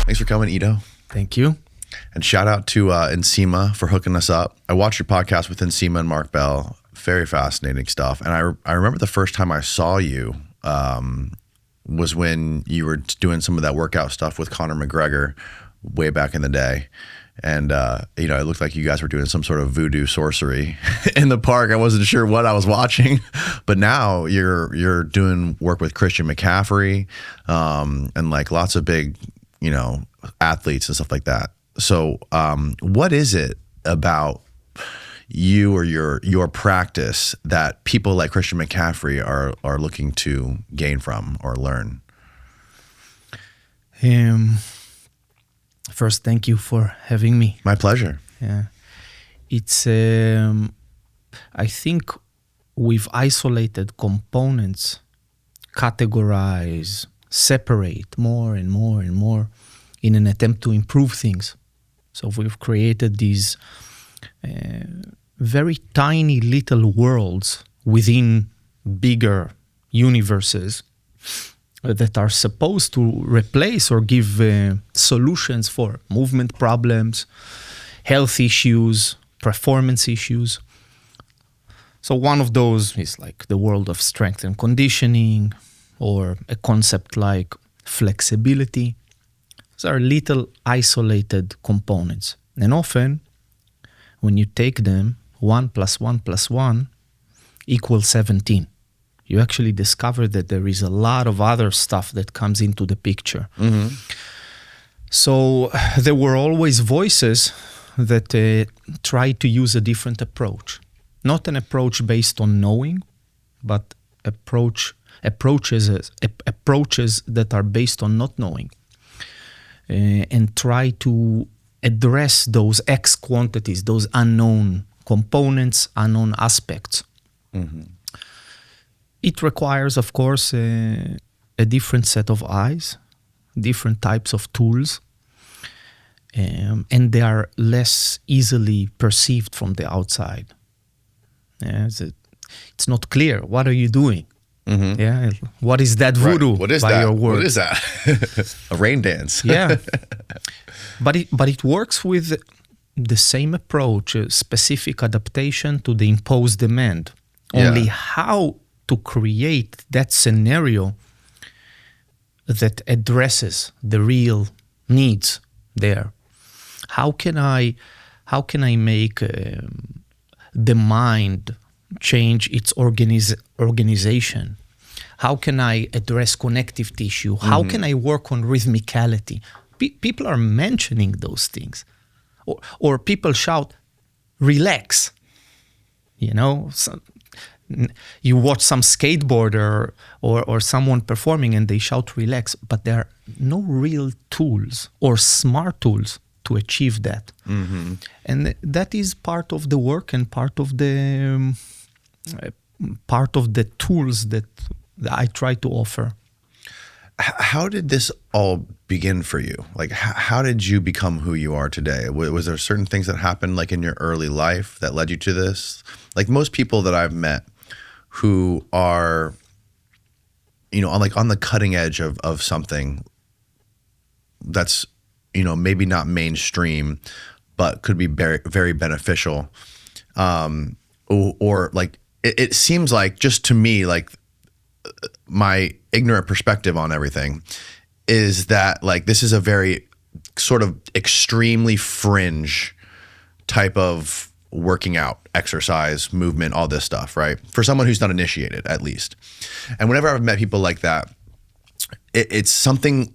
Thanks for coming, Ido. Thank you. And shout out to Nsima for hooking us up. I watched your podcast with Nsima and Mark Bell. Very fascinating stuff. And I remember the first time I saw you was when you were doing some of that workout stuff with Conor McGregor way back in the day. And, it looked like you guys were doing some sort of voodoo sorcery in the park. I wasn't sure what I was watching, but now you're doing work with Christian McCaffrey and like lots of big, athletes and stuff like that. So what is it about you or your practice that people like Christian McCaffrey are looking to gain from or learn? First, thank you for having me. My pleasure. Yeah, it's. I think we've isolated components, categorize, separate more and more and more, in an attempt to improve things. So we've created these very tiny little worlds within bigger universes that are supposed to replace or give solutions for movement problems, health issues, performance issues. So one of those is like the world of strength and conditioning, or a concept like flexibility. These are little isolated components. And often, when you take them, 1 + 1 + 1 equals 17. You actually discover that there is a lot of other stuff that comes into the picture. Mm-hmm. So there were always voices that try to use a different approach. Not an approach based on knowing, but approaches that are based on not knowing. And try to address those X quantities, those unknown components, unknown aspects. Mm-hmm. It requires, of course, a different set of eyes, different types of tools, and they are less easily perceived from the outside. It's not clear. What are you doing? Mm-hmm. Yeah, what is that voodoo? Right. What is by that? Your word? What is that? A rain dance. Yeah, but it works with the same approach, a specific adaptation to the imposed demand. Yeah. Only how to create that scenario that addresses the real needs there. How can I make the mind change its organization? How can I address connective tissue? How can I work on rhythmicality? People are mentioning those things. Or people shout, relax. You watch some skateboarder or someone performing and they shout relax, but there are no real tools or smart tools to achieve that. Mm-hmm. And that is part of the work and part of the tools that I try to offer. How did this all begin for you? Like, how did you become who you are today? Was there certain things that happened like in your early life that led you to this? Like most people that I've met who are, on the cutting edge of something that's, maybe not mainstream, but could be very, very beneficial. Or like, it seems like, just to me, like my ignorant perspective on everything is that like, this is a very sort of extremely fringe type of working out, exercise, movement, all this stuff, right? For someone who's not initiated, at least. And whenever I've met people like that, it's something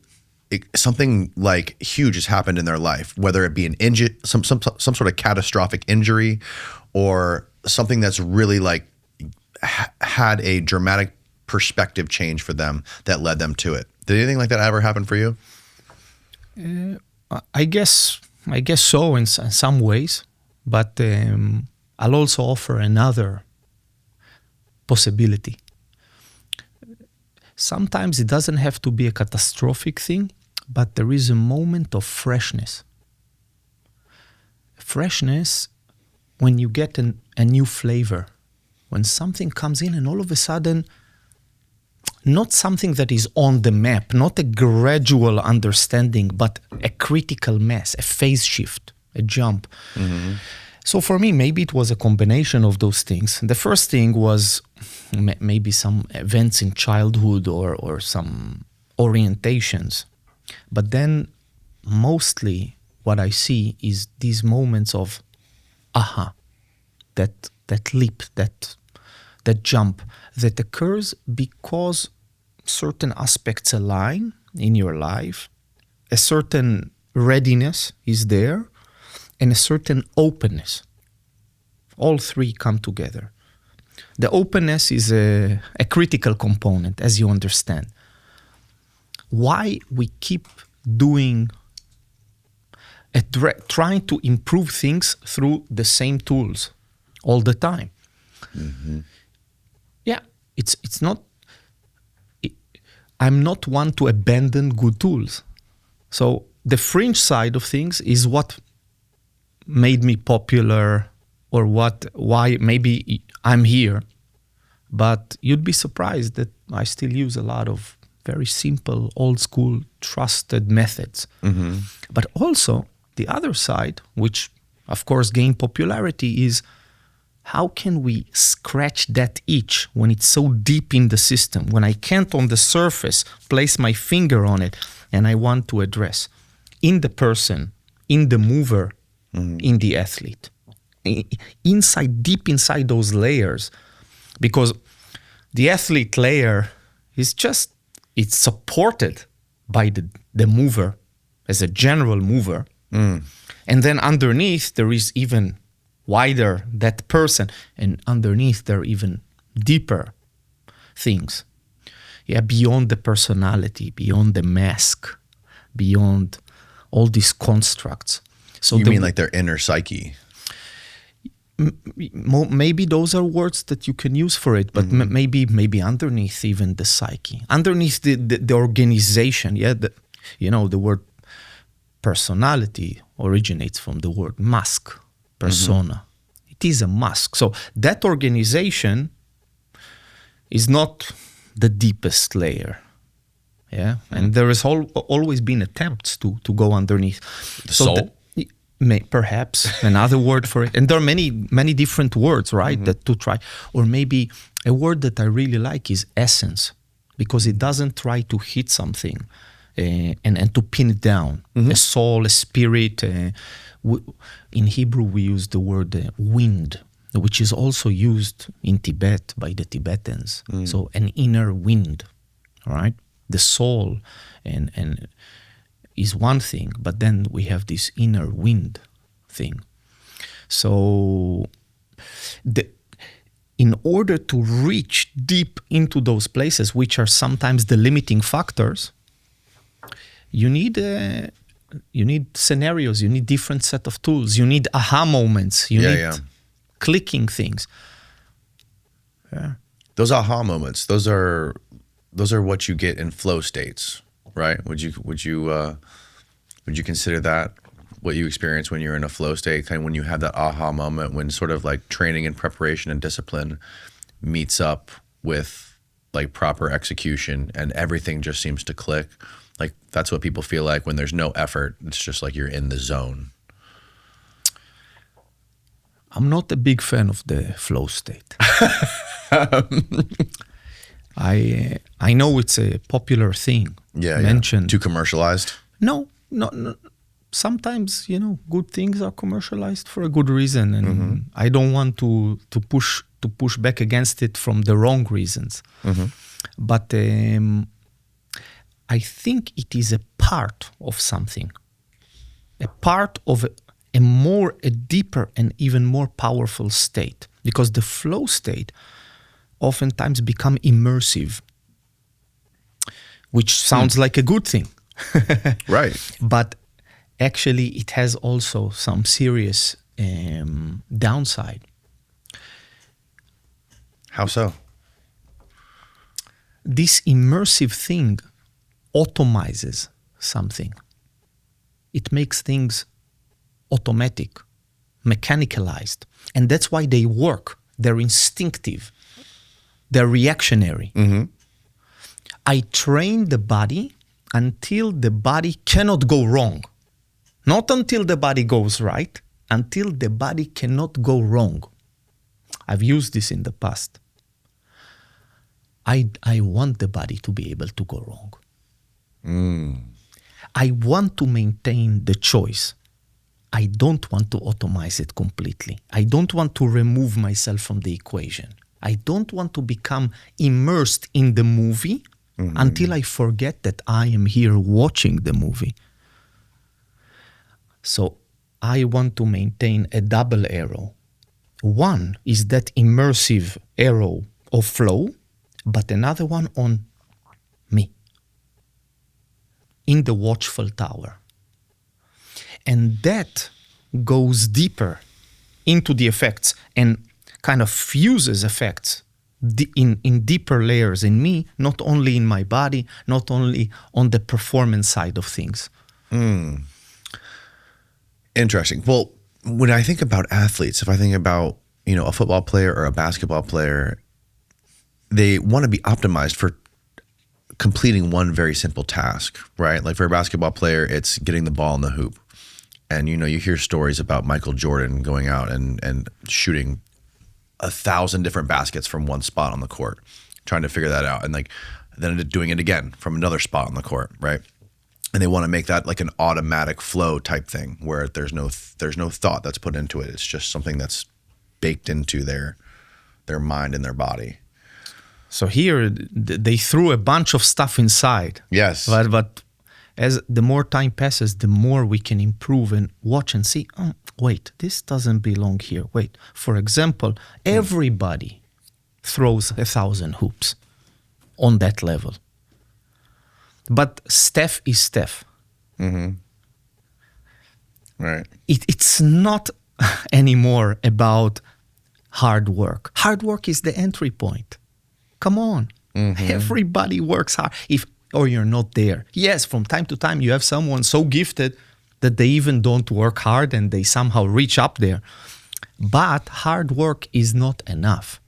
like huge has happened in their life, whether it be an injury, some sort of catastrophic injury, or something that's really like had a dramatic perspective change for them that led them to it. Did anything like that ever happen for you? I guess so in some ways, but I'll also offer another possibility. Sometimes it doesn't have to be a catastrophic thing, but there is a moment of freshness. Freshness, when you get a new flavor, when something comes in and all of a sudden not something that is on the map, not a gradual understanding, but a critical mass, a phase shift, a jump. So for me, maybe it was a combination of those things. The first thing was maybe some events in childhood or some orientations. But then mostly what I see is these moments of aha, that leap, that jump that occurs because certain aspects align in your life, a certain readiness is there, and a certain openness. All three come together. The openness is a critical component, as you understand. Why we keep doing, trying to improve things through the same tools all the time. Yeah, it's not. I'm not one to abandon good tools. So the fringe side of things is what made me popular, or why maybe I'm here. But you'd be surprised that I still use a lot of very simple, old school, trusted methods. But also the other side, which of course gained popularity, is how can we scratch that itch when it's so deep in the system, when I can't on the surface place my finger on it, and I want to address in the person, in the mover, in the athlete, deep inside those layers, because the athlete layer is just, it's supported by the mover as a general mover. And then underneath there is even wider that person, and underneath there are even deeper things. Yeah, beyond the personality, beyond the mask, beyond all these constructs. So you mean like their inner psyche? Maybe those are words that you can use for it, but maybe underneath even the psyche, underneath the organization. Yeah, the word personality originates from the word mask, persona. It is a mask. So that organization is not the deepest layer. Yeah, and there has always been attempts to go underneath. The soul? Perhaps another word for it. And there are many different words, right, that to try. Or maybe a word that I really like is essence, because it doesn't try to hit something and to pin it down. A soul, a spirit. In Hebrew, we use the word wind, which is also used in Tibet by the Tibetans. So an inner wind, right? The soul and is one thing, but then we have this inner wind thing. So in order to reach deep into those places, which are sometimes the limiting factors, you need scenarios, you need different set of tools, you need aha moments, you need clicking things. Yeah. Those aha moments, those are what you get in flow states, right? Would you consider that what you experience when you're in a flow state, kind of when you have that aha moment, when sort of like training and preparation and discipline meets up with like proper execution and everything just seems to click? Like that's what people feel like when there's no effort. It's just like you're in the zone. I'm not a big fan of the flow state. I know it's a popular thing. Mentioned. Too commercialized? No. Sometimes, good things are commercialized for a good reason, and I don't want to push back against it from the wrong reasons. But I think it is a part of something, a part of a deeper and even more powerful state, because the flow state oftentimes become immersive, which sounds like a good thing. Right. But actually it has also some serious downside. How so? This immersive thing automizes something. It makes things automatic, mechanicalized. And that's why they work. They're instinctive. They're reactionary. I train the body until the body cannot go wrong. Not until the body goes right, until the body cannot go wrong. I've used this in the past. I want the body to be able to go wrong. I want to maintain the choice. I don't want to automize it completely. I don't want to remove myself from the equation. I don't want to become immersed in the movie until I forget that I am here watching the movie. So I want to maintain a double arrow. One is that immersive arrow of flow, but another one on me, in the watchful tower. And that goes deeper into the effects and kind of fuses effects in deeper layers in me, not only in my body, not only on the performance side of things. Interesting. Well, when I think about athletes, if I think about, a football player or a basketball player, they want to be optimized for completing one very simple task, right? Like for a basketball player, it's getting the ball in the hoop. And, you hear stories about Michael Jordan going out and shooting 1,000 different baskets from one spot on the court, trying to figure that out. And then doing it again from another spot on the court, right? And they want to make that like an automatic flow type thing where there's no thought that's put into it. It's just something that's baked into their mind and their body. So here they threw a bunch of stuff inside. Yes. But as the more time passes, the more we can improve and watch and see, wait, this doesn't belong here. Wait, for example, everybody throws 1,000 hoops on that level. But Steph is Steph. Right. It's not anymore about hard work. Hard work is the entry point. Come on. Everybody works hard. Or you're not there. Yes, from time to time you have someone so gifted that they even don't work hard and they somehow reach up there. But hard work is not enough.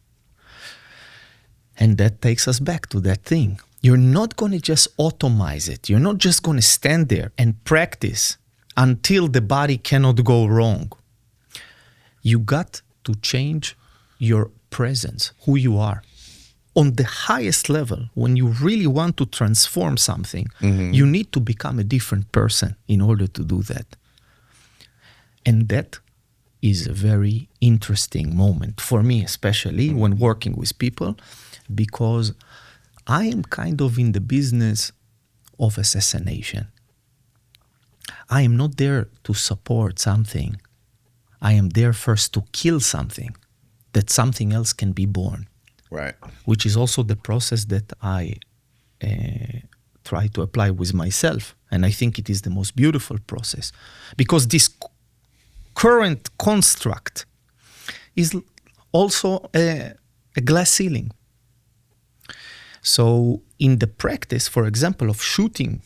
And that takes us back to that thing. You're not going to just automize it. You're not just going to stand there and practice until the body cannot go wrong. You got to change your presence, who you are. On the highest level, when you really want to transform something, you need to become a different person in order to do that. And that is a very interesting moment for me, especially when working with people, because I am kind of in the business of assassination. I am not there to support something. I am there first to kill something, that something else can be born. Right. Which is also the process that I try to apply with myself. And I think it is the most beautiful process. Because this current construct is also a glass ceiling. So in the practice, for example, of shooting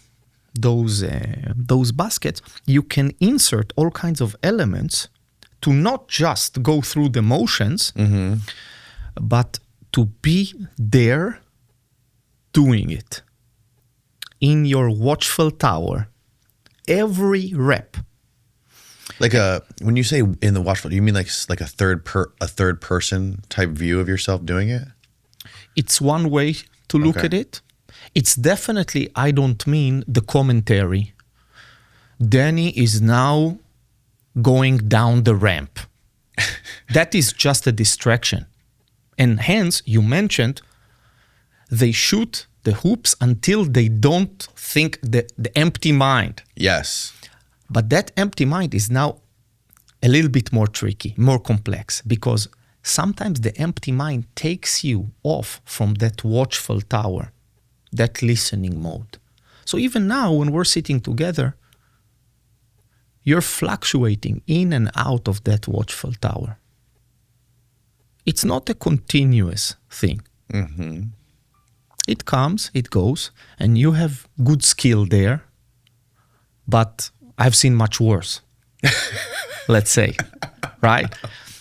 those baskets, you can insert all kinds of elements to not just go through the motions, but to be there doing it in your watchful tower, every rep. Like when you say in the watchful, you mean like a third person type view of yourself doing it? It's one way to look at it. It's definitely, I don't mean the commentary. Danny is now going down the ramp. That is just a distraction. And hence, you mentioned, they shoot the hoops until they don't think the empty mind. Yes. But that empty mind is now a little bit more tricky, more complex, because sometimes the empty mind takes you off from that watchful tower, that listening mode. So even now, when we're sitting together, you're fluctuating in and out of that watchful tower. It's not a continuous thing. It comes, it goes, and you have good skill there, but I've seen much worse, let's say, right?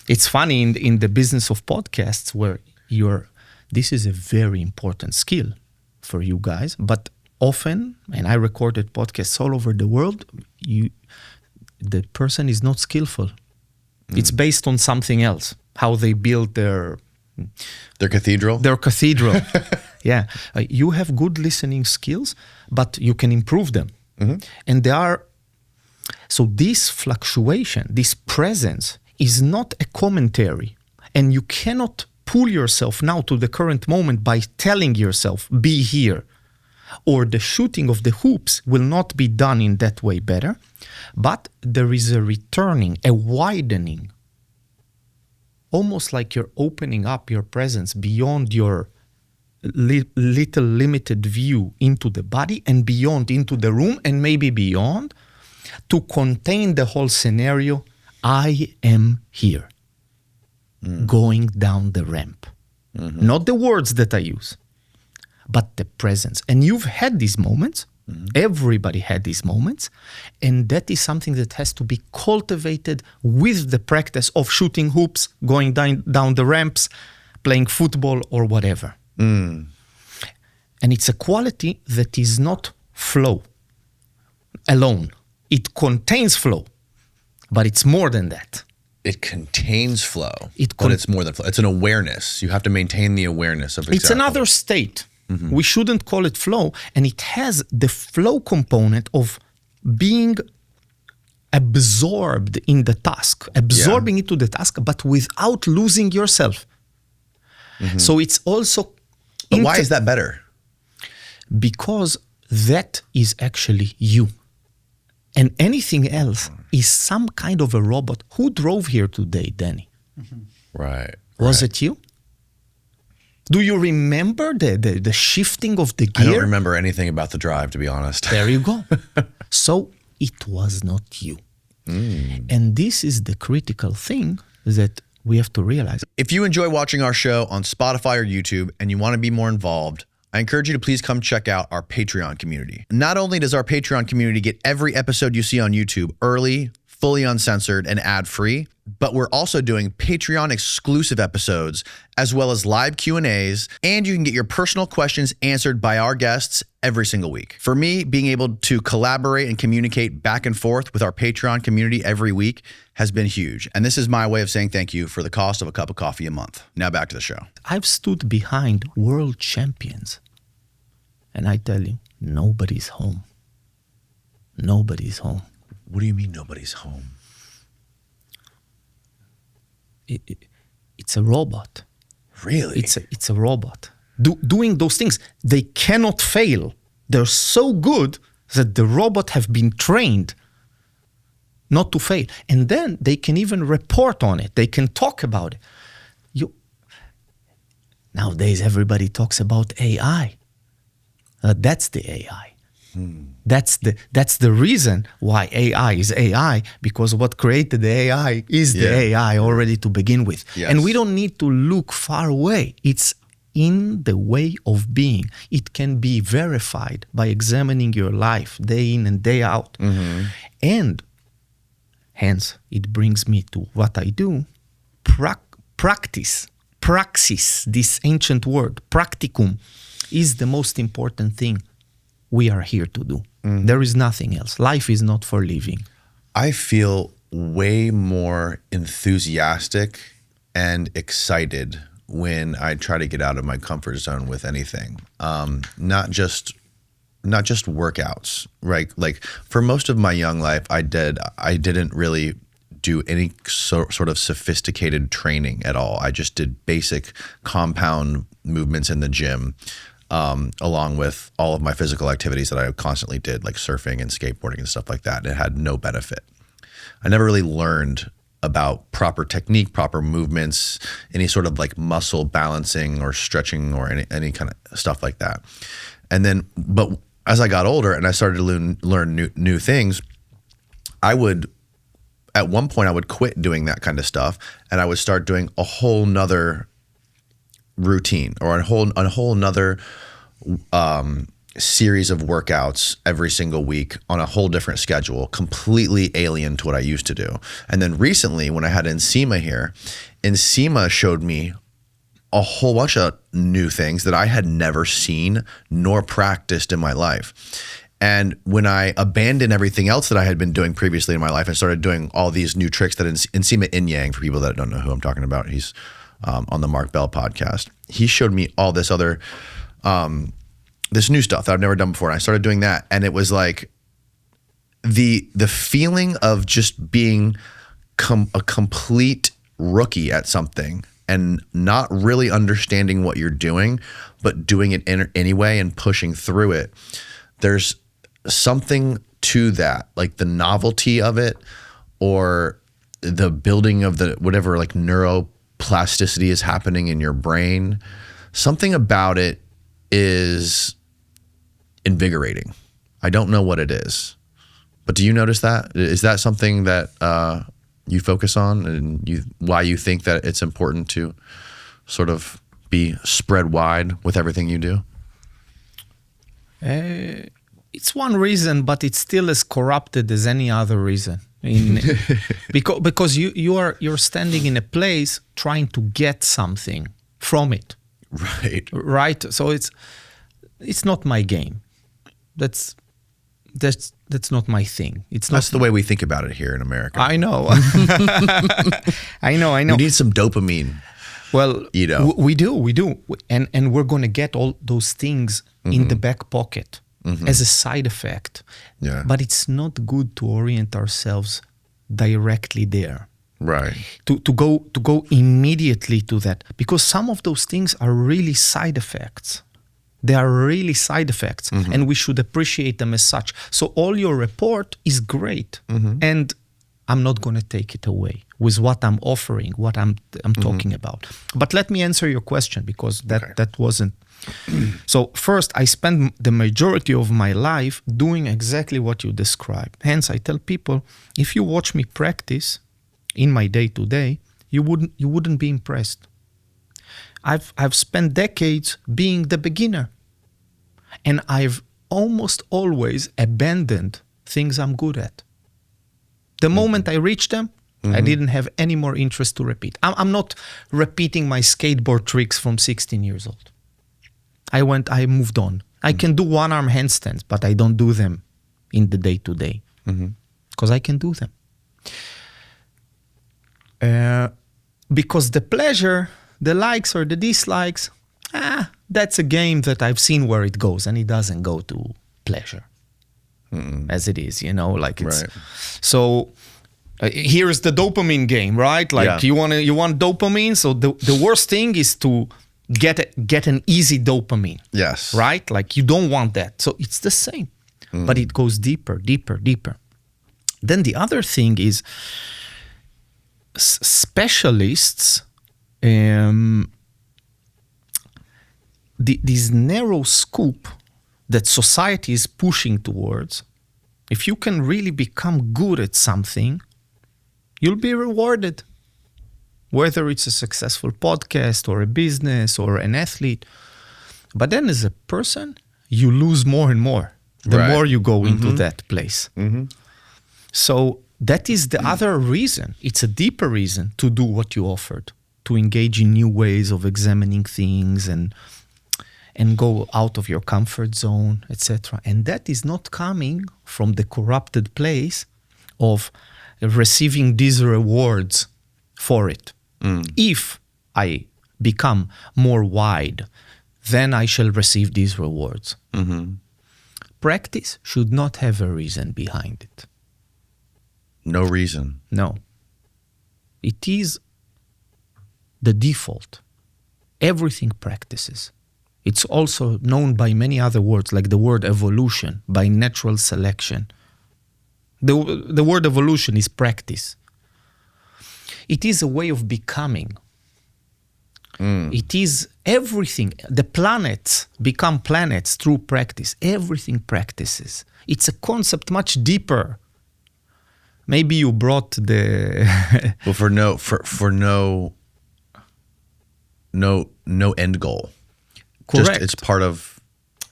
It's funny in the business of podcasts where this is a very important skill for you guys, but often, and I recorded podcasts all over the world, the person is not skillful. It's based on something else, how they build their cathedral. Their cathedral. Yeah. You have good listening skills, but you can improve them. And so this fluctuation, this presence is not a commentary. And you cannot pull yourself now to the current moment by telling yourself, be here. Or the shooting of the hoops will not be done in that way better. But there is a returning, a widening, almost like you're opening up your presence beyond your little limited view into the body and beyond into the room and maybe beyond to contain the whole scenario. I am here, going down the ramp. Not the words that I use, but the presence. And you've had these moments. Everybody had these moments. And that is something that has to be cultivated with the practice of shooting hoops, going down the ramps, playing football or whatever. And it's a quality that is not flow alone. It contains flow, but it's more than that. It contains flow, but it's more than flow. It's an awareness. You have to maintain the awareness of It's another state. We shouldn't call it flow. And it has the flow component of being absorbed in the task, absorbing into the task, but without losing yourself. So it's also... But why is that better? Because that is actually you. And anything else is some kind of a robot. Who drove here today, Danny? Right. Was it you? Do you remember the shifting of the gear? I don't remember anything about the drive, to be honest. There you go. So it was not you. And this is the critical thing that we have to realize. If you enjoy watching our show on Spotify or YouTube and you want to be more involved, I encourage you to please come check out our Patreon community. Not only does our Patreon community get every episode you see on YouTube early, fully uncensored, and ad-free, but we're also doing Patreon exclusive episodes as well as live Q&As, and you can get your personal questions answered by our guests every single week. For me, being able to collaborate and communicate back and forth with our Patreon community every week has been huge. And this is my way of saying thank you for the cost of a cup of coffee a month. Now back to the show. I've stood behind world champions, and I tell you, nobody's home. Nobody's home. What do you mean nobody's home? It's a robot. Really? It's a robot. Doing those things, they cannot fail. They're so good that the robot have been trained not to fail. And then they can even report on it. They can talk about it. Nowadays, everybody talks about AI. That's the AI. That's the reason why AI is AI, because what created the AI is the AI already to begin with. Yes. And we don't need to look far away. It's in the way of being. It can be verified by examining your life day in and day out. And hence, it brings me to what I do. Practice, praxis, this ancient word, practicum, is the most important thing we are here to do. There is nothing else. Life is not for living. I feel way more enthusiastic and excited when I try to get out of my comfort zone with anything. Not just workouts, right? Like for most of my young life, I didn't really do any sort of sophisticated training at all. I just did basic compound movements in the gym. Along with all of my physical activities that I constantly did, like surfing and skateboarding and stuff like that. It had no benefit. I never really learned about proper technique, proper movements, any sort of like muscle balancing or stretching or any kind of stuff like that. And then, but as I got older and I started to learn new things, at one point I would quit doing that kind of stuff and I would start doing a whole nother routine or a whole nother series of workouts every single week on a whole different schedule, completely alien to what I used to do. And then recently when I had Nsima here, Nsima showed me a whole bunch of new things that I had never seen nor practiced in my life. And when I abandoned everything else that I had been doing previously in my life and started doing all these new tricks that Nsima Inyang, for people that don't know who I'm talking about, he's on the Mark Bell podcast. He showed me all this other, this new stuff that I've never done before. And I started doing that. And it was like the feeling of just being a complete rookie at something and not really understanding what you're doing, but doing it anyway and pushing through it. There's something to that, like the novelty of it, or the building of the whatever, like neuroplasticity is happening in your brain. Something about it is invigorating. I don't know what it is, but do you notice that? Is that something that you focus on, and why you think that it's important to sort of be spread wide with everything you do? It's one reason, but it's still as corrupted as any other reason. Because you're standing in a place trying to get something from it. Right. So it's not my game. That's not my thing. That's the way we think about it here in America. I know. I know. We need some dopamine. Well, we do. And we're going to get all those things in the back pocket as a side effect. Yeah. But it's not good to orient ourselves directly there. Right. To go immediately to that, because some of those things are really side effects. They are really side effects, and we should appreciate them as such. So all your report is great, and I'm not going to take it away with what I'm offering, what I'm talking about. But let me answer your question, because that wasn't. So first, I spend the majority of my life doing exactly what you described. Hence, I tell people, if you watch me practice in my day-to-day, you wouldn't be impressed. I've spent decades being the beginner, and I've almost always abandoned things I'm good at. The moment I reached them, I didn't have any more interest to repeat. I'm not repeating my skateboard tricks from 16 years old. I moved on. I can do one-arm handstands, but I don't do them in the day-to-day because I can do them. Because the pleasure, the likes or the dislikes, that's a game that I've seen where it goes, and it doesn't go to pleasure as it is, like it's. Right. So here's the dopamine game, right? Like you want dopamine. So the worst thing is to get an easy dopamine. Yes. Right? Like you don't want that. So it's the same, but it goes deeper. Then the other thing is specialists, this narrow scope that society is pushing towards, if you can really become good at something, you'll be rewarded. Whether it's a successful podcast or a business or an athlete. But then as a person, you lose more and more the more you go into that place. So that is the other reason. It's a deeper reason to do what you offered, to engage in new ways of examining things and go out of your comfort zone, etc. And that is not coming from the corrupted place of receiving these rewards for it. If I become more wide, then I shall receive these rewards. Practice should not have a reason behind it. No reason. No. It is the default. Everything practices. It's also known by many other words, like the word evolution, by natural selection. The word evolution is practice. It is a way of becoming. It is everything. The planets become planets through practice. Everything practices. It's a concept much deeper. Maybe you brought the well for no end goal. Correct. Just, it's part of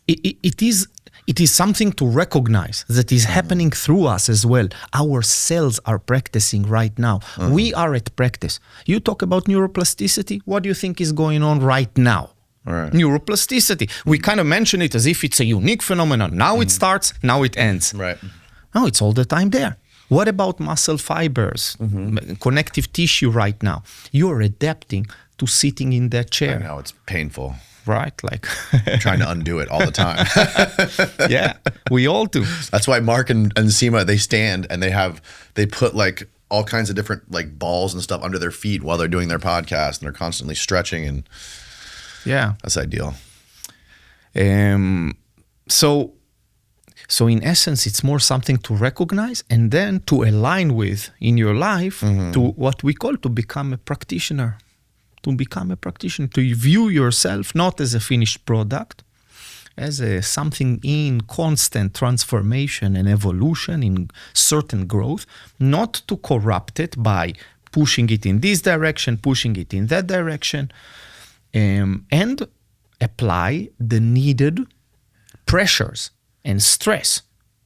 it is something to recognize that is happening through us as well. Our cells are practicing right now. We are at practice. You talk about neuroplasticity. What do you think is going on right now? Right. Neuroplasticity. We kind of mention it as if it's a unique phenomenon. Now it starts, now it ends. Right. No, it's all the time there. What about muscle fibers, connective tissue right now? You're adapting to sitting in that chair. I know, it's painful. Right? Like trying to undo it all the time. Yeah, we all do. That's why Mark and Seema, they stand and they put like all kinds of different like balls and stuff under their feet while they're doing their podcast, and they're constantly stretching, and yeah, that's ideal. So in essence, it's more something to recognize and then to align with in your life to what we call to become a practitioner. To become a practitioner, to view yourself not as a finished product, as something in constant transformation and evolution, in certain growth, not to corrupt it by pushing it in this direction, pushing it in that direction, and apply the needed pressures and stress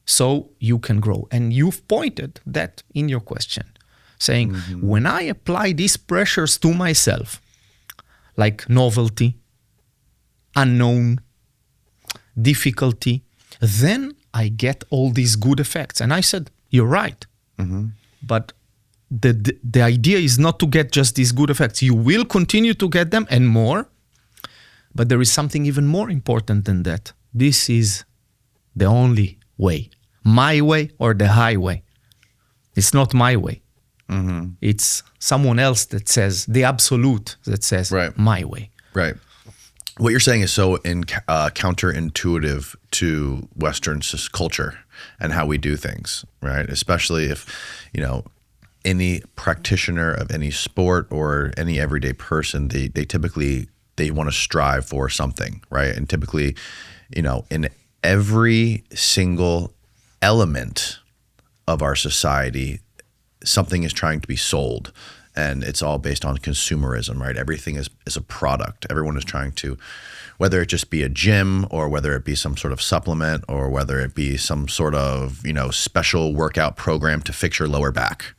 so you can grow. And you've pointed that in your question, saying, when I apply these pressures to myself, like novelty, unknown, difficulty, then I get all these good effects. And I said, you're right. But the idea is not to get just these good effects. You will continue to get them and more. But there is something even more important than that. This is the only way. My way or the highway. It's not my way. It's someone else that says, the absolute that says, my way. Right. What you're saying is so counterintuitive to Western culture and how we do things, right? Especially if, any practitioner of any sport or any everyday person, they typically, they want to strive for something, right? And typically, in every single element of our society, something is trying to be sold, and it's all based on consumerism, right? Everything is a product. Everyone is trying to, whether it just be a gym or whether it be some sort of supplement or whether it be some sort of, special workout program to fix your lower back,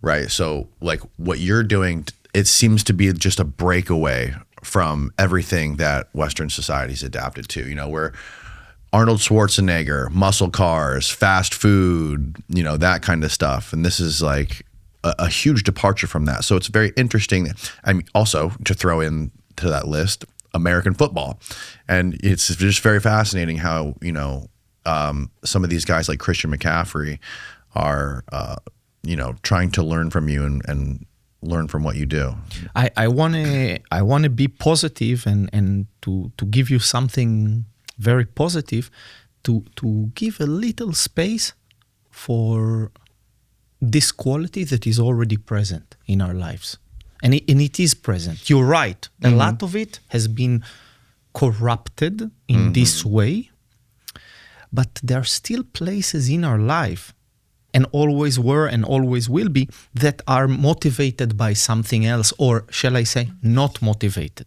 right? So like what you're doing, it seems to be just a breakaway from everything that Western society's adapted to, where Arnold Schwarzenegger, muscle cars, fast food, that kind of stuff. And this is like a huge departure from that. So it's very interesting. I mean, also to throw in to that list, American football. And it's just very fascinating how, some of these guys like Christian McCaffrey are, trying to learn from you and learn from what you do. I want to be positive and to give you something very positive, to give a little space for this quality that is already present in our lives. And it is present. You're right. A lot of it has been corrupted in this way, but there are still places in our life, and always were and always will be, that are motivated by something else, or shall I say, not motivated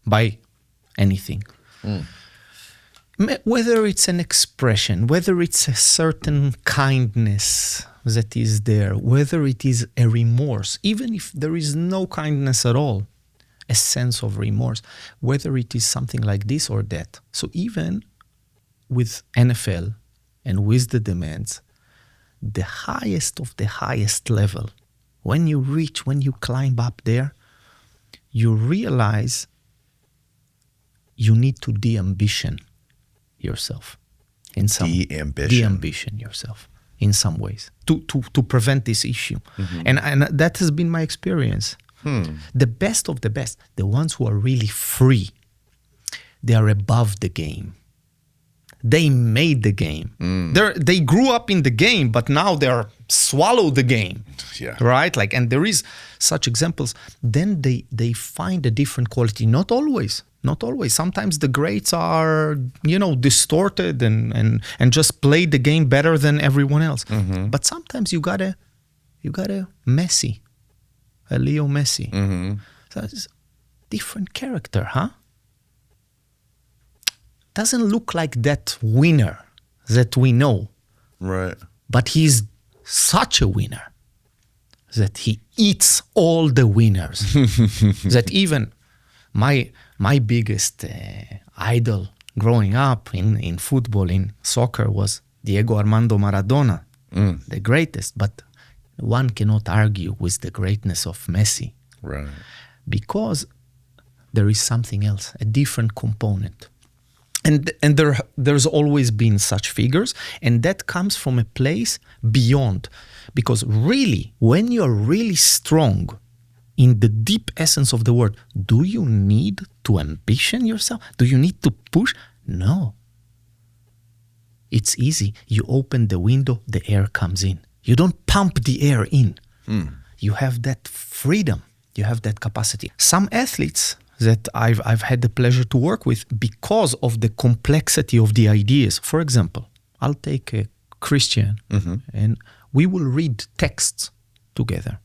by anything. Whether it's an expression, whether it's a certain kindness that is there, whether it is a remorse, even if there is no kindness at all, a sense of remorse, whether it is something like this or that. So even with NFL and with the demands, the highest of the highest level, when you climb up there, you realize you need to de-ambition yourself in some de-ambition yourself in some ways to prevent this issue. And that has been my experience. The best of the best, the ones who are really free, they are above the game. They made the game. They grew up in the game, but now they're swallowed the game. Right? Like, and there is such examples. Then they find a different quality. Not always. Sometimes the greats are, distorted and just play the game better than everyone else. But sometimes you got a Messi, a Leo Messi. So it's different character, huh? doesn't look like that winner that we know. Right. But he's such a winner that he eats all the winners. That even my biggest idol growing up in football, in soccer, was Diego Armando Maradona, the greatest. But one cannot argue with the greatness of Messi. Right. Because there is something else, a different component. And there's always been such figures, and that comes from a place beyond. Because really, when you're really strong, in the deep essence of the word, do you need to ambition yourself? Do you need to push? No. It's easy. You open the window, the air comes in. You don't pump the air in. You have that freedom. You have that capacity. Some athletes that I've had the pleasure to work with, because of the complexity of the ideas. For example, I'll take a Christian, and we will read texts together.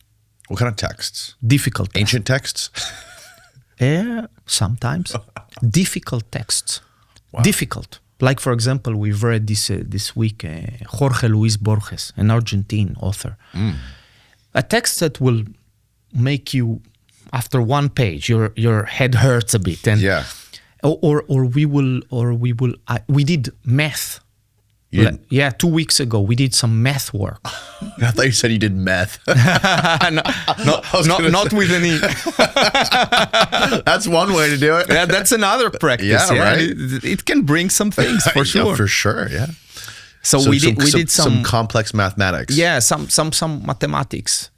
What kind of texts? Difficult texts. Ancient texts? Sometimes. Difficult texts. Wow. Difficult. Like, for example, we've read this week Jorge Luis Borges, an Argentine author. A text that will make you, after one page, your head hurts a bit. And Yeah. We did math. Yeah, 2 weeks ago we did some math work. I thought you said you did meth. Not with an E. That's one way to do it. Yeah, that's another practice. Yeah, right. It can bring some things for sure. Yeah, for sure, yeah. So we did some complex mathematics. Yeah, some mathematics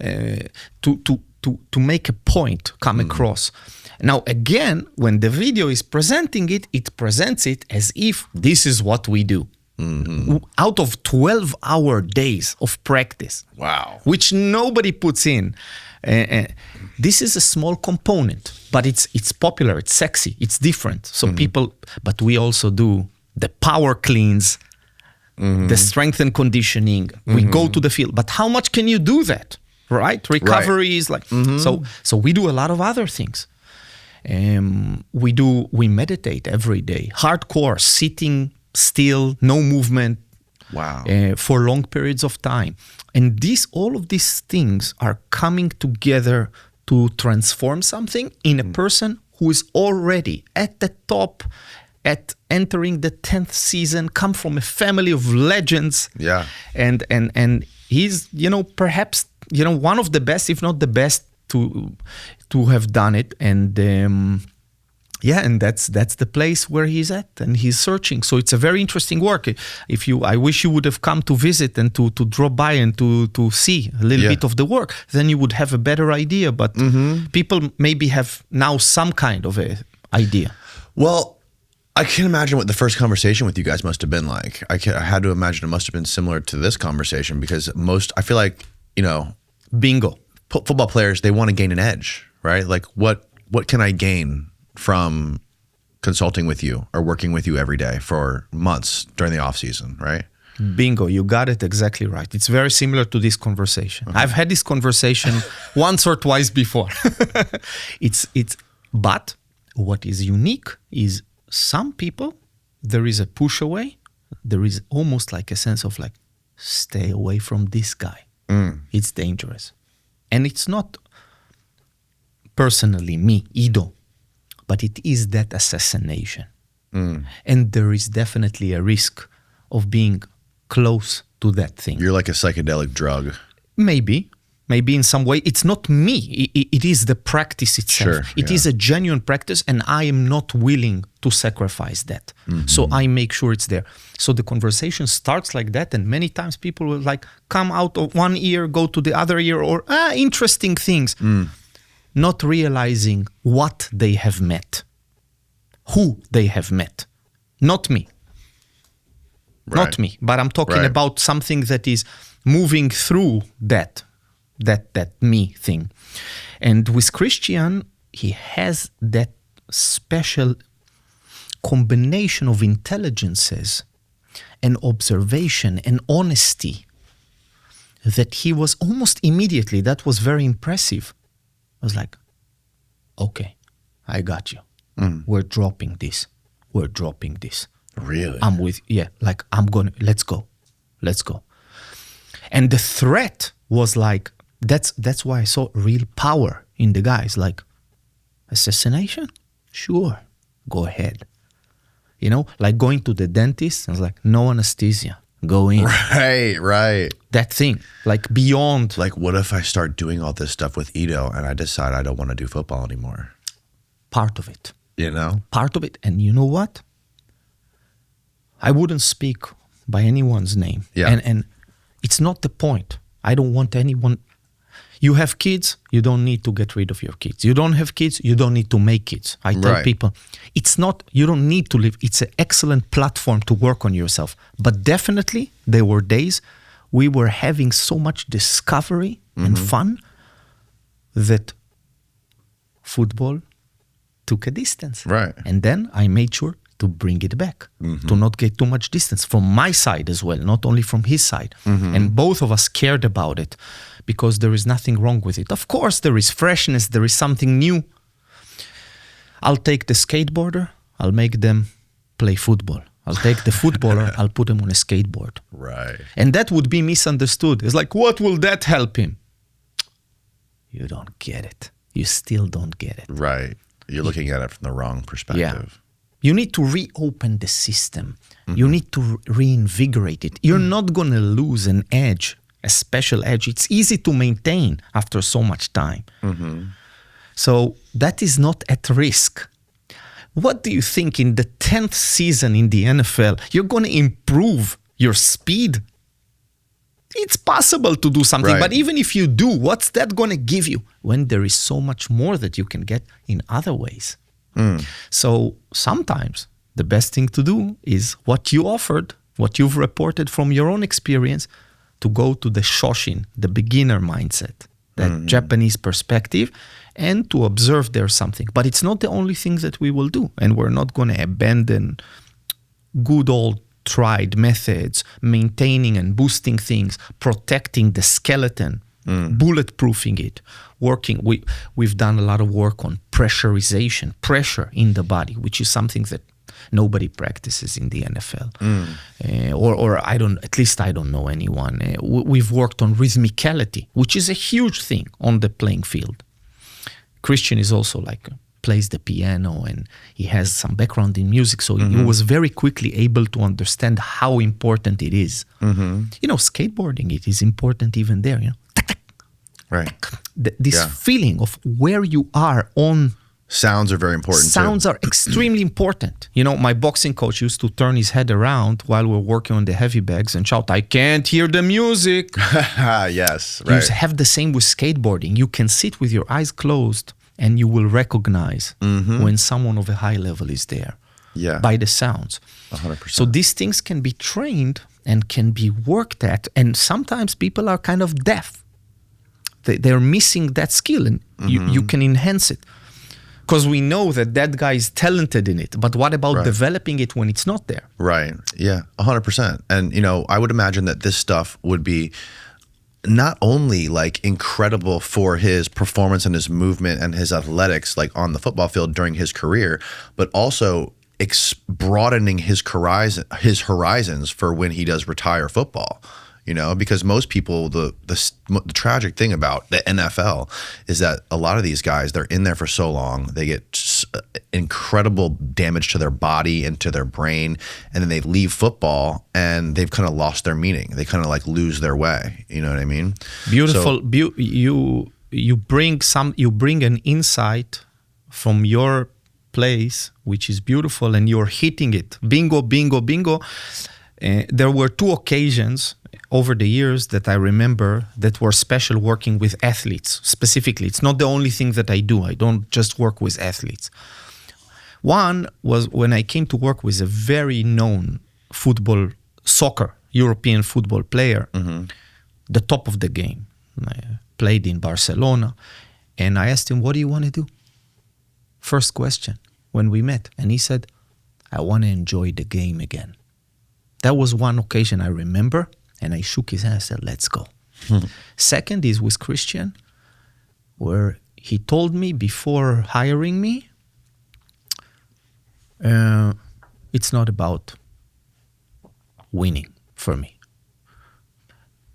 to make a point come across. Now again, when the video is presenting it, it presents it as if this is what we do. Out of 12-hour days of practice. Wow. Which nobody puts in. This is a small component, but it's popular, it's sexy, it's different. So people, but we also do the power cleans, the strength and conditioning. We go to the field. But how much can you do that? Right? Recovery is like, so we do a lot of other things. We meditate every day, hardcore, sitting still, no movement. Wow. For long periods of time. And all of these things are coming together to transform something in a person who is already at the top, at entering the 10th season, come from a family of legends. Yeah. And he's, perhaps, one of the best, if not the best, to have done it. And and that's the place where he's at, and he's searching. So it's a very interesting work. I wish you would have come to visit and to drop by and to see a little bit of the work. Then you would have a better idea. But people maybe have now some kind of a idea. Well, I can't imagine what the first conversation with you guys must have been like. I had to imagine it must have been similar to this conversation, because I feel like, bingo. Football players, they want to gain an edge, right? Like what can I gain from consulting with you or working with you every day for months during the off season, right? Bingo, you got it exactly right. It's very similar to this conversation. I've had this conversation once or twice before. But what is unique is some people, there is a push away. There is almost like a sense of like, stay away from this guy. It's dangerous. And it's not personally me, Ido, but it is that assassination. And there is definitely a risk of being close to that thing. You're like a psychedelic drug. Maybe in some way. It's not me. It is the practice itself. Sure, It is a genuine practice, and I am not willing to sacrifice that. So I make sure it's there. So the conversation starts like that, and many times people will like come out of one ear, go to the other ear, or interesting things. Not realizing what they have met, who they have met. Not me. Right. Not me. But I'm talking about something that is moving through that me thing. And with Christian, he has that special combination of intelligences and observation and honesty that he was almost immediately, that was very impressive. I was like, okay, I got you. We're dropping this. Really? I'm with, like let's go. And the threat was like, that's why I saw real power in the guys. Like, assassination? Sure, go ahead. Like going to the dentist, I was like, no anesthesia, go in. Right. That thing, like beyond. Like, what if I start doing all this stuff with Ito and I decide I don't want to do football anymore? Part of it. Part of it. And you know what? I wouldn't speak by anyone's name. Yeah. And it's not the point. I don't want anyone. You have kids, you don't need to get rid of your kids. You don't have kids, you don't need to make kids. I tell people, it's not, you don't need to live. It's an excellent platform to work on yourself. But definitely, there were days we were having so much discovery and fun that football took a distance. Right. And then I made sure to bring it back, to not get too much distance from my side as well, not only from his side. And both of us cared about it because there is nothing wrong with it. Of course, there is freshness, there is something new. I'll take the skateboarder, I'll make them play football. I'll take the footballer, I'll put him on a skateboard. Right. And that would be misunderstood. It's like, what will that help him? You don't get it. You still don't get it. Right. You're looking at it from the wrong perspective. Yeah. You need to reopen the system. You need to reinvigorate it. You're not going to lose an edge, a special edge. It's easy to maintain after so much time. So that is not at risk. What do you think in the 10th season in the NFL, you're going to improve your speed? It's possible to do something, but even if you do, what's that going to give you when there is so much more that you can get in other ways? So sometimes the best thing to do is what you offered, what you've reported from your own experience, to go to the Shoshin, the beginner mindset, that Japanese perspective, and to observe there's something. But it's not the only thing that we will do. And we're not going to abandon good old tried methods, maintaining and boosting things, protecting the skeleton, bulletproofing it, working. We've done a lot of work on pressurization, pressure in the body, which is something that nobody practices in the NFL. Or I don't, at least I don't know anyone. We've worked on rhythmicality, which is a huge thing on the playing field. Christian is also like plays the piano and he has some background in music, so he was very quickly able to understand how important it is. Skateboarding, it is important even there, Right. This feeling of where you are on. Sounds are very important. Sounds are extremely important. My boxing coach used to turn his head around while we're working on the heavy bags and shout, "I can't hear the music." Yes, right. You have the same with skateboarding. You can sit with your eyes closed and you will recognize when someone of a high level is there by the sounds. 100%. So these things can be trained and can be worked at. And sometimes people are kind of deaf. They're missing that skill, and you can enhance it. Because we know that guy is talented in it. But what about developing it when it's not there? Right. Yeah, 100%. And, I would imagine that this stuff would be not only like incredible for his performance and his movement and his athletics, like on the football field during his career, but also broadening his horizons for when he does retire football. Because most people, the tragic thing about the NFL is that a lot of these guys, they're in there for so long, they get incredible damage to their body and to their brain, and then they leave football and they've kind of lost their meaning. They kind of like lose their way. You know what I mean? Beautiful. You bring an insight from your place, which is beautiful, and you're hitting it. Bingo, bingo, bingo. There were 2 occasions over the years that I remember that were special working with athletes specifically. It's not the only thing that I do. I don't just work with athletes. One was when I came to work with a very known European football player, the top of the game. I played in Barcelona, and I asked him, "What do you want to do?" First question when we met. And he said, "I want to enjoy the game again." That was one occasion I remember, and I shook his hand and said, "Let's go." Second is with Christian, where he told me before hiring me, it's not about winning for me.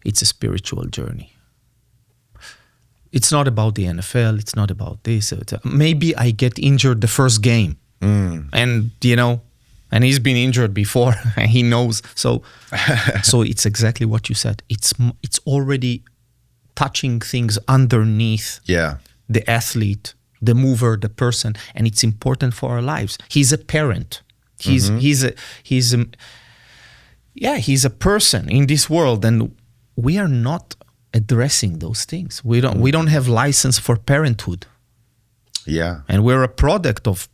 It's a spiritual journey. It's not about the NFL. It's not about this. Maybe I get injured the first game. And, and he's been injured before and he knows. So it's exactly what you said. It's already touching things underneath the athlete, the mover, the person, and it's important for our lives. He's a parent. He's a person in this world, and we are not addressing those things. We don't have license for parenthood. Yeah. And we're a product of,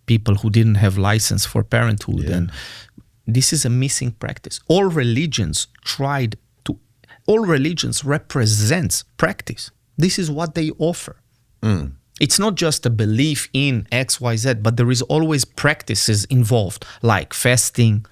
people who didn't have license for parenthood. Yeah. And this is a missing practice. All religions represents practice. This is what they offer. It's not just a belief in X, Y, Z, but there is always practices involved, like fasting,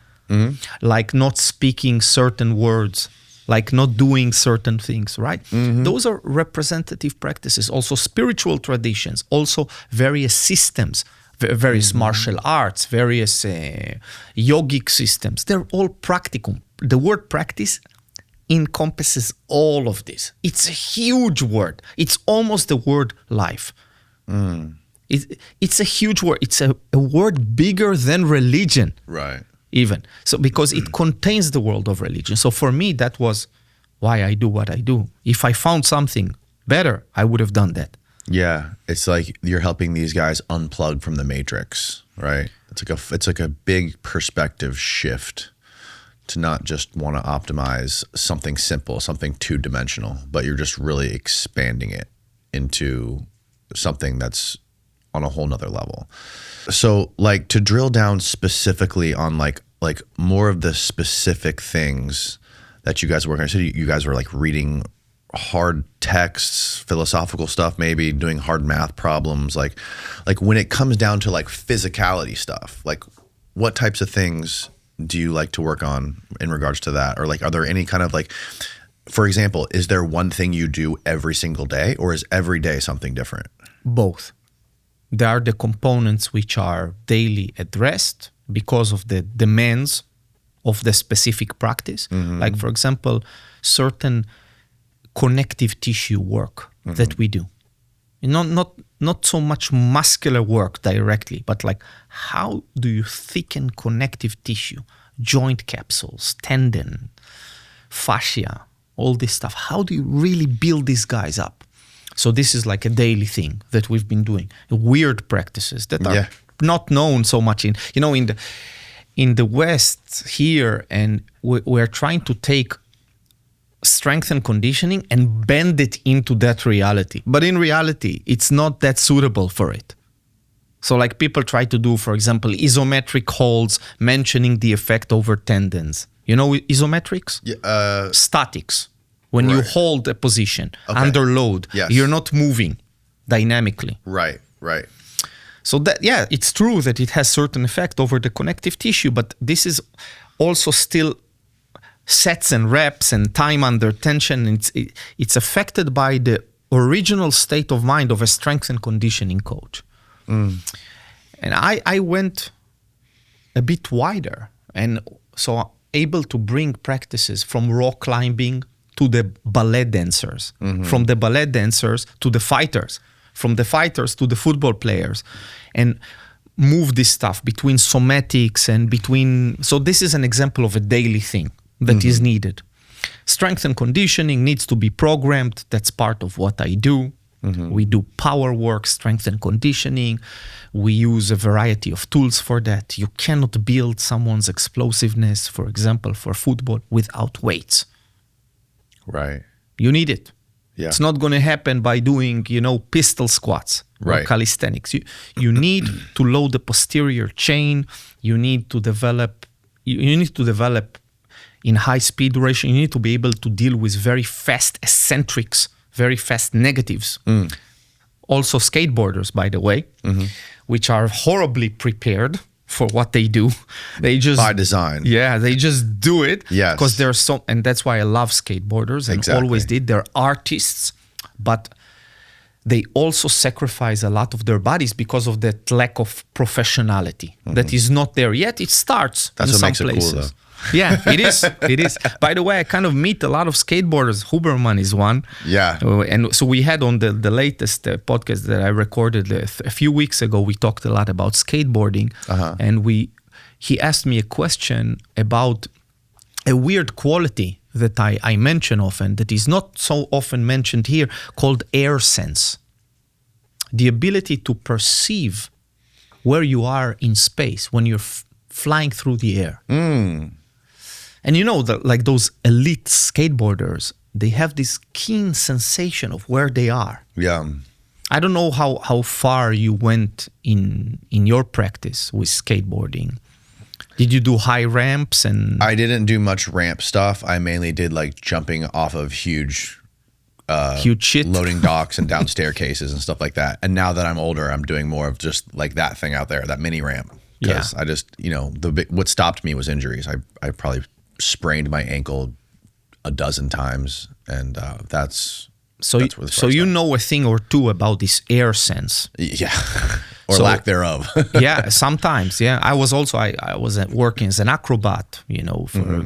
like not speaking certain words, like not doing certain things, right? Those are representative practices. Also spiritual traditions, also various systems, various martial arts, various yogic systems. They're all practicum. The word practice encompasses all of this. It's a huge word. It's almost the word life. It's a huge word. It's a word bigger than religion. Right. Even. So because it contains the world of religion. So for me, that was why I do what I do. If I found something better, I would have done that. Yeah. It's like you're helping these guys unplug from the matrix, right? It's like a big perspective shift to not just want to optimize something simple, something two-dimensional, but you're just really expanding it into something that's on a whole nother level. So like to drill down specifically on like more of the specific things that you guys work on. So you guys were like reading hard texts, philosophical stuff, maybe doing hard math problems. Like when it comes down to like physicality stuff, like what types of things do you like to work on in regards to that? Or like, are there any kind of like, for example, is there one thing you do every single day, or is every day something different? Both. There are the components which are daily addressed because of the demands of the specific practice. Like, for example, certain connective tissue work that we do. Not so much muscular work directly, but like how do you thicken connective tissue, joint capsules, tendon, fascia, all this stuff. How do you really build these guys up? So this is like a daily thing that we've been doing. Weird practices that are not known so much in the West here, and we're trying to take strength and conditioning and bend it into that reality. But in reality, it's not that suitable for it. So like people try to do, for example, isometric holds, mentioning the effect over tendons. You know isometrics? Statics. When you hold a position under load, you're not moving dynamically. Right. So that, it's true that it has certain effect over the connective tissue, but this is also still sets and reps and time under tension. It's affected by the original state of mind of a strength and conditioning coach. And I went a bit wider, and so able to bring practices from rock climbing to the ballet dancers, from the ballet dancers to the fighters, from the fighters to the football players, and move this stuff between somatics and between. So this is an example of a daily thing that is needed. Strength and conditioning needs to be programmed. That's part of what I do. We do power work, strength and conditioning. We use a variety of tools for that. You cannot build someone's explosiveness, for example, for football without weights. Right. You need it. Yeah. It's not going to happen by doing, pistol squats or calisthenics. You need to load the posterior chain. You need to develop in high speed duration. You need to be able to deal with very fast eccentrics, very fast negatives. Also skateboarders, by the way, which are horribly prepared for what they do. They just by design. Yeah, they just do it. Yes. Because they're so, and that's why I love skateboarders and always did. They're artists, but they also sacrifice a lot of their bodies because of that lack of professionality that is not there yet. It starts That's in what some makes places. it cool, though. Yeah, it is. It is. By the way, I kind of meet a lot of skateboarders. Huberman is one. Yeah. And so we had on the latest podcast that I recorded a few weeks ago, we talked a lot about skateboarding. And he asked me a question about a weird quality that I mention often, that is not so often mentioned here, called air sense. The ability to perceive where you are in space when you're flying through the air. And you know, like those elite skateboarders, they have this keen sensation of where they are. Yeah. I don't know how far you went in your practice with skateboarding. Did you do high ramps? And I didn't do much ramp stuff. I mainly did like jumping off of huge shit, loading docks and down staircases and stuff like that. And now that I'm older, I'm doing more of just like that thing out there, that mini ramp. Because I just, you know, what stopped me was injuries. I probably sprained my ankle a dozen times, and that's where the so you know a thing or two about this air sense. Yeah. Or lack thereof. Yeah, sometimes. Yeah, I was working as an acrobat, you know, for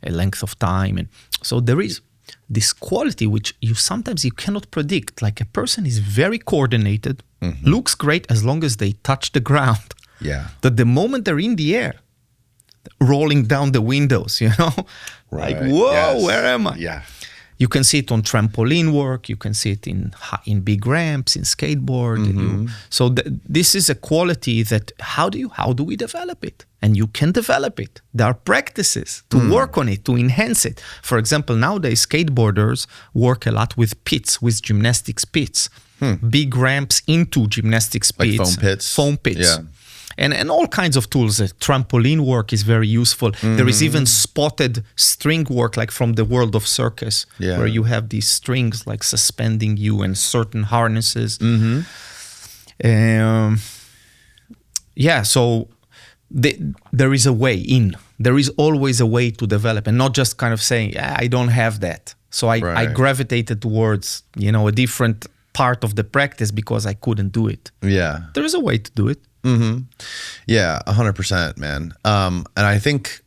a length of time, and so there is this quality which sometimes you cannot predict. Like a person is very coordinated, looks great as long as they touch the ground. Yeah. That the moment they're in the air, rolling down the windows, you know, right. Like whoa, where am I? Yeah. You can see it on trampoline work. You can see it in big ramps, in skateboard. So this is a quality that how do we develop it? And you can develop it. There are practices to work on it, to enhance it. For example, nowadays skateboarders work a lot with pits, with gymnastics pits, big ramps into gymnastics pits, like foam pits. Yeah. And all kinds of tools. Trampoline work is very useful. There is even spotted string work, like from the world of circus, where you have these strings like suspending you and certain harnesses. So there is a way in. There is always a way to develop, and not just kind of saying, I don't have that. So I gravitated towards, you know, a different part of the practice because I couldn't do it. Yeah. There is a way to do it. Yeah, 100%, man. And I think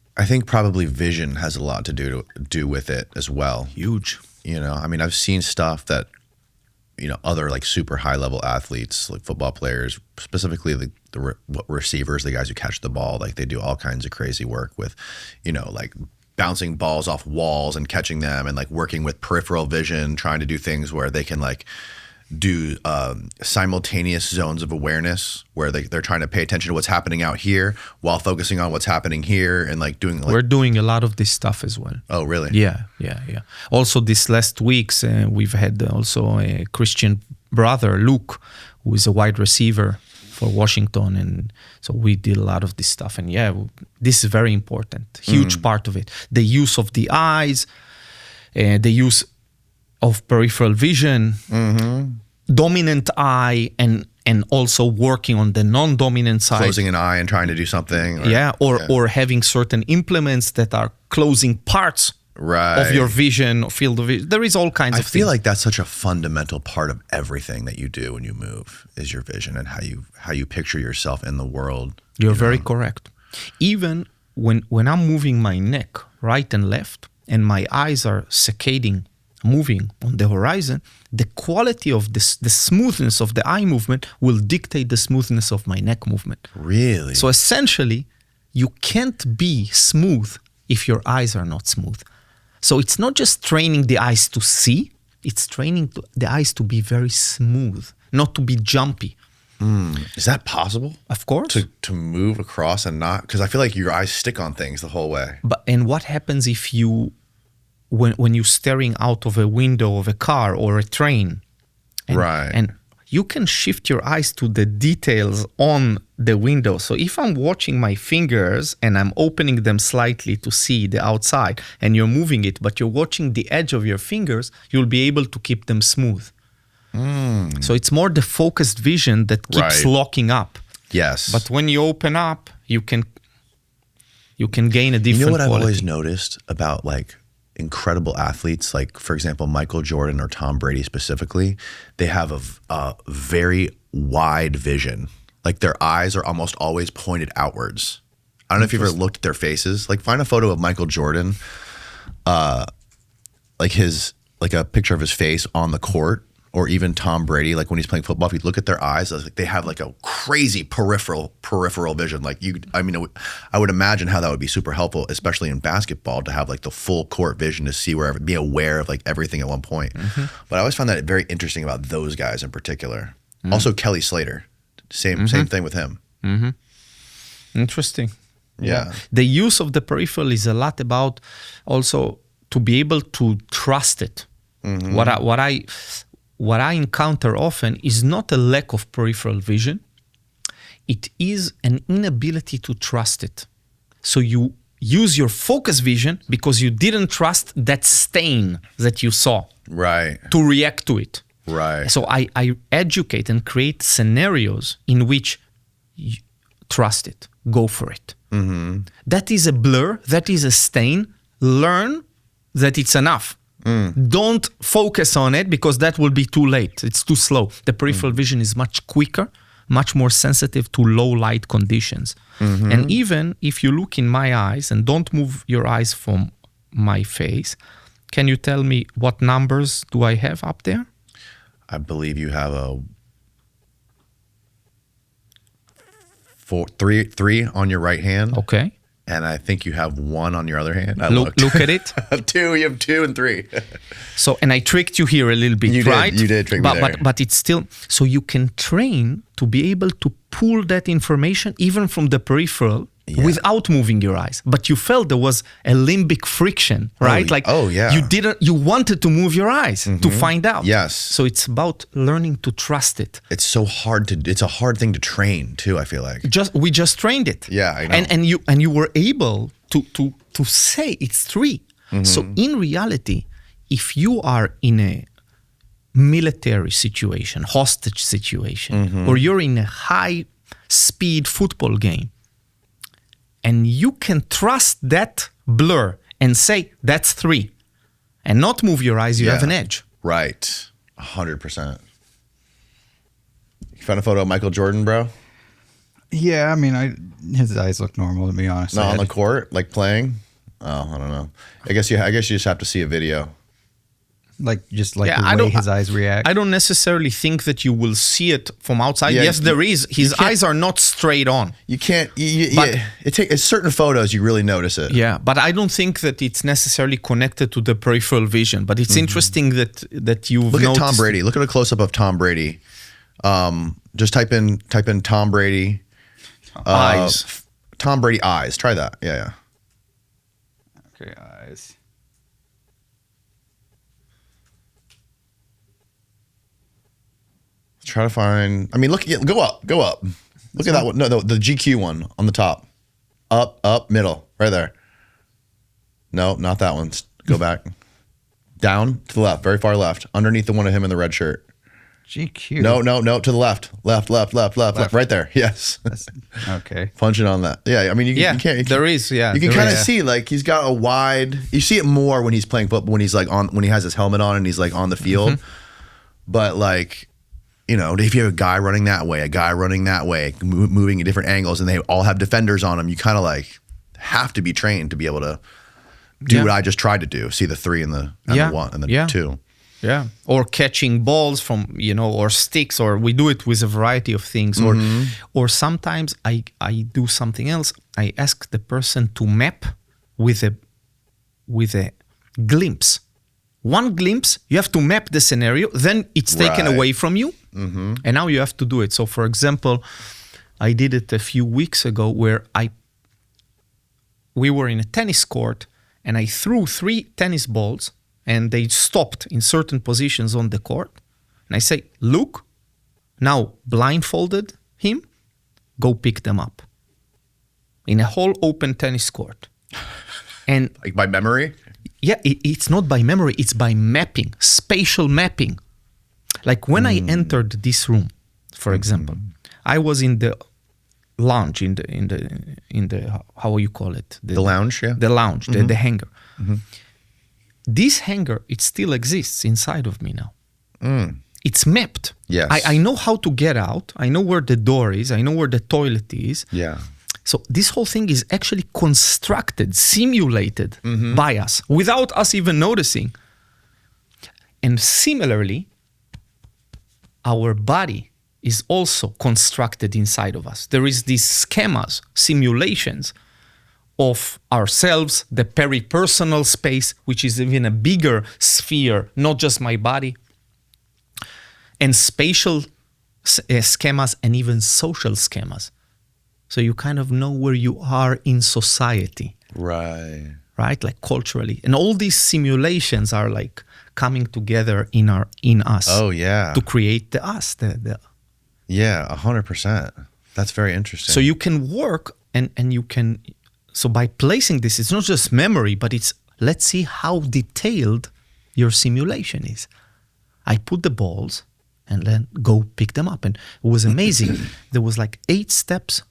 probably vision has a lot to do with it as well. Huge. You know, I mean, I've seen stuff that, you know, other like super high level athletes, like football players, specifically the receivers, the guys who catch the ball, like they do all kinds of crazy work with, you know, like bouncing balls off walls and catching them, and like working with peripheral vision, trying to do things where they can like do simultaneous zones of awareness where they're trying to pay attention to what's happening out here while focusing on what's happening here, and like doing like, we're doing a lot of this stuff as well. Oh really? Yeah. Also this last weeks we've had also a Christian brother, Luke, who is a wide receiver for Washington, and so we did a lot of this stuff. And this is very important, huge part of it. The use of the eyes, the use of peripheral vision, dominant eye, and also working on the non-dominant side. Closing an eye and trying to do something. Or having certain implements that are closing parts of your vision, or field of vision. There is all kinds of things. I feel like that's such a fundamental part of everything that you do when you move, is your vision and how you picture yourself in the world. You're very correct. Even when I'm moving my neck right and left, and my eyes are saccading, moving on the horizon, the quality of the smoothness of the eye movement will dictate the smoothness of my neck movement. Really? So essentially, you can't be smooth if your eyes are not smooth. So it's not just training the eyes to see, it's training the eyes to be very smooth, not to be jumpy. Is that possible? Of course. To move across and not, because I feel like your eyes stick on things the whole way. And what happens if you, when you're staring out of a window of a car or a train, and you can shift your eyes to the details on the window. So if I'm watching my fingers and I'm opening them slightly to see the outside, and you're moving it, but you're watching the edge of your fingers, you'll be able to keep them smooth. So it's more the focused vision that keeps locking up. Yes. But when you open up, you can gain a different quality. You know what I've always noticed about like incredible athletes, like for example, Michael Jordan or Tom Brady specifically, they have a very wide vision. Like their eyes are almost always pointed outwards. I don't know if you've ever looked at their faces. Like find a photo of Michael Jordan, like a picture of his face on the court, or even Tom Brady, like when he's playing football. If you look at their eyes, like they have like a crazy peripheral vision. Like I would imagine how that would be super helpful, especially in basketball, to have like the full court vision to see wherever, be aware of like everything at one point. But I always found that very interesting about those guys in particular. Also Kelly Slater, same thing with him. Interesting. Yeah. The use of the peripheral is a lot about also to be able to trust it. What I encounter often is not a lack of peripheral vision. It is an inability to trust it. So you use your focus vision because you didn't trust that stain that you saw. Right. To react to it. Right. So I educate and create scenarios in which you trust it. Go for it. That is a blur. That is a stain. Learn that it's enough. Don't focus on it because that will be too late. It's too slow. The peripheral vision is much quicker, much more sensitive to low light conditions. And even if you look in my eyes and don't move your eyes from my face, can you tell me what numbers do I have up there? I believe you have a 3 on your right hand. Okay. And I think you have 1 on your other hand. Look at it. 2. You have 2 and 3. So, and I tricked you here a little bit, right? You did trick me there. But it's still, so you can train to be able to pull that information even from the peripheral without moving your eyes. But you felt there was a limbic friction, right? You wanted to move your eyes to find out. Yes. So it's about learning to trust it. It's a hard thing to train too, I feel like. We just trained it. Yeah, I know. And you were able to say it's 3. So in reality, if you are in a military situation, hostage situation, or you're in a high-speed football game, and you can trust that blur and say, that's 3, and not move your eyes, you have an edge. Right. 100%. You found a photo of Michael Jordan, bro? Yeah, I mean, his eyes look normal, to be honest. Not on the court, like playing? Oh, I don't know. I guess you just have to see a video. The way his eyes react. I don't necessarily think that you will see it from outside. Yes, there is. His eyes are not straight on. You can't. It's certain photos you really notice it. Yeah, but I don't think that it's necessarily connected to the peripheral vision. But it's interesting that you've look noticed. at Tom Brady. Look at a close up of Tom Brady. Just type in Tom Brady eyes. Tom Brady eyes. Try that. Yeah. Okay, eyes. Try to find. I mean, go up. Look at that one. No, the GQ one on the top. Up, middle, right there. No, not that one. Go back. Down to the left, very far left, underneath the one of him in the red shirt. GQ. No, to the left, left, right there. Yes. Okay. Punch it on that. Yeah, I mean, you can't. There is. Yeah, you can kind of see like he's got a wide. You see it more when he's playing football, when he's like when he has his helmet on and he's like on the field, but like. You know, if you have a guy running that way, moving at different angles, and they all have defenders on them, you kind of like have to be trained to be able to do what I just tried to do. See the 3 and the 1 and the 2. Yeah. Or catching balls from, or sticks, or we do it with a variety of things. Or sometimes I do something else. I ask the person to map with a glimpse. One glimpse, you have to map the scenario, then it's taken away from you, and now you have to do it. So, for example, I did it a few weeks ago where we were in a tennis court, and I threw 3 tennis balls, and they stopped in certain positions on the court. And I say, look, now blindfolded him, go pick them up. In a whole open tennis court. And like by memory? Yeah, it's not by memory, it's by mapping, spatial mapping. Like when I entered this room, for example, I was in the lounge, in the how you call it? The lounge, yeah. The lounge, the hangar. This hangar, it still exists inside of me now. It's mapped. Yes. I know how to get out. I know where the door is. I know where the toilet is. Yeah. So this whole thing is actually constructed, simulated by us without us even noticing. And similarly, our body is also constructed inside of us. There is these schemas, simulations of ourselves, the peripersonal space, which is even a bigger sphere, not just my body, and spatial schemas and even social schemas. So you kind of know where you are in society. Right. Right? Like culturally. And all these simulations are like coming together in us. Oh, yeah. To create the us. Yeah, 100%. That's very interesting. So you can work and you can, so by placing this, it's not just memory, but it's, let's see how detailed your simulation is. I put the balls and then go pick them up. And it was amazing. There was like 8 steps,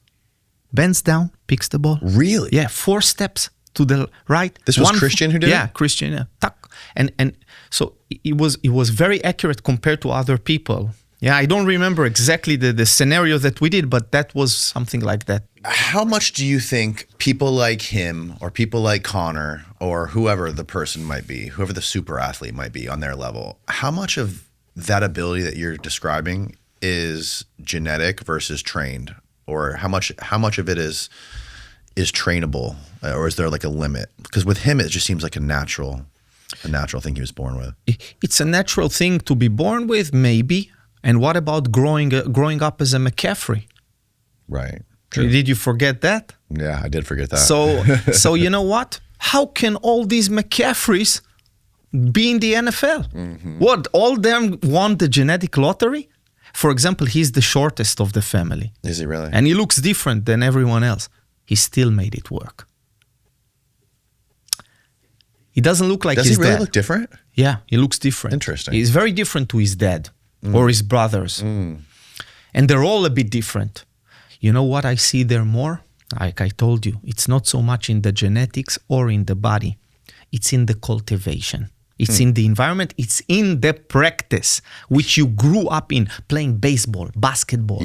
bends down, picks the ball. Really? Yeah, 4 steps to the right. This was Christian who did it? Yeah, Christian. Yeah. Tuck. And so it was very accurate compared to other people. Yeah, I don't remember exactly the scenario that we did, but that was something like that. How much do you think people like him or people like Connor or whoever the person might be, whoever the super athlete might be on their level, how much of that ability that you're describing is genetic versus trained? Or how much of it is trainable, or is there like a limit? Because with him, it just seems like a natural thing he was born with. It's a natural thing to be born with, maybe. And what about growing up as a McCaffrey? Right. True. Did you forget that? Yeah, I did forget that. So you know what? How can all these McCaffreys be in the NFL? Mm-hmm. What? All them won the genetic lottery? For example, he's the shortest of the family. Is he really? And he looks different than everyone else. He still made it work. He doesn't look like his dad. Does he really look different? Yeah, he looks different. Interesting. He's very different to his dad or his brothers. And they're all a bit different. You know what I see there more? Like I told you, it's not so much in the genetics or in the body. It's in the cultivation. It's in the environment. It's in the practice, which you grew up in, playing baseball, basketball,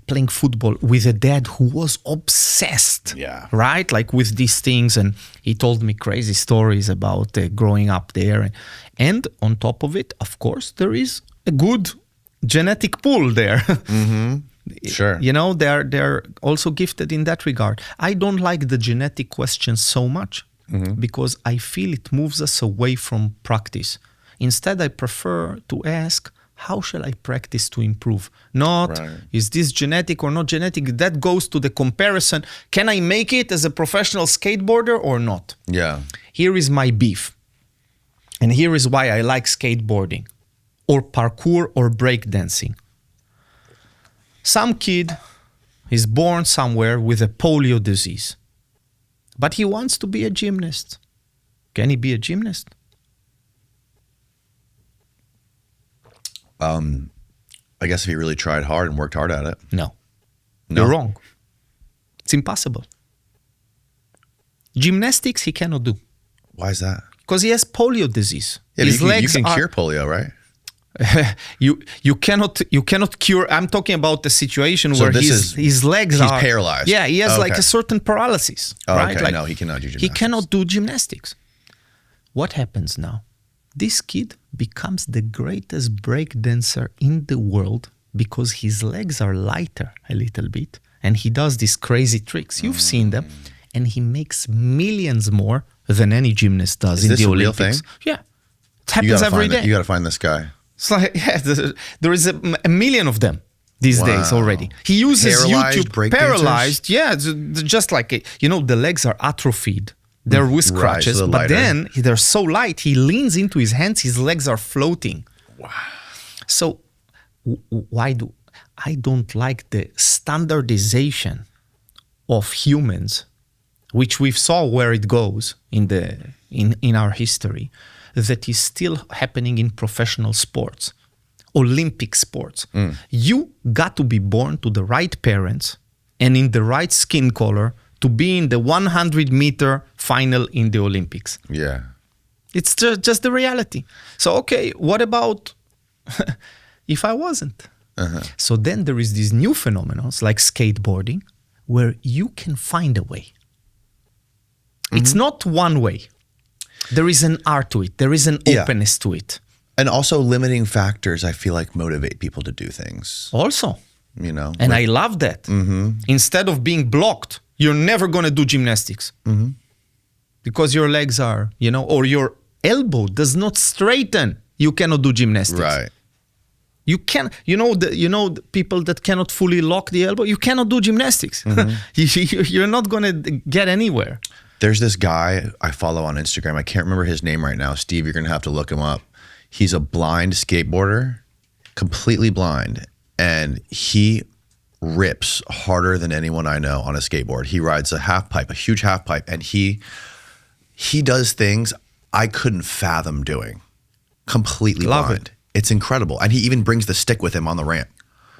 playing football with a dad who was obsessed, right? Like with these things. And he told me crazy stories about growing up there. And on top of it, of course, there is a good genetic pool there. Mm-hmm. Sure. You know, they're also gifted in that regard. I don't like the genetic question so much. Because I feel it moves us away from practice. Instead, I prefer to ask, how shall I practice to improve? Not, is this genetic or not genetic? That goes to the comparison. Can I make it as a professional skateboarder or not? Yeah. Here is my beef. And here is why I like skateboarding or parkour or breakdancing. Some kid is born somewhere with a polio disease. But he wants to be a gymnast. Can he be a gymnast? I guess if he really tried hard and worked hard at it. No. You're wrong. It's impossible. Gymnastics he cannot do. Why is that? Because he has polio disease. Yeah, His legs you can are, cure polio, right? you cannot cure. I'm talking about the situation where his legs he's are paralyzed. Yeah, he has like a certain paralysis. Right? Okay, Like, no, he cannot do gymnastics. He cannot do gymnastics. What happens now? This kid becomes the greatest breakdancer in the world because his legs are lighter a little bit, and he does these crazy tricks. You've seen them, and he makes millions more than any gymnast does in the Olympics. Is this a real thing? Yeah, it happens every day. You got to find this guy. So there is a million of them these days already. He uses YouTube. Paralyzed, yeah, just like the legs are atrophied. They're with scratches, but then they're so light. He leans into his hands. His legs are floating. Wow. So I don't like the standardization of humans, which we saw where it goes in our history. That is still happening in professional sports, Olympic sports. You got to be born to the right parents and in the right skin color to be in the 100-meter final in the Olympics. Yeah. It's just the reality. So, okay, what about if I wasn't? So then there is these new phenomena like skateboarding, where you can find a way. It's not one way. There is an art to it. There is an openness to it. And also limiting factors, I feel like, motivate people to do things. Also. You know? And I love that. Instead of being blocked, you're never going to do gymnastics. Because your legs are, or your elbow does not straighten. You cannot do gymnastics. Right. You can, the people that cannot fully lock the elbow, you cannot do gymnastics. You're not going to get anywhere. There's this guy I follow on Instagram. I can't remember his name right now. Steve, you're going to have to look him up. He's a blind skateboarder, completely blind. And he rips harder than anyone I know on a skateboard. He rides a half pipe, a huge half pipe. And he does things I couldn't fathom doing. Completely blind. It's incredible. And he even brings the stick with him on the ramp.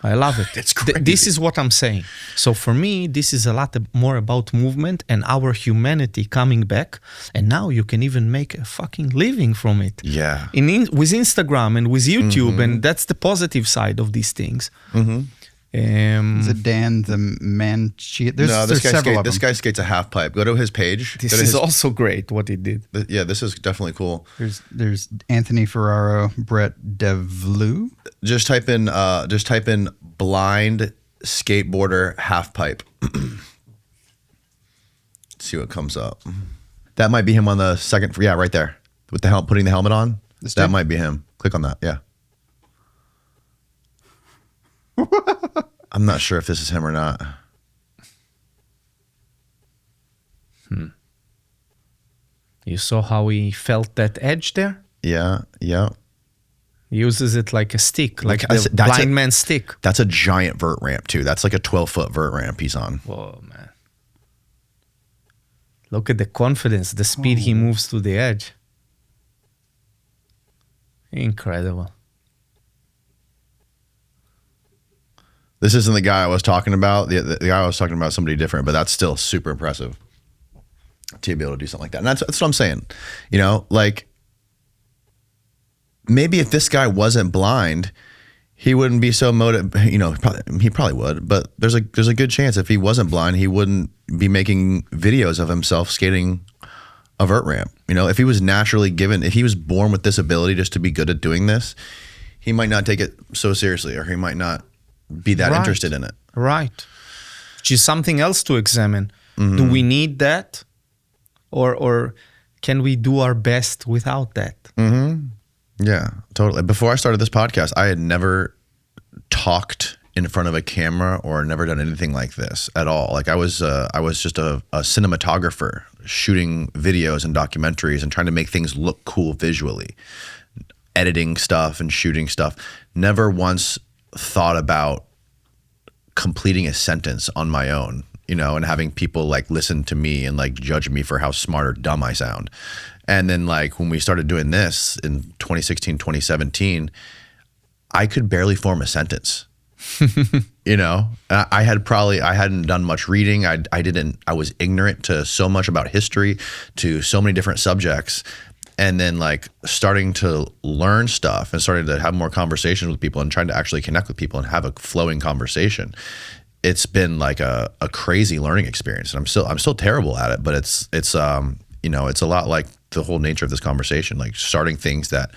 I love it. It's crazy. This is what I'm saying. So for me, this is a lot more about movement and our humanity coming back. And now you can even make a fucking living from it. Yeah. With Instagram and with YouTube. And that's the positive side of these things. Is it Dan the man? There's several of them. This guy skates a half pipe. Go to his page. This is also great what he did. Yeah, this is definitely cool. There's Anthony Ferraro, Brett Devlou. Just type in blind skateboarder half pipe. See what comes up. That might be him on the second. Yeah, right there with the putting the helmet on. That might be him. Click on that. Yeah. I'm not sure if this is him or not. You saw how he felt that edge there? Yeah. He uses it like a stick, like the blind man's stick. That's a giant vert ramp too. That's like a 12-foot vert ramp he's on. Whoa, man. Look at the confidence, the speed he moves to the edge. Incredible. This isn't the guy I was talking about. The guy I was talking about, somebody different, but that's still super impressive to be able to do something like that. And that's what I'm saying. Like maybe if this guy wasn't blind, he wouldn't be so motivated. He probably would, but there's a good chance if he wasn't blind, he wouldn't be making videos of himself skating a vert ramp. If he was naturally given, if he was born with this ability just to be good at doing this, he might not take it so seriously, or he might not be that interested in it. Right. Which is something else to examine. Do we need that? Or can we do our best without that? Yeah, totally. Before I started this podcast, I had never talked in front of a camera or never done anything like this at all. Like I was just a cinematographer shooting videos and documentaries and trying to make things look cool visually, editing stuff and shooting stuff. Never once thought about completing a sentence on my own, and having people like listen to me and like judge me for how smart or dumb I sound. And then like when we started doing this in 2016, 2017, I could barely form a sentence. I hadn't done much reading. I was ignorant to so much about history, to so many different subjects. And then like starting to learn stuff and starting to have more conversations with people and trying to actually connect with people and have a flowing conversation. It's been like a crazy learning experience. And I'm still terrible at it, but it's it's a lot like the whole nature of this conversation, like starting things that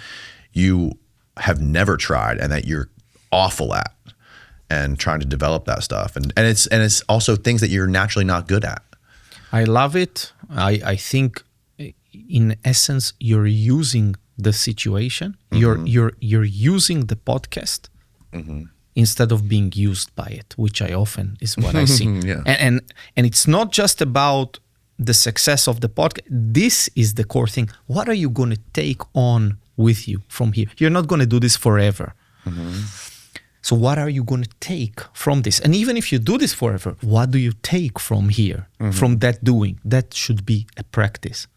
you have never tried and that you're awful at and trying to develop that stuff. And it's also things that you're naturally not good at. I love it. I think in essence, you're using the situation. You're using the podcast instead of being used by it, which I often is what I see. Yeah. And it's not just about the success of the podcast. This is the core thing. What are you going to take on with you from here? You're not going to do this forever. So what are you going to take from this? And even if you do this forever, what do you take from here, from that doing? That should be a practice.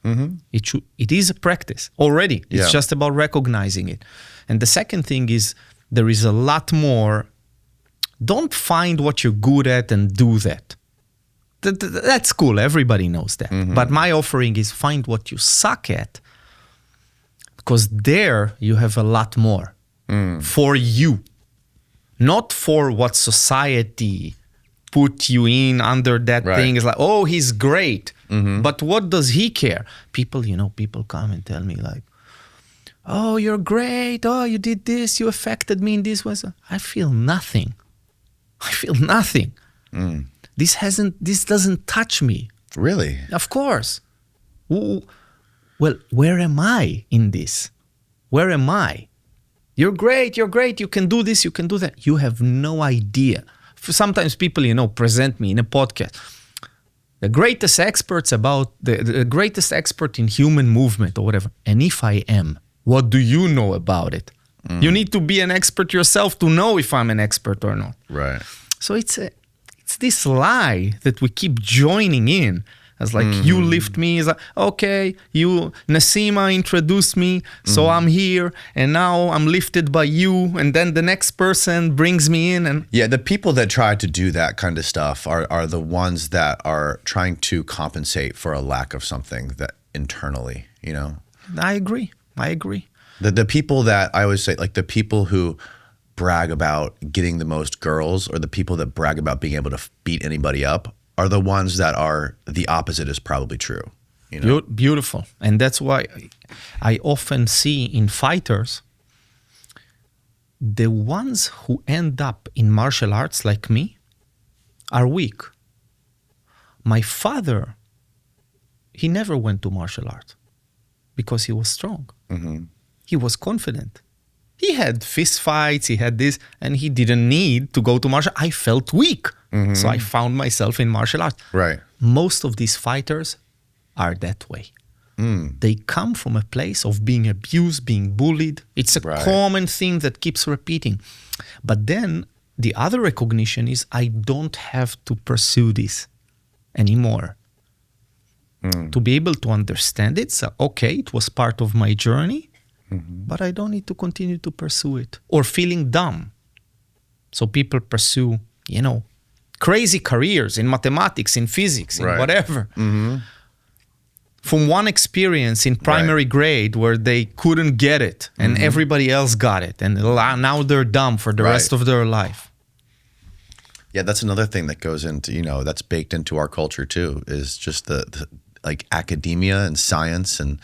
It is a practice already. It's just about recognizing it. And the second thing is there is a lot more. Don't find what you're good at and do that. That's cool. Everybody knows that. But my offering is find what you suck at, because there you have a lot more for you. Not for what society put you in under that thing. It's like, oh, he's great. But what does he care? People come and tell me like, oh, you're great. Oh, you did this. You affected me in this way. I feel nothing. This doesn't touch me. Really? Of course. Well, where am I in this? Where am I? You're great. You can do this, you can do that. You have no idea. Sometimes people, present me in a podcast. The greatest experts about the greatest expert in human movement or whatever. And if I am, what do you know about it? You need to be an expert yourself to know if I'm an expert or not. Right. So it's this lie that we keep joining in. As like, you lift me, it's like, okay, Nassima introduced me, so I'm here, and now I'm lifted by you, and then the next person brings me in. And yeah, the people that try to do that kind of stuff are the ones that are trying to compensate for a lack of something that internally, I agree. The people that I always say, like the people who brag about getting the most girls, or the people that brag about being able to beat anybody up, are the ones that are the opposite is probably true. Beautiful. And that's why I often see in fighters, the ones who end up in martial arts like me are weak. My father, he never went to martial arts because he was strong. He was confident. He had fist fights, he had this, and he didn't need to go to martial. I felt weak. So I found myself in martial arts. Right. Most of these fighters are that way. They come from a place of being abused, being bullied. It's a common thing that keeps repeating. But then the other recognition is I don't have to pursue this anymore. To be able to understand it, so okay, it was part of my journey, but I don't need to continue to pursue it. Or feeling dumb. So people pursue, crazy careers in mathematics, in physics, in whatever. From one experience in primary grade where they couldn't get it and everybody else got it. And now they're dumb for the rest of their life. Yeah, that's another thing that goes into, that's baked into our culture too, is just the like academia and science and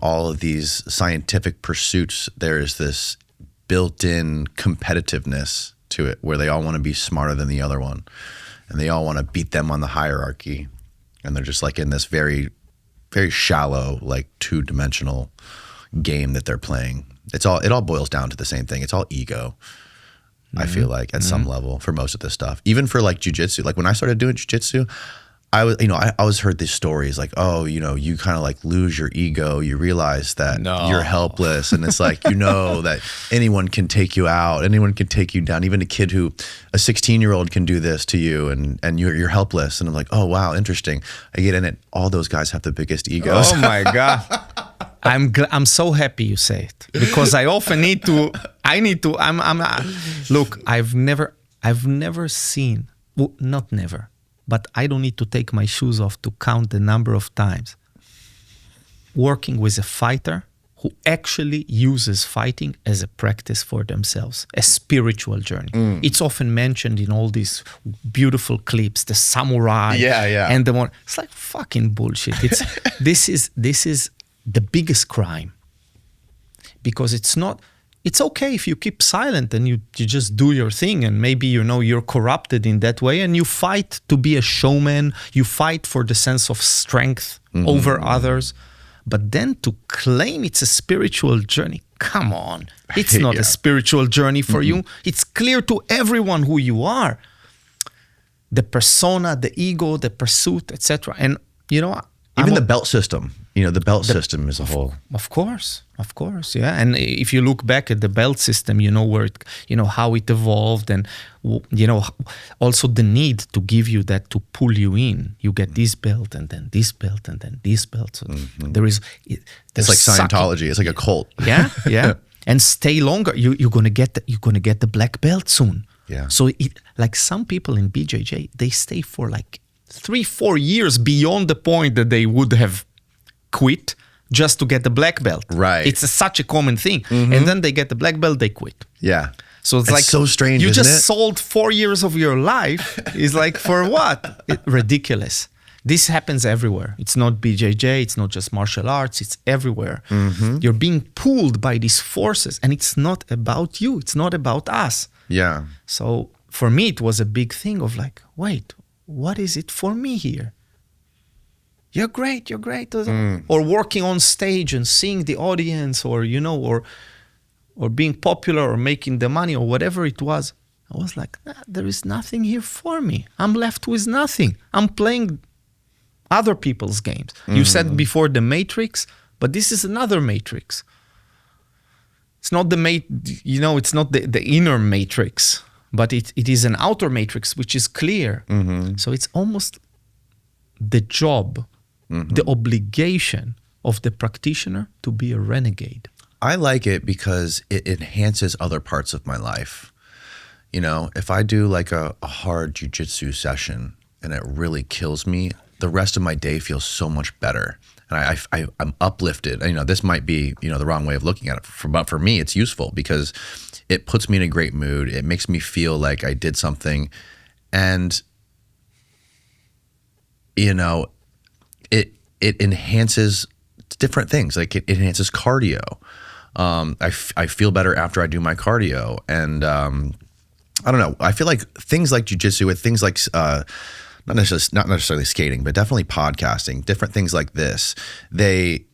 all of these scientific pursuits. There's this built-in competitiveness to it where they all want to be smarter than the other one, and they all want to beat them on the hierarchy, and they're just like in this very, very shallow, like two-dimensional game that they're playing. It all boils down to the same thing. It's all ego. I feel like at some level for most of this stuff, even for like jujitsu. Like when I started doing jujitsu, I always heard these stories like, oh, you kind of like lose your ego. You realize that you're helpless. And it's like, that anyone can take you out. Anyone can take you down. Even a 16-year-old can do this to you and you're helpless. And I'm like, oh, wow, interesting. I get in it. All those guys have the biggest egos. Oh my God. I'm so happy you say it because I often look, I've never seen, well, not never, but I don't need to take my shoes off to count the number of times working with a fighter who actually uses fighting as a practice for themselves, a spiritual journey. It's often mentioned in all these beautiful clips, the samurai, and the one. It's like fucking bullshit. This is the biggest crime because it's not. It's okay if you keep silent and you just do your thing and maybe, you're corrupted in that way and you fight to be a showman, you fight for the sense of strength over others. But then to claim it's a spiritual journey, come on. It's not a spiritual journey for you. It's clear to everyone who you are. The persona, the ego, the pursuit, etc. And, even the belt system. The belt system as a whole. Of course, yeah. And if you look back at the belt system, where it, how it evolved, and also the need to give you that to pull you in. You get this belt, and then this belt, and then this belt. So it's like Scientology. It's like a cult. Yeah. And stay longer. You're gonna get the black belt soon. Yeah. So like some people in BJJ, they stay for like 3-4 years beyond the point that they would have quit just to get the black belt. Right. It's such a common thing. And then they get the black belt, they quit. Yeah. So it's like so strange. You isn't just it? sold 4 years of your life. It's like, for what? Ridiculous. This happens everywhere. It's not BJJ. It's not just martial arts. It's everywhere. You're being pulled by these forces, and it's not about you. It's not about us. Yeah. So for me, it was a big thing of like, wait, what is it for me here? You're great. Or working on stage and seeing the audience, or, you know, or being popular, or making the money, or whatever it was. I was like, there is nothing here for me. I'm left with nothing. I'm playing other people's games. You said before the Matrix, but this is another Matrix. It's not it's not the inner Matrix, but it is an outer Matrix, which is clear. So it's almost the job, the obligation of the practitioner to be a renegade. I like it because it enhances other parts of my life. You know, if I do like a hard jiu-jitsu session and it really kills me, the rest of my day feels so much better. And I'm uplifted. And, you know, this might be, you know, the wrong way of looking at it. But for me, it's useful because it puts me in a great mood. It makes me feel like I did something. And, you know, it enhances different things. Like it enhances cardio. I feel better after I do my cardio. And I don't know. I feel like things like jiu-jitsu, with things like not necessarily skating, but definitely podcasting, different things like this, they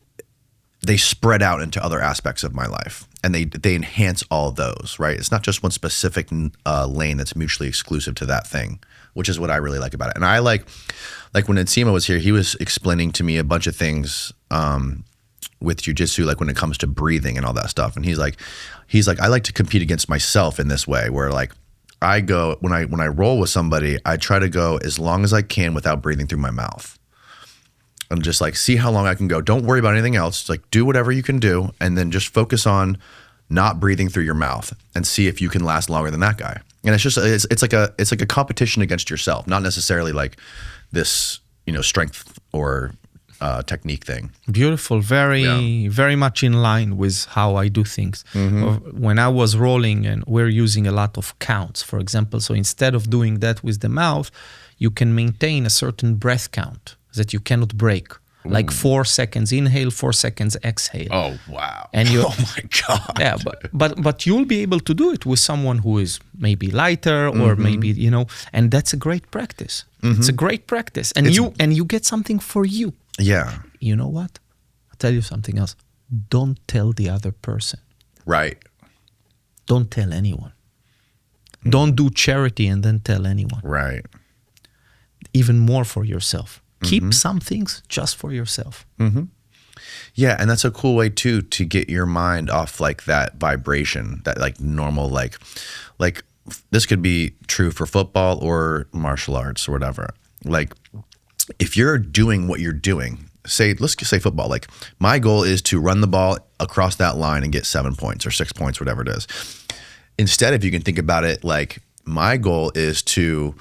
spread out into other aspects of my life, and they enhance all of those, right? It's not just one specific lane that's mutually exclusive to that thing, which is what I really like about it. And I like when Nsima was here, he was explaining to me a bunch of things with jiu-jitsu, like when it comes to breathing and all that stuff. And he's like, I like to compete against myself in this way, where like I go, when I roll with somebody, I try to go as long as I can without breathing through my mouth. And just like see how long I can go. Don't worry about anything else. Like do whatever you can do, and then just focus on not breathing through your mouth and see if you can last longer than that guy. And it's like a competition against yourself, not necessarily like this, you know, strength or technique thing. Beautiful, very much in line with how I do things. When I was rolling, and we're using a lot of counts, for example. So instead of doing that with the mouth, you can maintain a certain breath count that you cannot break. Like 4 seconds inhale, 4 seconds exhale. Oh wow! And you, oh my god! Yeah, but you'll be able to do it with someone who is maybe lighter, or maybe, you know, and that's a great practice. It's a great practice, and you get something for you. Yeah. You know what? I'll tell you something else. Don't tell the other person. Right. Don't tell anyone. Don't do charity and then tell anyone. Right. Even more for yourself. Keep some things just for yourself. Yeah, and that's a cool way too to get your mind off like that vibration, that like normal like this could be true for football or martial arts or whatever. Like if you're doing what you're doing, let's say football, like my goal is to run the ball across that line and get 7 points or 6 points, whatever it is. Instead, if you can think about it, like my goal is to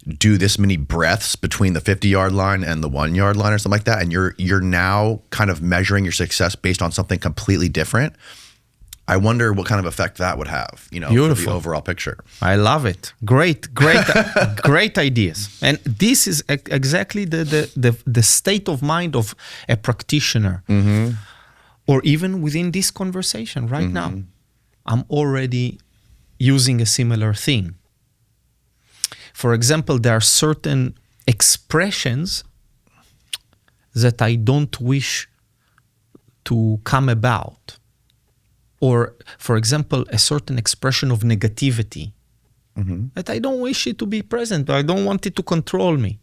do this many breaths between the 50-yard line and the 1-yard line or something like that. And you're now kind of measuring your success based on something completely different. I wonder what kind of effect that would have, you know, for the overall picture. I love it. Great, great ideas. And this is exactly the state of mind of a practitioner. Or even within this conversation right now, I'm already using a similar thing. For example, there are certain expressions that I don't wish to come about. Or, for example, a certain expression of negativity that I don't wish it to be present, but I don't want it to control me.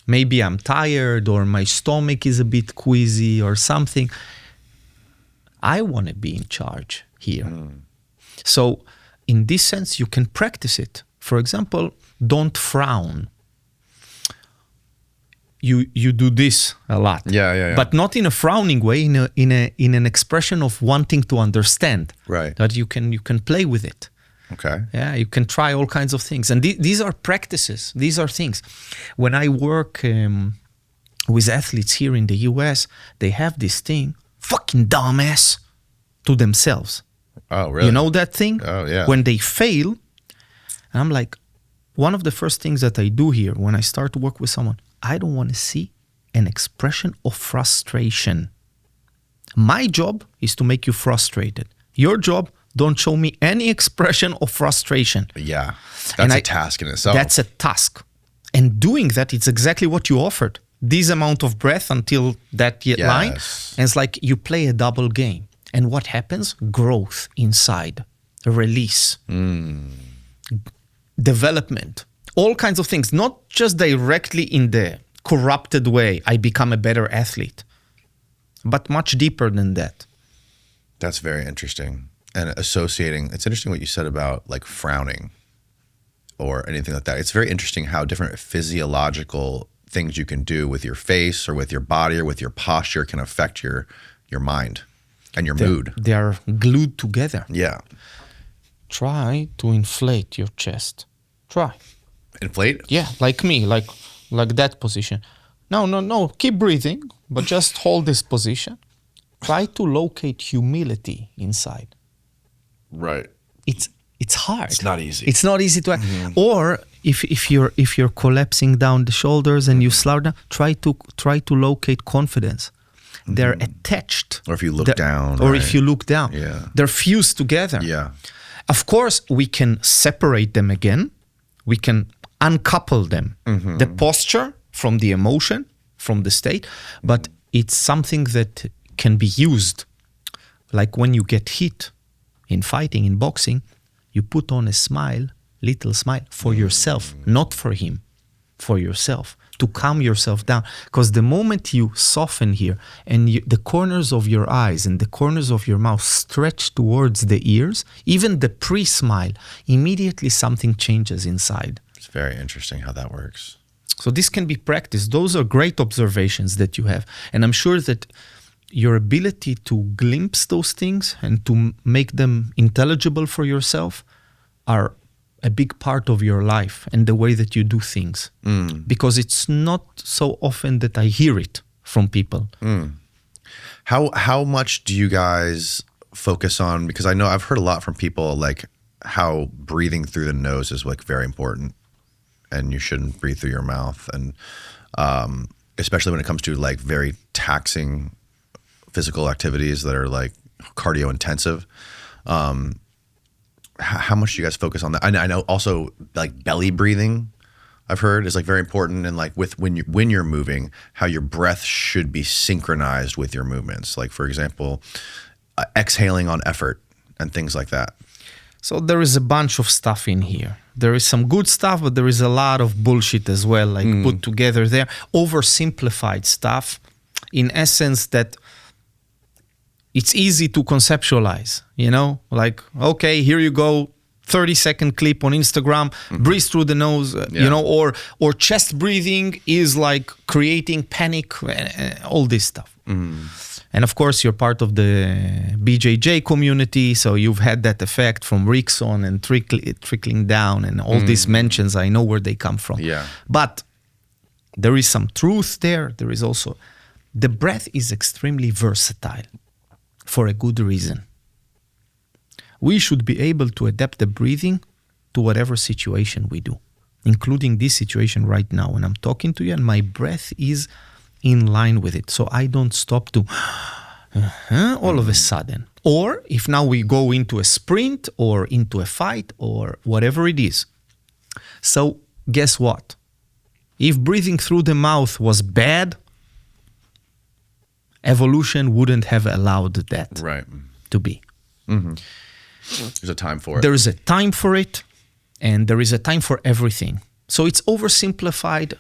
Maybe I'm tired, or my stomach is a bit queasy or something. I want to be in charge here. So in this sense, you can practice it. For example, don't frown. You do this a lot, but not in a frowning way. In an expression of wanting to understand, right? That you can play with it. Okay. Yeah, you can try all kinds of things, and these are practices. These are things. When I work with athletes here in the U.S., they have this thing, fucking dumbass, to themselves. Oh, really? You know that thing? Oh, yeah. When they fail, and I'm like, one of the first things that I do here when I start to work with someone, I don't want to see an expression of frustration. My job is to make you frustrated. Your job, don't show me any expression of frustration. Yeah, that's a task in itself. That's a task. And doing that, it's exactly what you offered. This amount of breath until that line. And it's like you play a double game. And what happens? Growth inside, release, development, all kinds of things. Not just directly in the corrupted way, I become a better athlete, but much deeper than that. That's very interesting. And associating, it's interesting what you said about like frowning or anything like that. It's very interesting how different physiological things you can do with your face or with your body or with your posture can affect your mind and your mood. They are glued together. Yeah. Try to inflate your chest. Try. Inflate? Yeah, like me, like that position. No. Keep breathing, but just hold this position. Try to locate humility inside. Right. It's hard. It's not easy. It's not easy to. Or if you're collapsing down the shoulders and you slow down, try to locate confidence. They're attached. Or if you look down. Or if you look down. Yeah. They're fused together. Yeah. Of course, we can separate them again. We can uncouple them. The posture from the emotion, from the state, but it's something that can be used. Like when you get hit in fighting, in boxing, you put on a smile, little smile for yourself, not for him, for yourself, to calm yourself down. Because the moment you soften here and the corners of your eyes and the corners of your mouth stretch towards the ears, even the pre-smile, immediately something changes inside. It's very interesting how that works. So this can be practiced. Those are great observations that you have. And I'm sure that your ability to glimpse those things and to make them intelligible for yourself are a big part of your life and the way that you do things. Because it's not so often that I hear it from people. How much do you guys focus on, because I know I've heard a lot from people like how breathing through the nose is like very important and you shouldn't breathe through your mouth, and especially when it comes to like very taxing physical activities that are like cardio intensive. How much do you guys focus on that? I know also like belly breathing, I've heard, is like very important, and like with when you're moving, how your breath should be synchronized with your movements. Like for example, exhaling on effort and things like that. So there is a bunch of stuff in here. There is some good stuff, but there is a lot of bullshit as well, like put together there. Oversimplified stuff, in essence, that it's easy to conceptualize, you know? Like, okay, here you go, 30-second clip on Instagram, breathe through the nose, you know, or chest breathing is like creating panic, all this stuff. And of course, you're part of the BJJ community, so you've had that effect from Rickson and trickling down and all these mentions. I know where they come from. Yeah. But there is some truth there. There is also, the breath is extremely versatile for a good reason. We should be able to adapt the breathing to whatever situation we do, including this situation right now when I'm talking to you, and my breath is in line with it. So I don't stop to all of a sudden. Or if now we go into a sprint or into a fight or whatever it is. So guess what? If breathing through the mouth was bad, evolution wouldn't have allowed that to be. There's a time for it. There is a time for it, and there is a time for everything. So it's oversimplified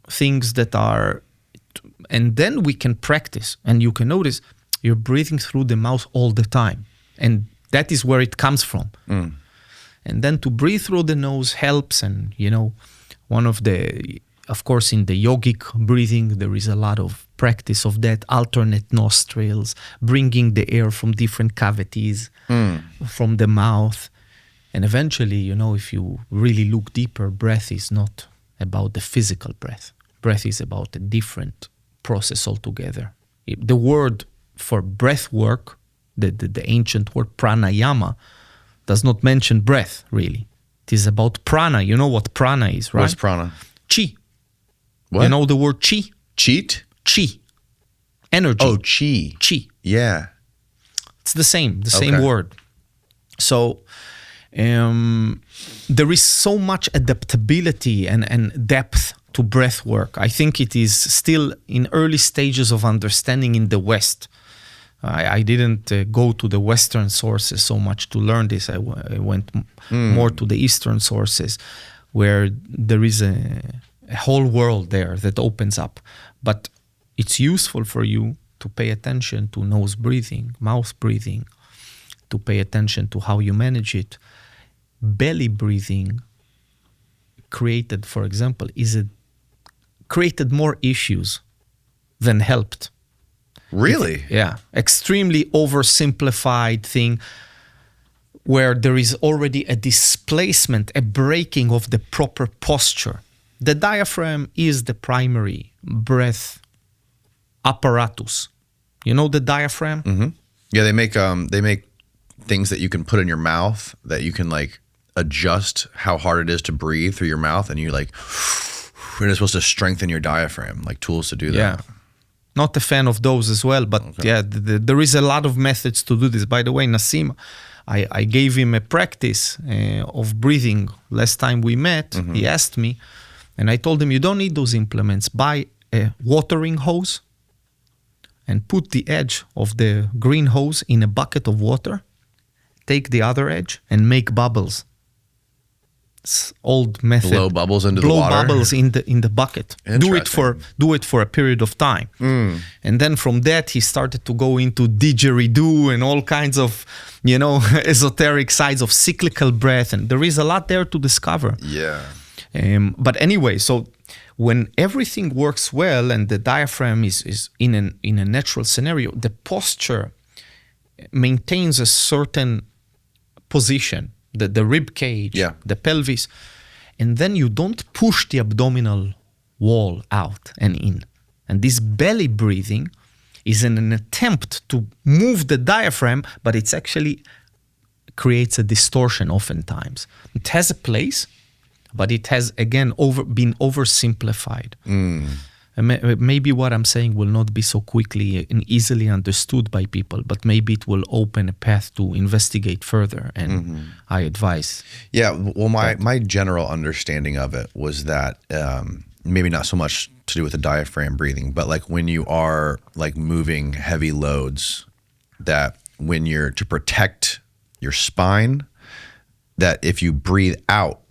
things that are, and then we can practice, and you can notice you're breathing through the mouth all the time, and that is where it comes from. And then to breathe through the nose helps, and you know, one of the, of course, in the yogic breathing, there is a lot of practice of that, alternate nostrils, bringing the air from different cavities, from the mouth. And eventually, you know, if you really look deeper, breath is not about the physical breath. Breath is about a different process altogether. The word for breath work The ancient word pranayama does not mention breath, really. It is about prana. You know what prana is, right? What's prana? Chi. What? You know the word chi? Cheat? Chi. Energy. Oh, chi. Chi. Yeah. It's the same word. So there is so much adaptability and depth to breath work. I think it is still in early stages of understanding in the West. I didn't go to the Western sources so much to learn this. I went more to the Eastern sources, where there is a whole world there that opens up. But it's useful for you to pay attention to nose breathing, mouth breathing, to pay attention to how you manage it. Belly breathing created, for example, created more issues than helped. Really? Yeah. Extremely oversimplified thing where there is already a displacement, a breaking of the proper posture. The diaphragm is the primary breath apparatus. You know the diaphragm? Mm-hmm. Yeah, they make things that you can put in your mouth that you can like adjust how hard it is to breathe through your mouth, and you're it's supposed to strengthen your diaphragm, like tools to do that. Yeah. Not a fan of those as well, but yeah, there is a lot of methods to do this. By the way, Nassim, I gave him a practice of breathing last time we met. Mm-hmm. He asked me, and I told him, you don't need those implements. Buy a watering hose and put the edge of the green hose in a bucket of water. Take the other edge and make bubbles. It's old method. Blow bubbles into the water. Blow bubbles in the bucket. Do it for a period of time. And then from that he started to go into didgeridoo and all kinds of, esoteric sides of cyclical breath, and there is a lot there to discover. Yeah. But anyway, so when everything works well and the diaphragm is in a natural scenario, the posture maintains a certain position. The rib cage, the pelvis, and then you don't push the abdominal wall out and in. And this belly breathing is an attempt to move the diaphragm, but it's actually creates a distortion oftentimes. It has a place, but it has, again, been oversimplified. Maybe what I'm saying will not be so quickly and easily understood by people, but maybe it will open a path to investigate further, and I advise. Yeah, well, my general understanding of it was that maybe not so much to do with the diaphragm breathing, but like when you are like moving heavy loads, that when you're to protect your spine, that if you breathe out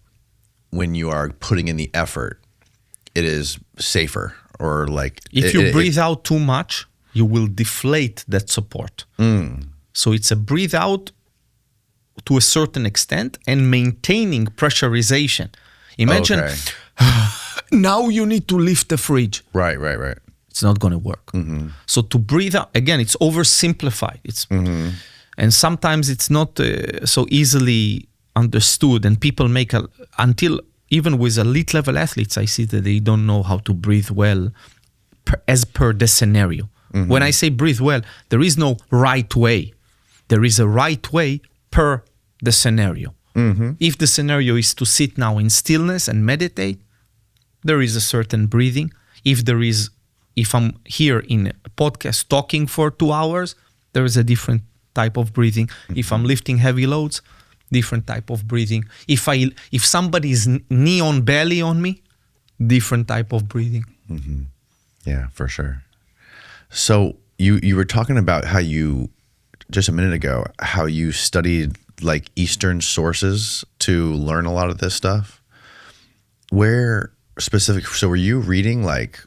when you are putting in the effort, it is safer. Or like if you breathe out too much, you will deflate that support. So it's a breathe out to a certain extent and maintaining pressurization. Imagine now you need to lift the fridge. Right. It's not going to work. So to breathe out, again, it's oversimplified. And sometimes it's not so easily understood, and people make until even with elite level athletes, I see that they don't know how to breathe well as per the scenario. When I say breathe well, there is no right way. There is a right way per the scenario. If the scenario is to sit now in stillness and meditate, there is a certain breathing. If I'm here in a podcast talking for 2 hours, there is a different type of breathing. If I'm lifting heavy loads, different type of breathing. If somebody's knee on belly on me, different type of breathing. Yeah, for sure. So you were talking about how you, just a minute ago, how you studied like Eastern sources to learn a lot of this stuff. Where specific? So were you reading like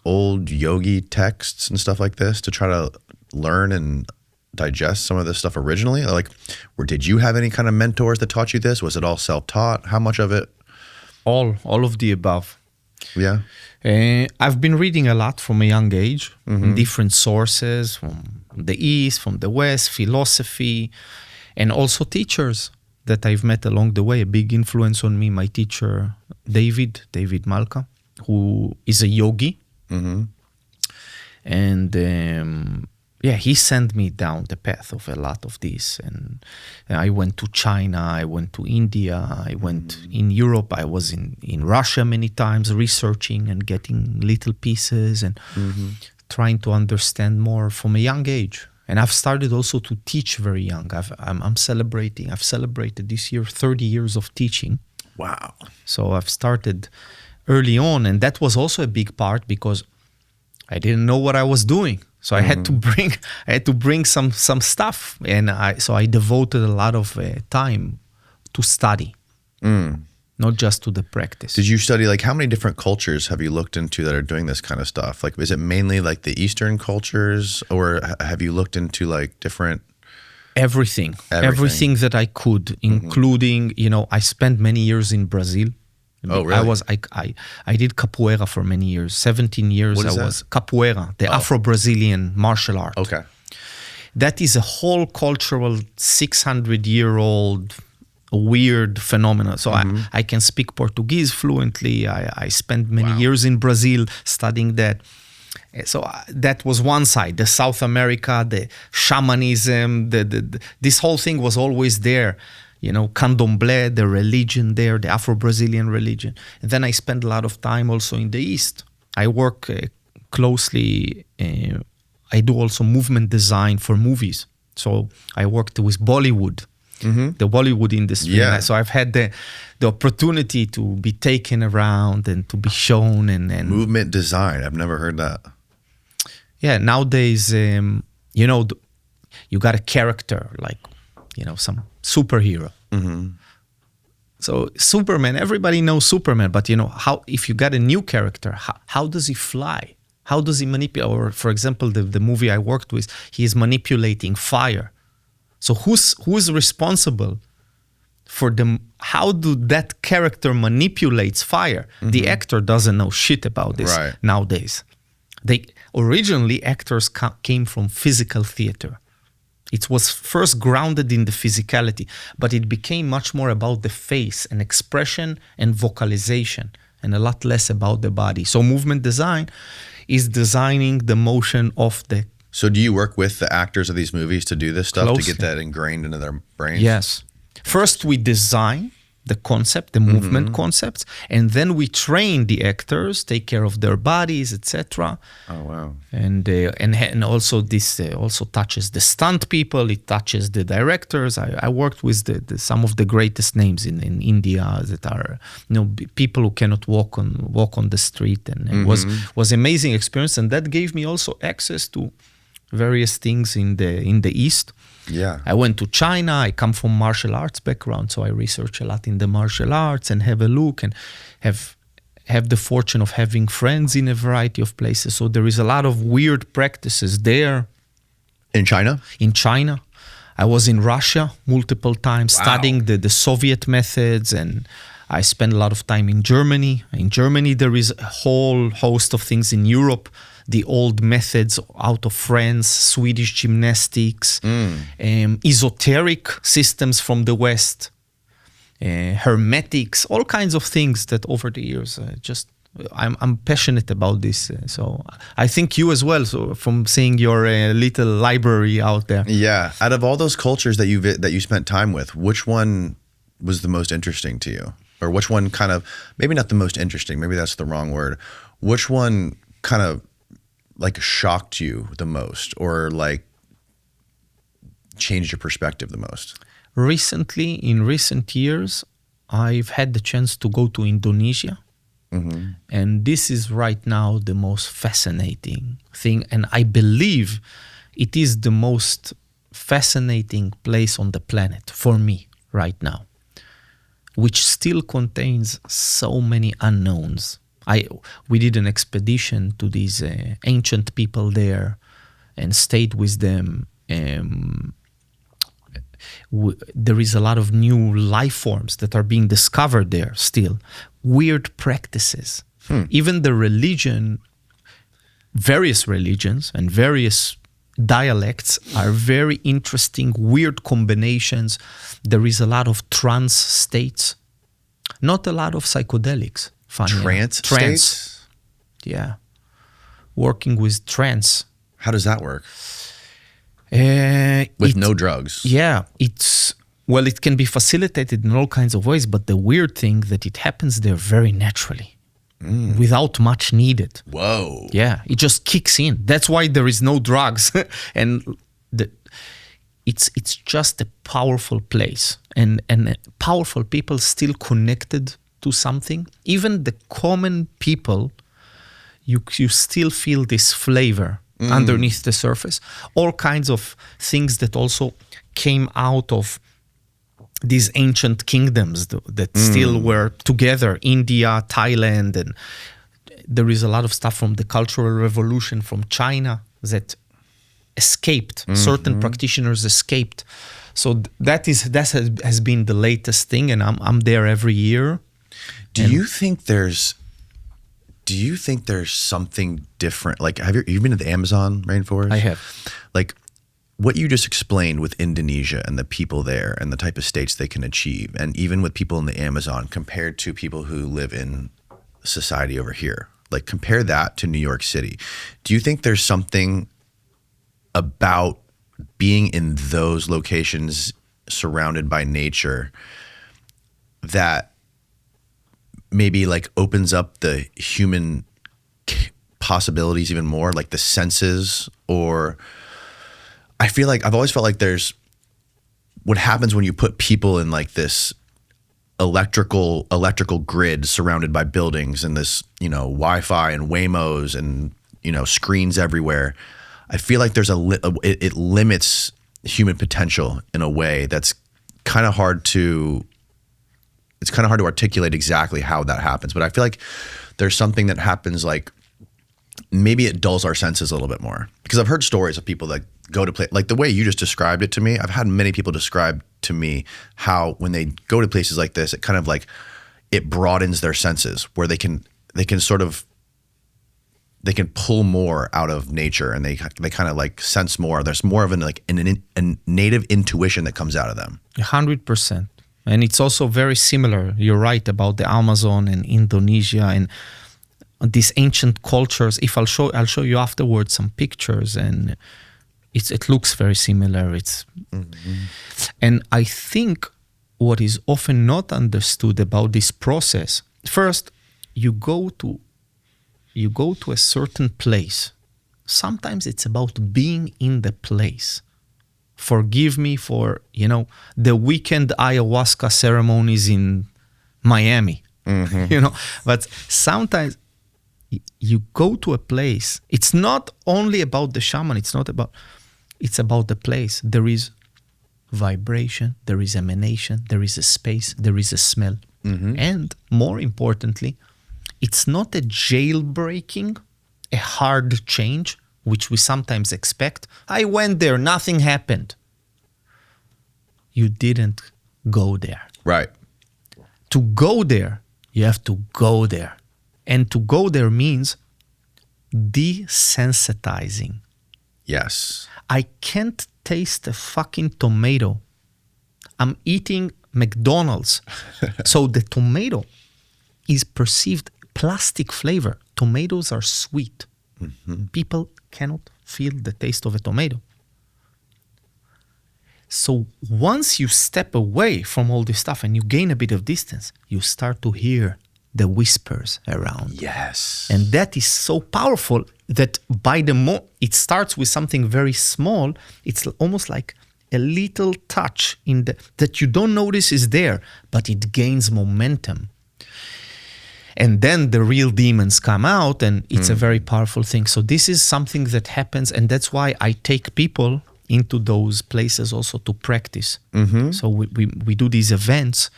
old yogi texts and stuff like this to try to learn and digest some of this stuff originally? Like, did you have any kind of mentors that taught you this? Was it all self-taught? How much of it? All of the above. Yeah. I've been reading a lot from a young age, different sources from the East, from the West, philosophy, and also teachers that I've met along the way. A big influence on me, my teacher, David Malka, who is a yogi. And yeah, he sent me down the path of a lot of this. And I went to China, I went to India, I went in Europe, I was in Russia many times researching and getting little pieces and trying to understand more from a young age. And I've started also to teach very young. I've celebrated this year 30 years of teaching. Wow. So I've started early on, and that was also a big part because I didn't know what I was doing. So I had to bring some stuff, and I devoted a lot of time to study, not just to the practice. Did you study, like, how many different cultures have you looked into that are doing this kind of stuff? Like, is it mainly like the Eastern cultures, or have you looked into like different? Everything that I could, including, I spent many years in Brazil. Oh, really? I did capoeira for many years. 17 years. What is I was capoeira, the Afro-Brazilian martial art. Okay. That is a whole cultural 600-year-old weird phenomenon. So I can speak Portuguese fluently. I spent many years in Brazil studying that. So that was one side, the South America, the shamanism, this whole thing was always there. Candomblé, the religion there, the Afro-Brazilian religion. And then I spent a lot of time also in the East. I work closely, I do also movement design for movies. So I worked with Bollywood, the Bollywood industry. Yeah. So I've had the opportunity to be taken around and to be shown. And Movement design, I've never heard that. Yeah, nowadays, you got a character like, some superhero. So Superman, everybody knows Superman, but how if you got a new character, how does he fly? How does he manipulate? Or for example, the movie I worked with, he is manipulating fire. So who's responsible for how do that character manipulates fire? The actor doesn't know shit about this nowadays. Originally actors came from physical theater. It was first grounded in the physicality, but it became much more about the face and expression and vocalization, and a lot less about the body. So movement design is designing the motion of the... So do you work with the actors of these movies to do this stuff, Closely. to get that ingrained into their brains? Yes. First we design the concept, the movement concepts, and then we train the actors, take care of their bodies, etc. Oh wow! And also this also touches the stunt people. It touches the directors. I worked with some of the greatest names in India that are people who cannot walk on the street, and it was amazing experience. And that gave me also access to various things in the East. Yeah. I went to China. I come from martial arts background, so I research a lot in the martial arts and have a look and have the fortune of having friends in a variety of places. So there is a lot of weird practices there. In China? In China. I was in Russia multiple times studying the Soviet methods, and I spent a lot of time in Germany. In Germany, there is a whole host of things. In Europe, the old methods out of France, Swedish gymnastics, esoteric systems from the West, hermetics, all kinds of things that over the years I'm passionate about this. So I think you as well, so from seeing your little library out there. Yeah. Out of all those cultures that you spent time with, which one was the most interesting to you? Or which one kind of, maybe not the most interesting, maybe that's the wrong word. Which one kind of like shocked you the most, or like changed your perspective the most? Recently, in recent years, I've had the chance to go to Indonesia. And this is right now the most fascinating thing. And I believe it is the most fascinating place on the planet for me right now, which still contains so many unknowns. We did an expedition to these ancient people there and stayed with them. There is a lot of new life forms that are being discovered there still. Weird practices. Even the religion, various religions and various dialects are very interesting, weird combinations. There is a lot of trance states, not a lot of psychedelics. Trance states? Yeah. Working with trance. How does that work? With no drugs. Yeah, it can be facilitated in all kinds of ways, but the weird thing that it happens there very naturally, without much needed. Whoa. Yeah, it just kicks in. That's why there is no drugs, and it's just a powerful place, and powerful people still connected to something. Even the common people, you still feel this flavor underneath the surface. All kinds of things that also came out of these ancient kingdoms that still were together, India, Thailand, and there is a lot of stuff from the Cultural Revolution from China that escaped. Certain practitioners escaped. So that has been the latest thing, and I'm there every year. Do you think there's something different? Like, you've been to the Amazon rainforest? I have. Like, what you just explained with Indonesia and the people there and the type of states they can achieve, and even with people in the Amazon compared to people who live in society over here, like compare that to New York City. Do you think there's something about being in those locations surrounded by nature that maybe like opens up the human possibilities even more, like the senses? Or I feel like I've always felt like there's what happens when you put people in like this electrical grid surrounded by buildings and this, Wi-Fi and Waymos and, screens everywhere. I feel like there's it limits human potential in a way that's kind of hard to articulate exactly how that happens. But I feel like there's something that happens, like maybe it dulls our senses a little bit more, because I've heard stories of people that go to like the way you just described it to me. I've had many people describe to me how when they go to places like this, it kind of like it broadens their senses, where they can pull more out of nature, and they kind of like sense more. There's more of a native intuition that comes out of them. 100%. And it's also very similar. You're right about the Amazon and Indonesia and these ancient cultures. If I'll show you afterwards some pictures, and it looks very similar. And I think what is often not understood about this process, first, you go to a certain place. Sometimes it's about being in the place. Forgive me for, the weekend ayahuasca ceremonies in Miami, but sometimes you go to a place. It's not only about the shaman. It's about the place. There is vibration, there is emanation, there is a space, there is a smell. And more importantly, it's not a jailbreaking, a hard change, which we sometimes expect. I went there, nothing happened. You didn't go there. Right. To go there, you have to go there. And to go there means desensitizing. Yes. I can't taste a fucking tomato. I'm eating McDonald's. So the tomato is perceived plastic flavor. Tomatoes are sweet. People cannot feel the taste of a tomato. So once you step away from all this stuff and you gain a bit of distance, you start to hear the whispers around. Yes. And that is so powerful that it starts with something very small. It's almost like a little touch that you don't notice is there, but it gains momentum. And then the real demons come out, and it's a very powerful thing. So this is something that happens, and that's why I take people into those places also to practice. So we do these events,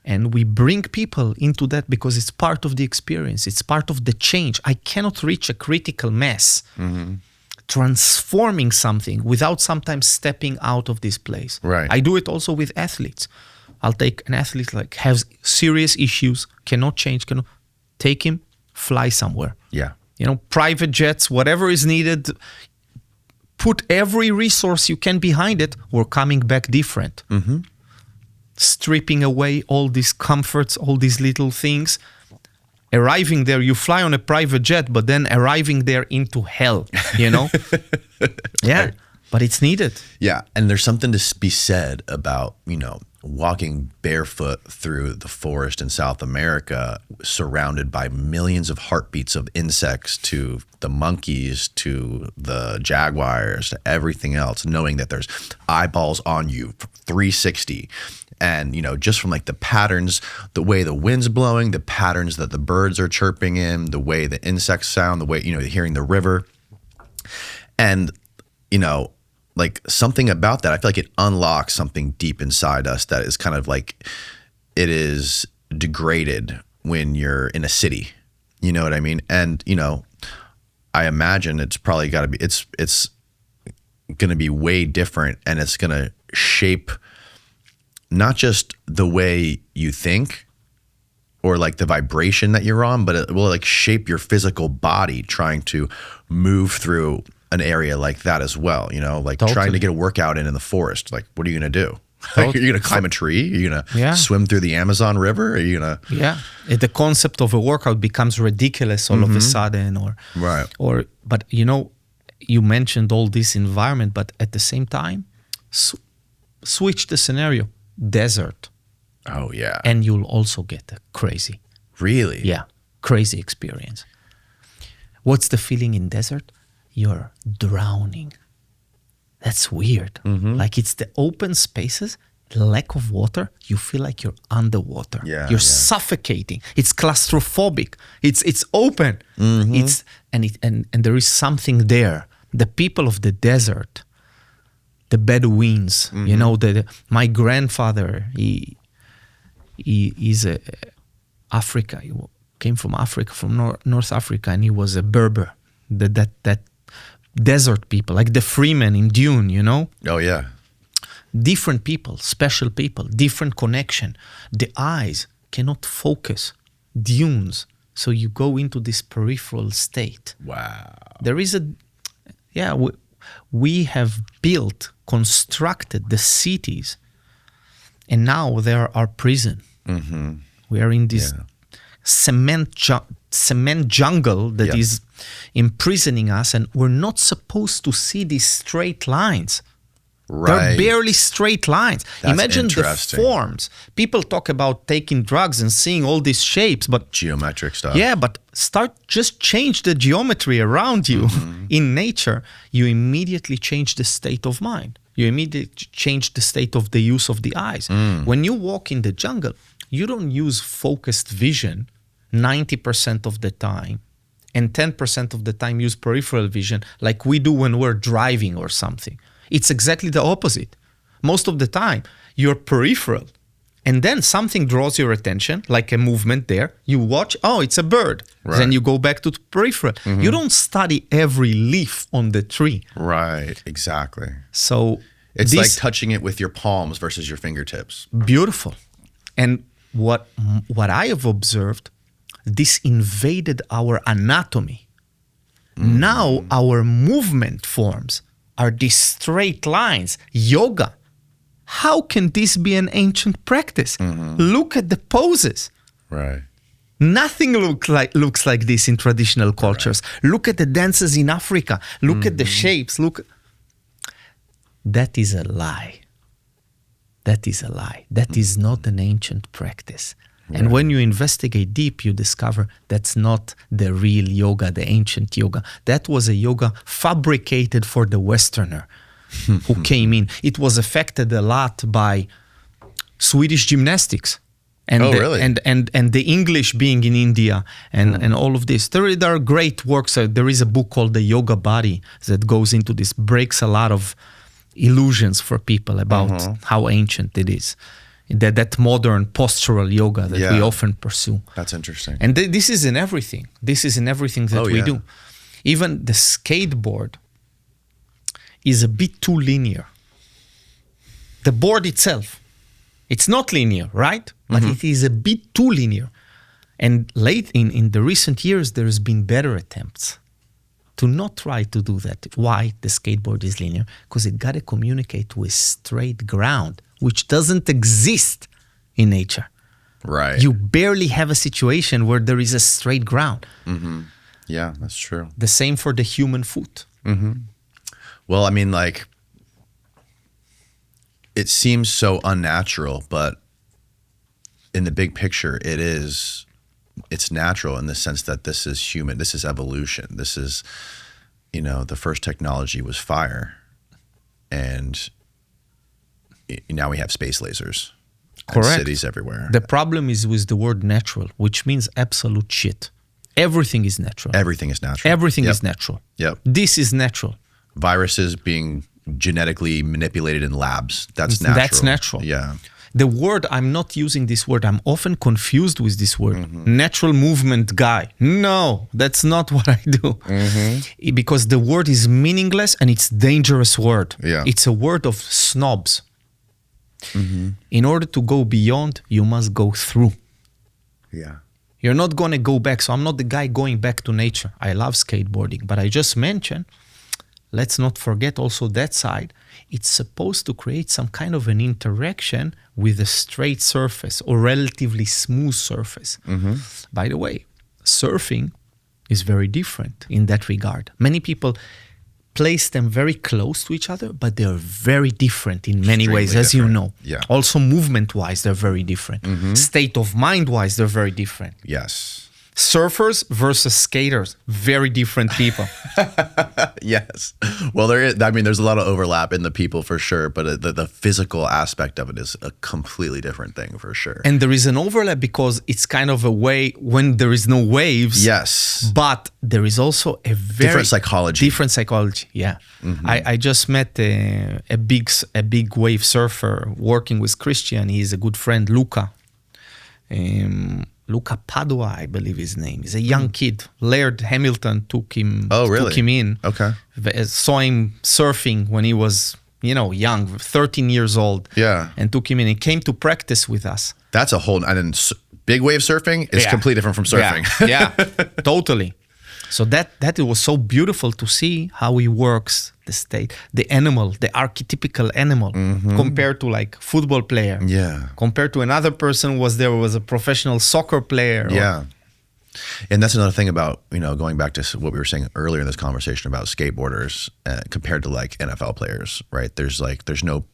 and we bring people into that because it's part of the experience. It's part of the change. I cannot reach a critical mass, transforming something without sometimes stepping out of this place. Right. I do it also with athletes. I'll take an athlete like has serious issues, cannot change, take him, fly somewhere. Yeah. Private jets, whatever is needed, put every resource you can behind it. We're coming back different. Stripping away all these comforts, all these little things. Arriving there, you fly on a private jet, but then arriving there into hell, Yeah. but it's needed. Yeah, and there's something to be said about, walking barefoot through the forest in South America, surrounded by millions of heartbeats of insects, to the monkeys, to the jaguars, to everything else, knowing that there's eyeballs on you 360. And, just from like the patterns, the way the wind's blowing, the patterns that the birds are chirping in, the way the insects sound, the way, hearing the river. And, like something about that, I feel like it unlocks something deep inside us that is kind of like, it is degraded when you're in a city. You know what I mean? And, I imagine it's probably got to be, it's going to be way different, and it's going to shape not just the way you think or like the vibration that you're on, but it will like shape your physical body trying to move through an area like that as well, like Totally. trying to get a workout in the forest. Like, what are you going to do? Totally. Like, you're going to climb a tree? You're going to swim through the Amazon River? Are you going to? Yeah. The concept of a workout becomes ridiculous all of a sudden, but you mentioned all this environment, but at the same time, switch the scenario, desert. Oh yeah. And you'll also get a crazy. Really? Yeah. Crazy experience. What's the feeling in desert? You're drowning. That's weird. Like, it's the open spaces, lack of water. You feel like you're underwater. You're suffocating. It's claustrophobic. It's open. It's and there is something there. The people of the desert, the Bedouins. My grandfather. He is Africa. He came from Africa, from North Africa, and he was a Berber. That desert people, like the Freemen in Dune, Oh yeah. Different people, special people, different connection. The eyes cannot focus. Dunes. So you go into this peripheral state. Wow. There is we have constructed the cities, and now there are prison. We are in this cement jungle that is imprisoning us, and we're not supposed to see these straight lines. They're barely straight lines. That's Imagine the forms. People talk about taking drugs and seeing all these shapes, but geometric stuff. Yeah, but just change the geometry around you. In nature, you immediately change the state of mind. You immediately change the state of the use of the eyes. When you walk in the jungle, you don't use focused vision 90% of the time, and 10% of the time use peripheral vision like we do when we're driving or something. It's exactly the opposite. Most of the time, you're peripheral, and then something draws your attention, like a movement there. You watch, oh, it's a bird. Right. Then you go back to the peripheral. You don't study every leaf on the tree. Right, exactly. So it's like touching it with your palms versus your fingertips. Beautiful. And what I have observed, this invaded our anatomy. Now our movement forms are these straight lines. Yoga. How can this be an ancient practice? Look at the poses. Right. Nothing looks like this in traditional cultures. Right. Look at the dances in Africa. Look at the shapes. That is a lie. That is a lie. That is not an ancient practice. Right. And when you investigate deep, you discover that's not the real yoga, the ancient yoga. That was a yoga fabricated for the Westerner who came in. It was affected a lot by Swedish gymnastics. And really? And the English being in India and all of this. There are great works. There is a book called The Yoga Body that goes into this, breaks a lot of illusions for people about how ancient it is. That modern postural yoga that we often pursue. That's interesting. And this is in everything. This is in everything that we do. Even the skateboard is a bit too linear. The board itself, it's not linear, right? But it is a bit too linear. And late in the recent years, there has been better attempts to not try to do that. Why the skateboard is linear? Because it got to communicate with straight ground, which doesn't exist in nature. Right. You barely have a situation where there is a straight ground. Yeah, that's true. The same for the human foot. Well, I mean, like, it seems so unnatural, but in the big picture, it's natural in the sense that this is human. This is evolution. This is, the first technology was fire, and now we have space lasers. Correct. And cities everywhere. The problem is with the word natural, which means absolute shit. Everything is natural. Everything is natural. Everything is natural. Yep. This is natural. Viruses being genetically manipulated in labs. That's natural. That's natural. Yeah. The word, I'm not using this word. I'm often confused with this word. Natural movement guy. No, that's not what I do. Because the word is meaningless and it's a dangerous word. Yeah. It's a word of snobs. In order to go beyond, you must go through. Yeah. You're not going to go back. So I'm not the guy going back to nature. I love skateboarding, but I just mentioned, let's not forget also that side. It's supposed to create some kind of an interaction with a straight surface or relatively smooth surface. By the way, surfing is very different in that regard. Many people place them very close to each other, but they're very different in many ways, as you know. Yeah. Also movement-wise, they're very different. State of mind-wise, they're very different. Yes. Surfers versus skaters, very different people. Yes. Well, there's a lot of overlap in the people for sure, but the physical aspect of it is a completely different thing for sure. And there is an overlap because it's kind of a way when there is no waves. Yes. But there is also a very different psychology. Different psychology, yeah. I just met a big wave surfer working with Christian. He's a good friend, Luca. Luca Padua, I believe his name. He's a young kid. Laird Hamilton took him. Oh, really? Took him in. Okay. Saw him surfing when he was, young, 13 years old. Yeah. And took him in. He came to practice with us. That's a whole. Big wave surfing is completely different from surfing. Yeah, totally. So that it was so beautiful to see how he works the animal, the archetypical animal, compared to like football player. Yeah. Compared to another person was a professional soccer player. Yeah. And that's another thing about, going back to what we were saying earlier in this conversation about skateboarders compared to like NFL players, right? There's no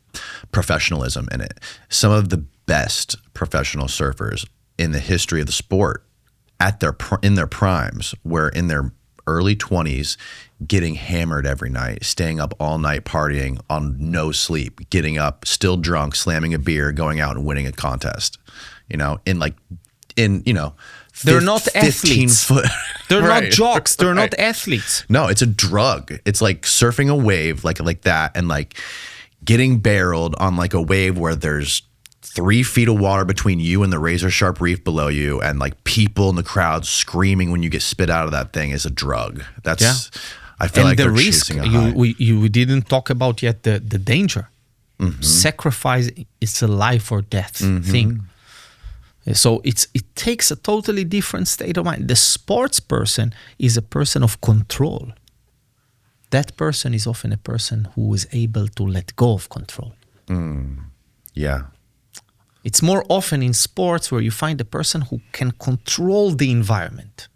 professionalism in it. Some of the best professional surfers in the history of the sport in their primes were in their early 20s, getting hammered every night, staying up all night partying on no sleep, getting up still drunk, slamming a beer, going out and winning a contest. They're not athletes. They're Right. not jocks. They're not athletes. No, it's a drug. It's like surfing a wave like that, and like getting barreled on like a wave where there's 3 feet of water between you and the razor sharp reef below you, and like people in the crowd screaming when you get spit out of that thing is a drug. I feel like the they're risk chasing a high. you didn't talk about yet the danger. Sacrifice is a life or death thing. So it takes a totally different state of mind. The sports person is a person of control. That person is often a person who is able to let go of control. Yeah. It's more often in sports where you find a person who can control the environment.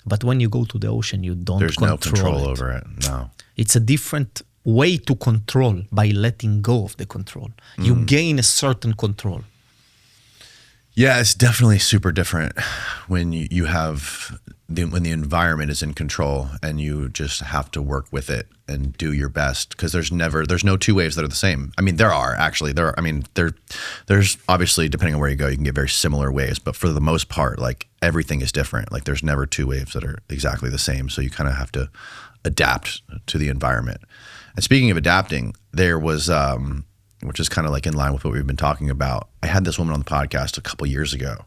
But when you go to the ocean, you don't There's control no control it. over it. No. It's a different way to control by letting go of the control. You gain a certain control. Yeah, it's definitely super different when you have when the environment is in control and you just have to work with it and do your best, because there's no two waves that are the same. I mean, there's obviously, depending on where you go, you can get very similar waves, but for the most part, like everything is different. Like there's never two waves that are exactly the same. So you kind of have to adapt to the environment. And speaking of adapting, there was, which is kind of like in line with what we've been talking about. I had this woman on the podcast a couple years ago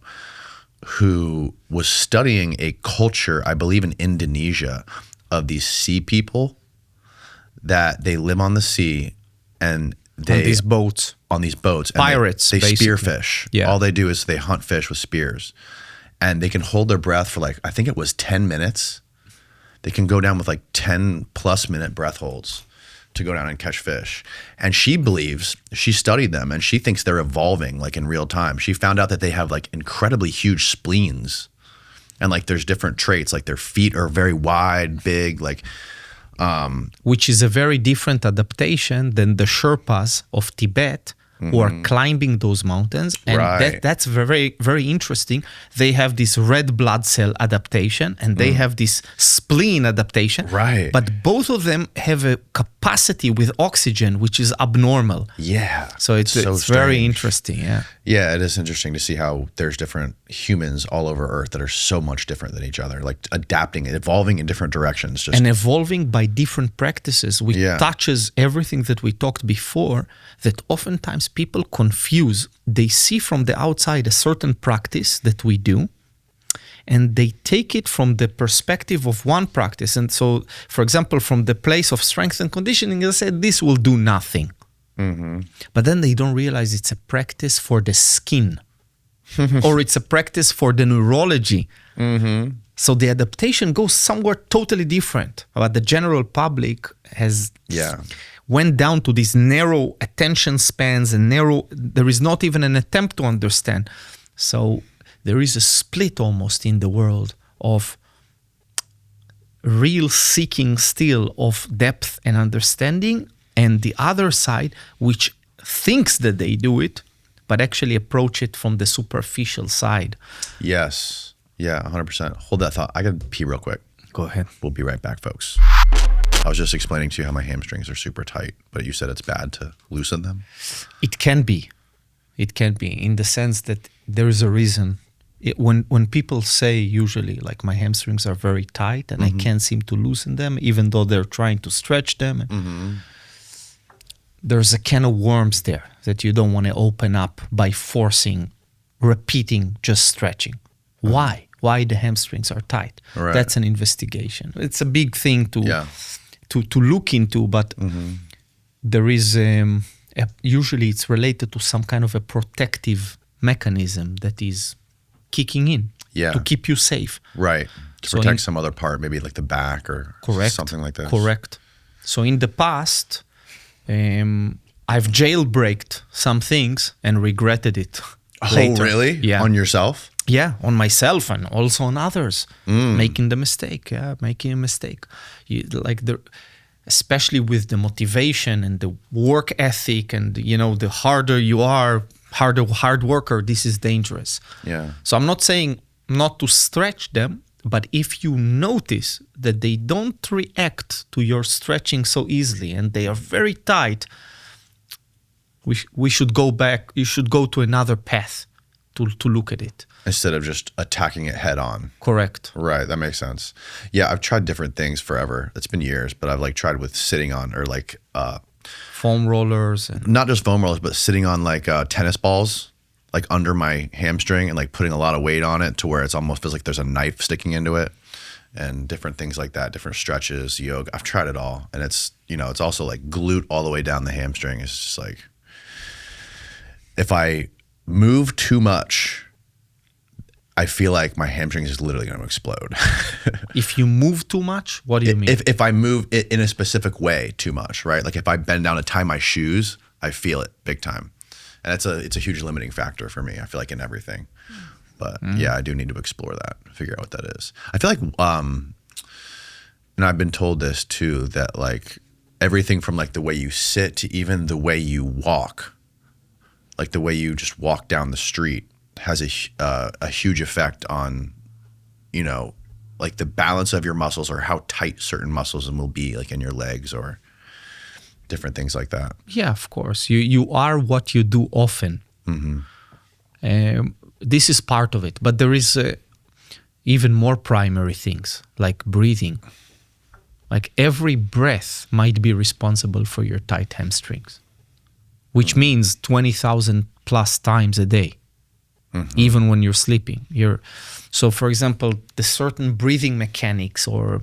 who was studying a culture, I believe in Indonesia, of these sea people that they live on the sea and they On these boats. And Pirates, They spear basically. fish. Yeah. All they do is they hunt fish with spears. And they can hold their breath for like, I think it was 10 minutes. They can go down with like 10 plus minute breath holds to go down and catch fish. And she studied them and she thinks they're evolving like in real time. She found out that they have like incredibly huge spleens and like there's different traits, like their feet are very wide, big, like Which is a very different adaptation than the Sherpas of Tibet, who are climbing those mountains. And that's very, very interesting. They have this red blood cell adaptation and they have this spleen adaptation. Right. But both of them have a capacity with oxygen, which is abnormal. Yeah. So it's very interesting. Yeah. Yeah, it is interesting to see how there's different humans all over Earth that are so much different than each other, like adapting, evolving in different directions. And evolving by different practices, which touches everything that we talked before, that oftentimes people confuse. They see from the outside a certain practice that we do, and they take it from the perspective of one practice. And so, for example, from the place of strength and conditioning, they say this will do nothing. But then they don't realize it's a practice for the skin or it's a practice for the neurology. So the adaptation goes somewhere totally different. But the general public has went down to these narrow attention spans and there is not even an attempt to understand. So there is a split almost in the world of real seeking still of depth and understanding, and the other side, which thinks that they do it, but actually approach it from the superficial side. Yes. Yeah, 100%. Hold that thought. I got to pee real quick. Go ahead. We'll be right back, folks. I was just explaining to you how my hamstrings are super tight, but you said it's bad to loosen them? It can be. It can be in the sense that there is a reason. When people say usually like my hamstrings are very tight and I can't seem to loosen them, even though they're trying to stretch them, there's a can of worms there that you don't want to open up by forcing, repeating, just stretching. Why? Why the hamstrings are tight? Right. That's an investigation. It's a big thing to look into, but there is usually it's related to some kind of a protective mechanism that is kicking in to keep you safe. Right. To protect some other part, maybe like the back or something like that. Correct. So in the past, I've jailbreaked some things and regretted it. Later. Really? Yeah. On yourself? Yeah, on myself and also on others. Making the mistake. Making a mistake. Especially with the motivation and the work ethic and, the harder you are, hard worker, this is dangerous. Yeah. So I'm not saying not to stretch them, but if you notice that they don't react to your stretching so easily and they are very tight, we should go back. You should go to another path to look at it. Instead of just attacking it head on. Correct. Right, that makes sense. Yeah, I've tried different things forever. It's been years, but I've tried with sitting on or foam rollers. And not just foam rollers, but sitting on tennis balls, under my hamstring and putting a lot of weight on it to where it's almost feels like there's a knife sticking into it and different things like that, different stretches, yoga. I've tried it all. And it's, it's also glute all the way down the hamstring. It's just if I move too much, I feel like my hamstring is literally going to explode. If you move too much, what do you mean? If I move it in a specific way too much, right? If I bend down to tie my shoes, I feel it big time. And it's a huge limiting factor for me, I feel like, in everything. But yeah, I do need to explore that, figure out what that is. I feel like, and I've been told this too, that everything from the way you sit to even the way you walk, the way you just walk down the street, has a huge effect on, the balance of your muscles or how tight certain muscles will be in your legs or different things like that. Yeah, of course. You are what you do often. This is part of it, but there is even more primary things like breathing. Every breath might be responsible for your tight hamstrings, which means 20,000 plus times a day. Even when you're sleeping. So for example, the certain breathing mechanics or,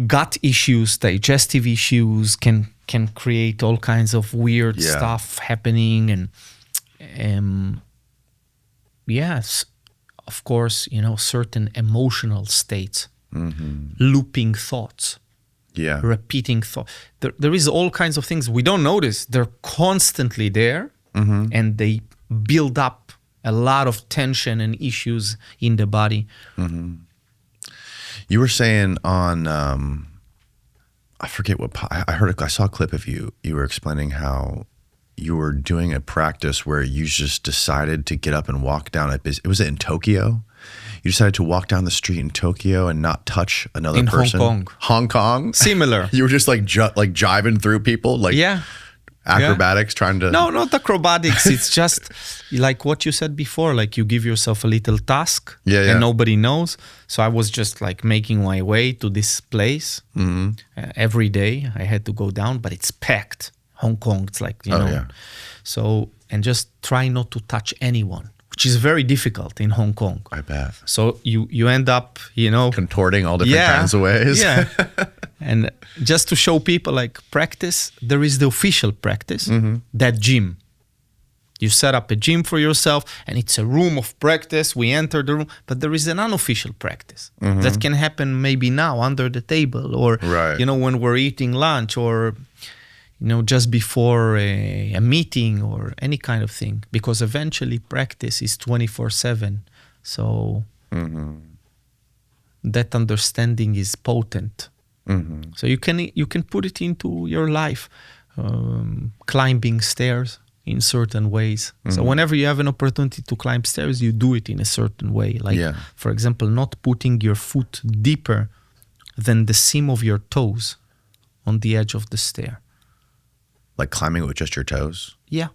gut issues, digestive issues can create all kinds of weird stuff happening. And yes, of course, certain emotional states, looping thoughts. Yeah. Repeating thoughts. There is all kinds of things we don't notice. They're constantly there and they build up a lot of tension and issues in the body. You were saying on, I forget what, I saw a clip of you. You were explaining how you were doing a practice where you just decided to get up and walk down was it in Tokyo? You decided to walk down the street in Tokyo and not touch another person? In Hong Kong. Hong Kong? Similar. You were just like jiving through people? Like acrobatics trying to... No, not acrobatics. It's just like what you said before, like you give yourself a little task and nobody knows. So I was just like making my way to this place. Every day I had to go down, but it's packed. Hong Kong, it's like, you know. Yeah. So, and just try not to touch anyone, which is very difficult in Hong Kong. I bet. So you end up, you know, contorting all different kinds of ways. Yeah. And just to show people like practice, there is the official practice, that gym. You set up a gym for yourself and it's a room of practice. We enter the room, but there is an unofficial practice that can happen maybe now under the table or, you know, when we're eating lunch or, you know, just before a meeting or any kind of thing, because eventually practice is 24/7. So that understanding is potent. So you can put it into your life, climbing stairs in certain ways. So whenever you have an opportunity to climb stairs, you do it in a certain way. Like, for example, not putting your foot deeper than the seam of your toes on the edge of the stair. Like climbing with just your toes? Yeah.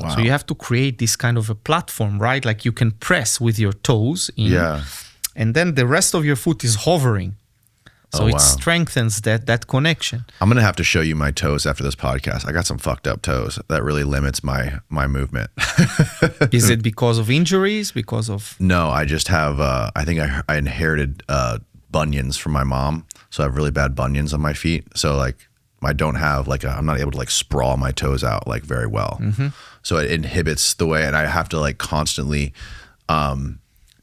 Wow. So you have to create this kind of a platform, right? Like you can press with your toes in, and then the rest of your foot is hovering. So it strengthens that connection. I'm going to have to show you my toes after this podcast. I got some fucked up toes. That really limits my movement. Is it because of injuries? Because of... No, I just have, I think I inherited bunions from my mom. So I have really bad bunions on my feet. So like, I don't have like I'm not able to like sprawl my toes out like very well. So it inhibits the way, and I have to like constantly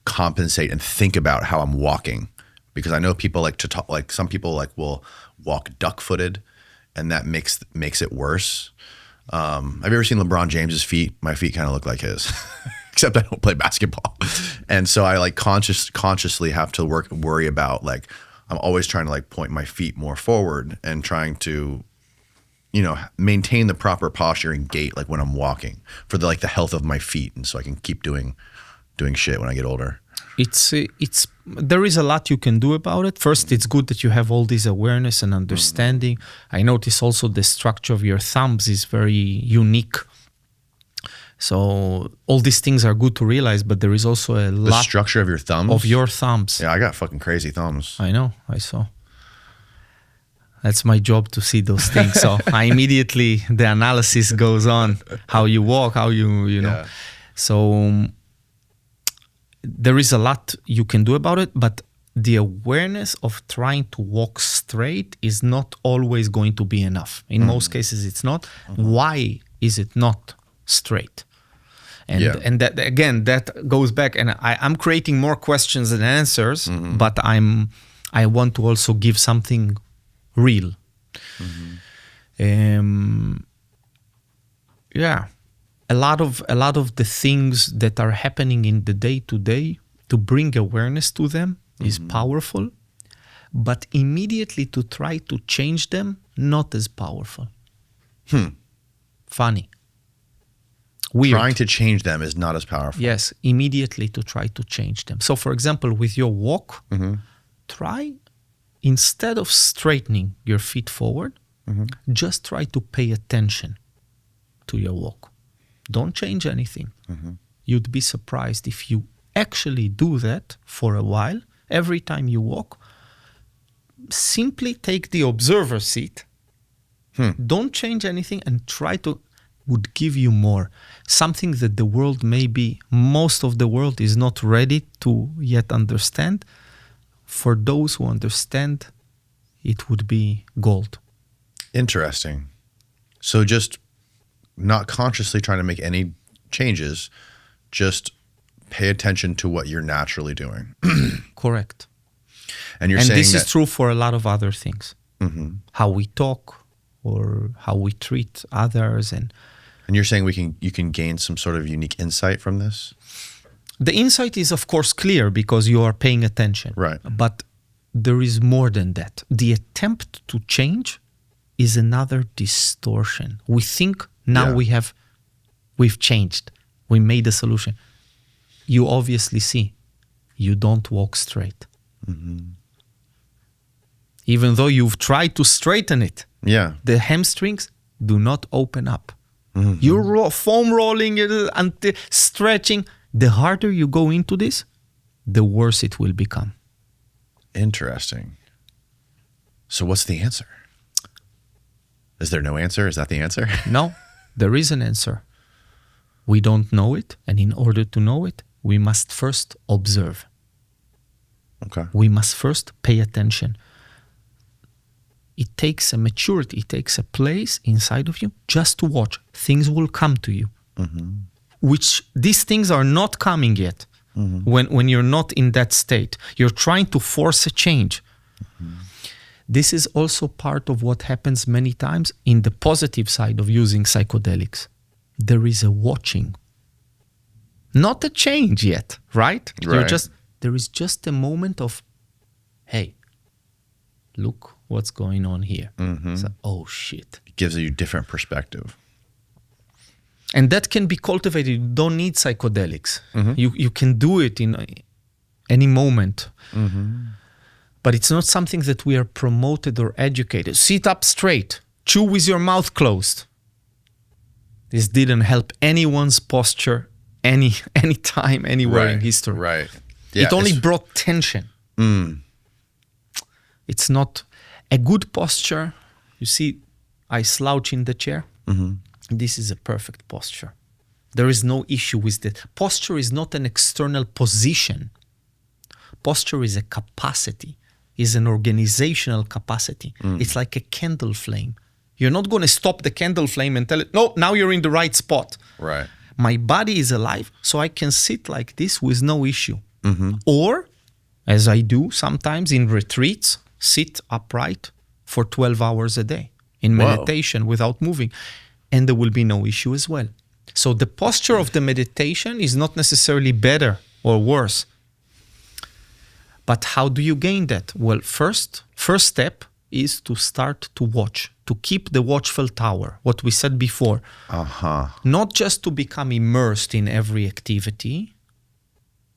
compensate and think about how I'm walking, because I know people like to talk, like some people like will walk duck-footed and that makes it worse. Have you ever seen LeBron James's feet? My feet kind of look like his, except I don't play basketball. And so I like consciously have to worry about like, I'm always trying to like point my feet more forward and trying to, you know, maintain the proper posture and gait like when I'm walking for the like the health of my feet, and so I can keep doing shit when I get older. It's there is a lot you can do about it. First, it's good that you have all this awareness and understanding. I notice also the structure of your thumbs is very unique. So all these things are good to realize, but there is also a lot... The structure of your thumbs? Of your thumbs. Yeah, I got fucking crazy thumbs. I know, I saw. That's my job to see those things. So I immediately, the analysis goes on, how you walk, how you know. So there is a lot you can do about it, but the awareness of trying to walk straight is not always going to be enough. In most cases, it's not. Why is it not straight? And that again, that goes back, and I'm creating more questions than answers, but I want to also give something real. A lot of the things that are happening in the day to day, to bring awareness to them is powerful, but immediately to try to change them, not as powerful. Funny. Weird. Trying to change them is not as powerful. Yes, immediately to try to change them. So for example, with your walk, try, instead of straightening your feet forward, just try to pay attention to your walk. Don't change anything. You'd be surprised if you actually do that for a while. Every time you walk, simply take the observer seat. Don't change anything and try to... would give you more. Something that the world, maybe most of the world is not ready to yet understand. For those who understand, it would be gold. Interesting. So just not consciously trying to make any changes, just pay attention to what you're naturally doing. Correct. And you're saying this is true for a lot of other things. How we talk or how we treat others. And you're saying you can gain some sort of unique insight from this? The insight is, of course, clear because you are paying attention. Right. But there is more than that. The attempt to change is another distortion. We think Now Yeah. we've changed. We made a solution. You obviously see, you don't walk straight. Even though you've tried to straighten it, Yeah. the hamstrings do not open up. You're foam rolling it until stretching. The harder you go into this, the worse it will become. Interesting. So what's the answer? Is there no answer? Is that the answer? No, there is an answer. We don't know it, and in order to know it, we must first observe. Okay. We must first pay attention. It takes a maturity, it takes a place inside of you just to watch. Things will come to you, which these things are not coming yet. When you're not in that state, you're trying to force a change. This is also part of what happens many times in the positive side of using psychedelics. There is a watching, not a change yet, right? Right. There is just a moment of, hey, look what's going on here. So, oh shit. It gives you a different perspective. And that can be cultivated. You don't need psychedelics. You can do it in any moment. But it's not something that we are promoted or educated. Sit up straight. Chew with your mouth closed. This didn't help anyone's posture any time, anywhere in history. Right. It only brought tension. It's not a good posture. You see, I slouch in the chair. This is a perfect posture. There is no issue with that. Posture is not an external position. Posture is a capacity, is an organizational capacity. It's like a candle flame. You're not going to stop the candle flame and tell it, no, now you're in the right spot. Right. My body is alive, so I can sit like this with no issue. Or, as I do sometimes in retreats, sit upright for 12 hours a day in meditation without moving. And there will be no issue as well. So the posture of the meditation is not necessarily better or worse. But how do you gain that? Well, first step is to start to watch, to keep the watchful tower, what we said before. Not just to become immersed in every activity,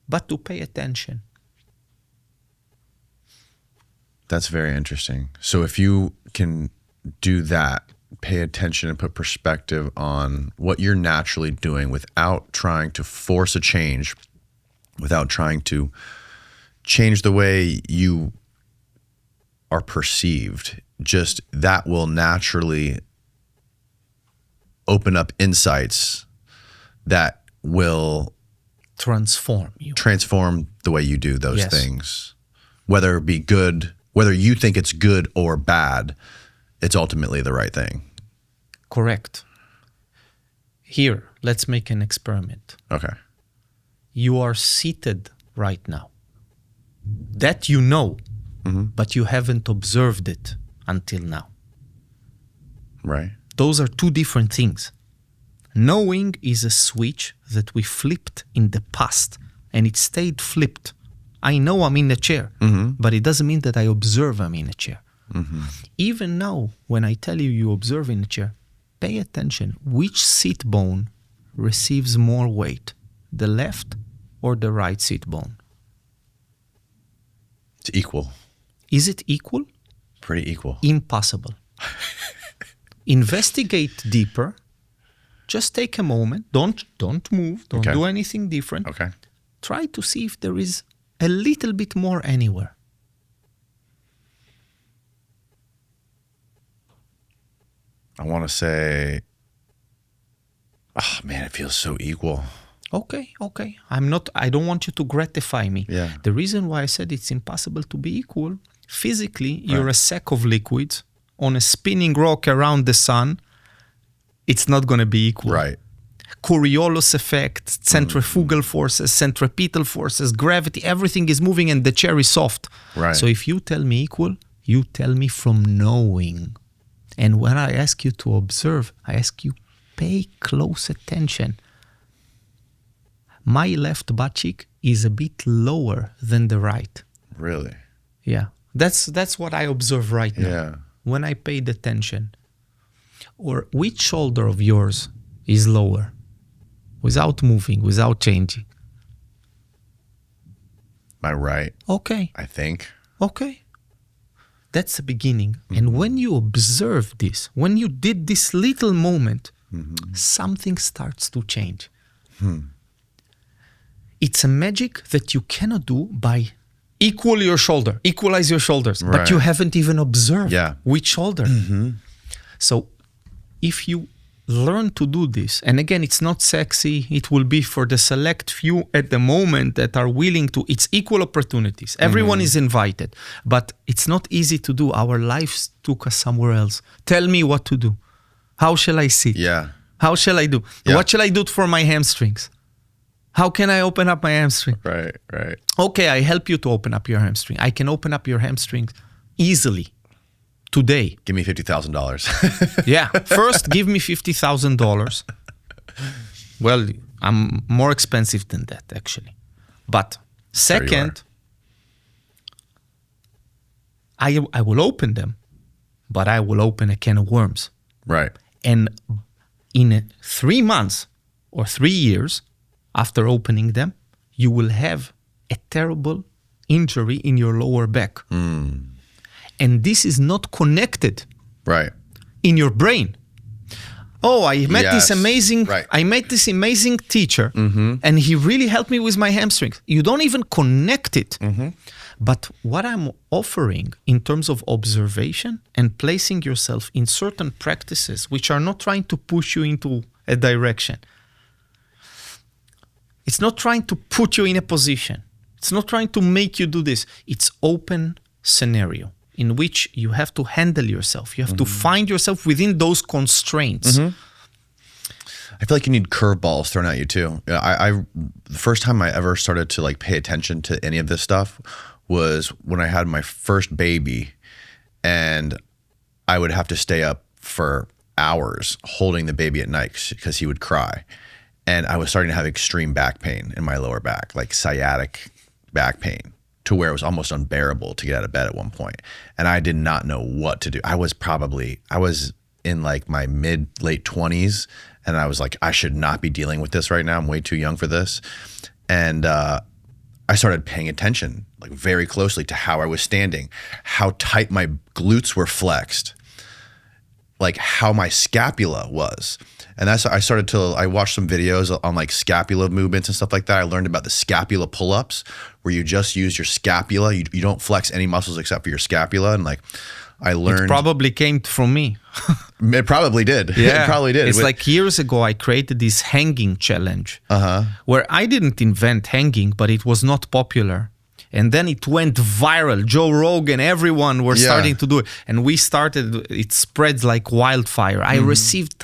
but to pay attention. That's very interesting. So if you can do that, pay attention and put perspective on what you're naturally doing without trying to force a change, without trying to change the way you are perceived, just that will naturally open up insights that will Transform you. transform the way you do those Yes. things. Whether it be good, whether you think it's good or bad, it's ultimately the right thing. Correct. Here, let's make an experiment. Okay. You are seated right now. That you know, but you haven't observed it until now. Right. Those are two different things. Knowing is a switch that we flipped in the past, and it stayed flipped. I know I'm in a chair, but it doesn't mean that I observe I'm in a chair. Even now, when I tell you you observe in a chair, pay attention. Which seat bone receives more weight, the left or the right seat bone? It's equal. Is it equal? Pretty equal. Impossible. Investigate deeper. Just take a moment. Don't move. Don't Okay. do anything different. Okay. Try to see if there is a little bit more anywhere. I want to say, oh man, it feels so equal. Okay. I don't want you to gratify me. Yeah. The reason why I said it's impossible to be equal, physically, you're a sack of liquids on a spinning rock around the sun. It's not going to be equal. Right. Coriolis effect, centrifugal forces, centripetal forces, gravity, everything is moving and the chair is soft. Right. So if you tell me equal, you tell me from knowing. And when I ask you to observe, I ask you pay close attention. My left butt cheek is a bit lower than the right. Really? Yeah. That's what I observe right now. Yeah. When I paid attention. Or which shoulder of yours is lower? Without moving, without changing. My right. Okay. I think. Okay. That's the beginning. And when you observe this, when you did this little moment, something starts to change. It's a magic that you cannot do by equalize your shoulders, but you haven't even observed which shoulder. So if you learn to do this, and again, it's not sexy, it will be for the select few at the moment that are willing to, it's equal opportunities. Everyone is invited, but it's not easy to do. Our lives took us somewhere else. Tell me what to do. How shall I sit? Yeah. How shall I do? Yeah. What shall I do for my hamstrings? How can I open up my hamstring? Right. Okay, I help you to open up your hamstring. I can open up your hamstrings easily today. Give me $50,000. Yeah. First, give me $50,000. Well, I'm more expensive than that, actually. But second, I will open them, but I will open a can of worms. Right. And in 3 months or 3 years after opening them, you will have a terrible injury in your lower back. And this is not connected in your brain. Oh, I met this amazing teacher, and he really helped me with my hamstrings. You don't even connect it. But what I'm offering in terms of observation and placing yourself in certain practices which are not trying to push you into a direction. It's not trying to put you in a position. It's not trying to make you do this. It's open scenario in which you have to handle yourself. You have to find yourself within those constraints. I feel like you need curveballs thrown at you too. I the first time I ever started to like pay attention to any of this stuff was when I had my first baby, and I would have to stay up for hours holding the baby at night because he would cry. And I was starting to have extreme back pain in my lower back, like sciatic back pain, to where it was almost unbearable to get out of bed at one point. And I did not know what to do. I was in like my late 20s, and I was like, I should not be dealing with this right now. I'm way too young for this. And I started paying attention like very closely to how I was standing, how tight my glutes were flexed, like how my scapula was. And that's, I watched some videos on like scapula movements and stuff like that. I learned about the scapula pull-ups, where you just use your scapula. You don't flex any muscles except for your scapula. And like, I learned. It probably came from me. It probably did. Yeah. It probably did. It's like years ago, I created this hanging challenge where I didn't invent hanging, but it was not popular. And then it went viral. Joe Rogan, everyone were starting to do it. And we started, it spreads like wildfire. I received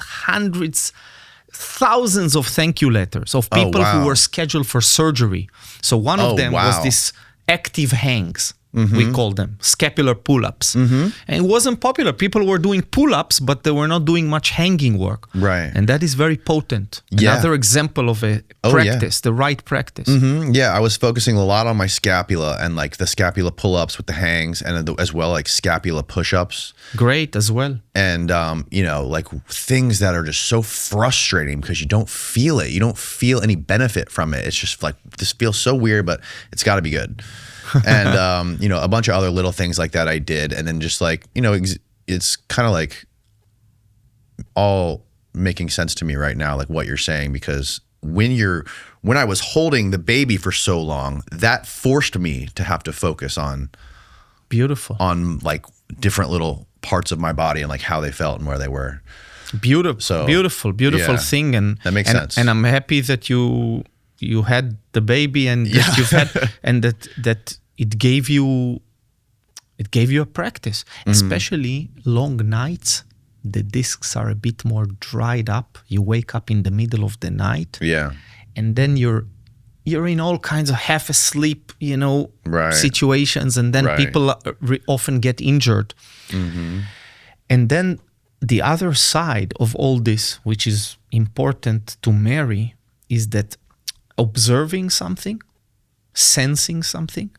thousands of thank you letters of people who were scheduled for surgery. So one of them was this active hangs. We call them scapular pull-ups. And it wasn't popular. People were doing pull-ups, but they were not doing much hanging work. Right. And that is very potent. Another example of a practice, the right practice. Yeah, I was focusing a lot on my scapula and like the scapula pull-ups with the hangs, and as well like scapula push-ups. Great as well. And, you know, like things that are just so frustrating because you don't feel it. You don't feel any benefit from it. It's just like, this feels so weird, but it's got to be good. And, you know, a bunch of other little things like that I did. And then just like, you know, it's kind of like all making sense to me right now, like what you're saying, because when I was holding the baby for so long, that forced me to have to focus on like different little parts of my body and like how they felt and where they were. Beautiful thing. And that makes sense. And I'm happy that you had the baby and that you've had, and that it gave you a practice, especially long nights. The discs are a bit more dried up. You wake up in the middle of the night, and then you're in all kinds of half asleep, you know, situations, and then people often get injured. And then the other side of all this, which is important to marry, is that observing something, sensing something,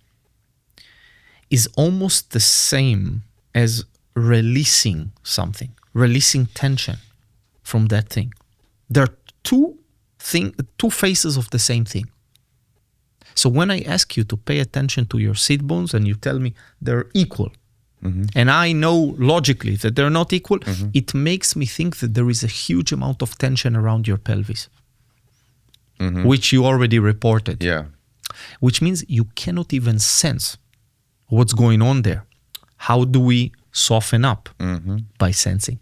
is almost the same as releasing something. releasing tension from that thing. There are two faces of the same thing. So when I ask you to pay attention to your sit bones and you tell me they're equal, and I know logically that they're not equal, it makes me think that there is a huge amount of tension around your pelvis, which you already reported. Yeah. Which means you cannot even sense what's going on there. How do we soften up? By sensing.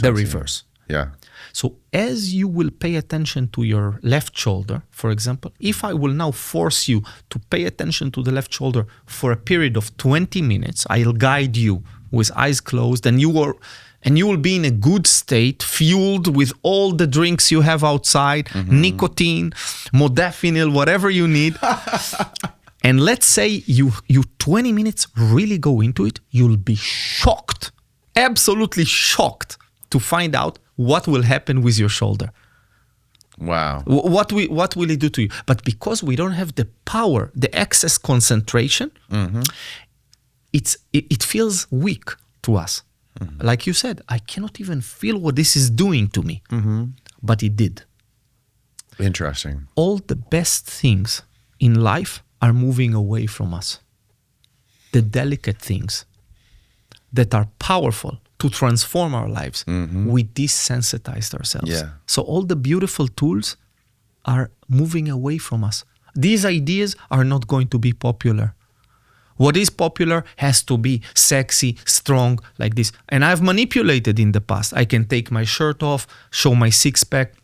The reverse. Yeah. So as you will pay attention to your left shoulder, for example, if I will now force you to pay attention to the left shoulder for a period of 20 minutes, I'll guide you with eyes closed, and you will be in a good state, fueled with all the drinks you have outside, nicotine, modafinil, whatever you need. And let's say you 20 minutes really go into it, you'll be shocked, absolutely shocked to find out what will happen with your shoulder. Wow. What will it do to you? But because we don't have the power, the excess concentration, it feels weak to us. Like you said, I cannot even feel what this is doing to me. But it did. Interesting. All the best things in life are moving away from us. The delicate things that are powerful to transform our lives, we desensitized ourselves. Yeah. So all the beautiful tools are moving away from us. These ideas are not going to be popular. What is popular has to be sexy, strong, like this. And I've manipulated in the past. I can take my shirt off, show my six-pack,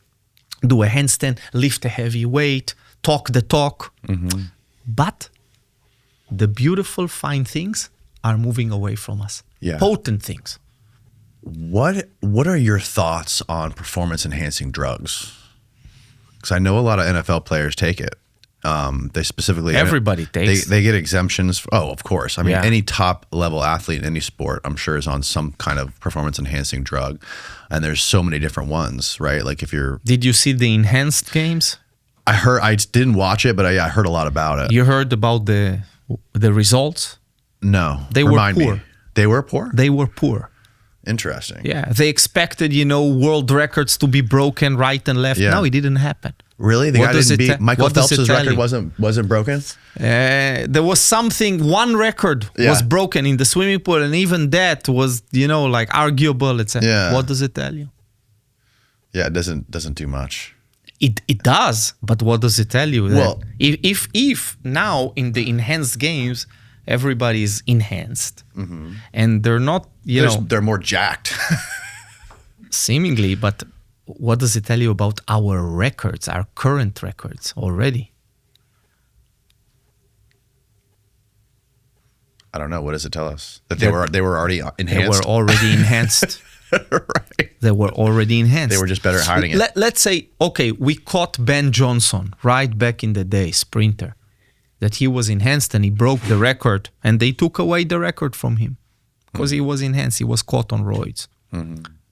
do a handstand, lift a heavy weight, talk the talk. But the beautiful, fine things are moving away from us. Yeah. Potent things. What are your thoughts on performance enhancing drugs? Because I know a lot of NFL players take it. They specifically everybody takes. They get exemptions. Oh, of course. I mean, Yeah. any top level athlete in any sport, I'm sure, is on some kind of performance enhancing drug. And there's so many different ones, right? Like if you're. Did you see the enhanced games? I didn't watch it, but I heard a lot about it. You heard about the results? No, They were poor. Me. They were poor. They were poor. Interesting. Yeah, they expected, world records to be broken right and left. Yeah. No, it didn't happen. Really? The What guy does didn't it beat te- Michael what does it Phelps' tell record you? wasn't broken? There was one record was broken in the swimming pool, and even that was, like arguable. Yeah. What does it tell you? Yeah, it doesn't do much. It does, but what does it tell you? Well- That if now in the enhanced games, everybody is enhanced, and they're not, They're more jacked. seemingly, but what does it tell you about our records, our current records already? I don't know. What does it tell us? That they were already enhanced? They were already enhanced. Right. They were already enhanced. They were just better at hiding it. Let's say, okay, we caught Ben Johnson right back in the day, sprinter, that he was enhanced and he broke the record, and they took away the record from him because he was enhanced. He was caught on roids.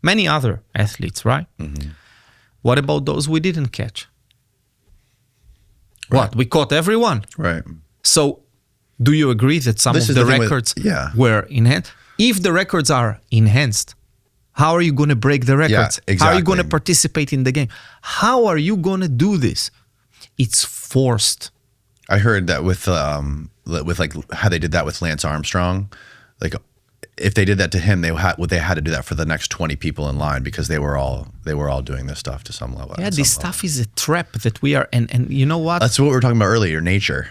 Many other athletes, right? What about those we didn't catch? Right. What? We caught everyone. Right. So do you agree that some This of is the the thing with- records yeah. were enhanced? If the records are enhanced, how are you going to break the records? Yeah, How are you going to exactly. participate in the game? How are you going to do this? It's forced. I heard that with like how they did that with Lance Armstrong. Like if they did that to him, they had to do that for the next 20 people in line because they were all doing this stuff to some level. Yeah, this stuff is a trap that we are, and you know what? That's what we were talking about earlier, nature.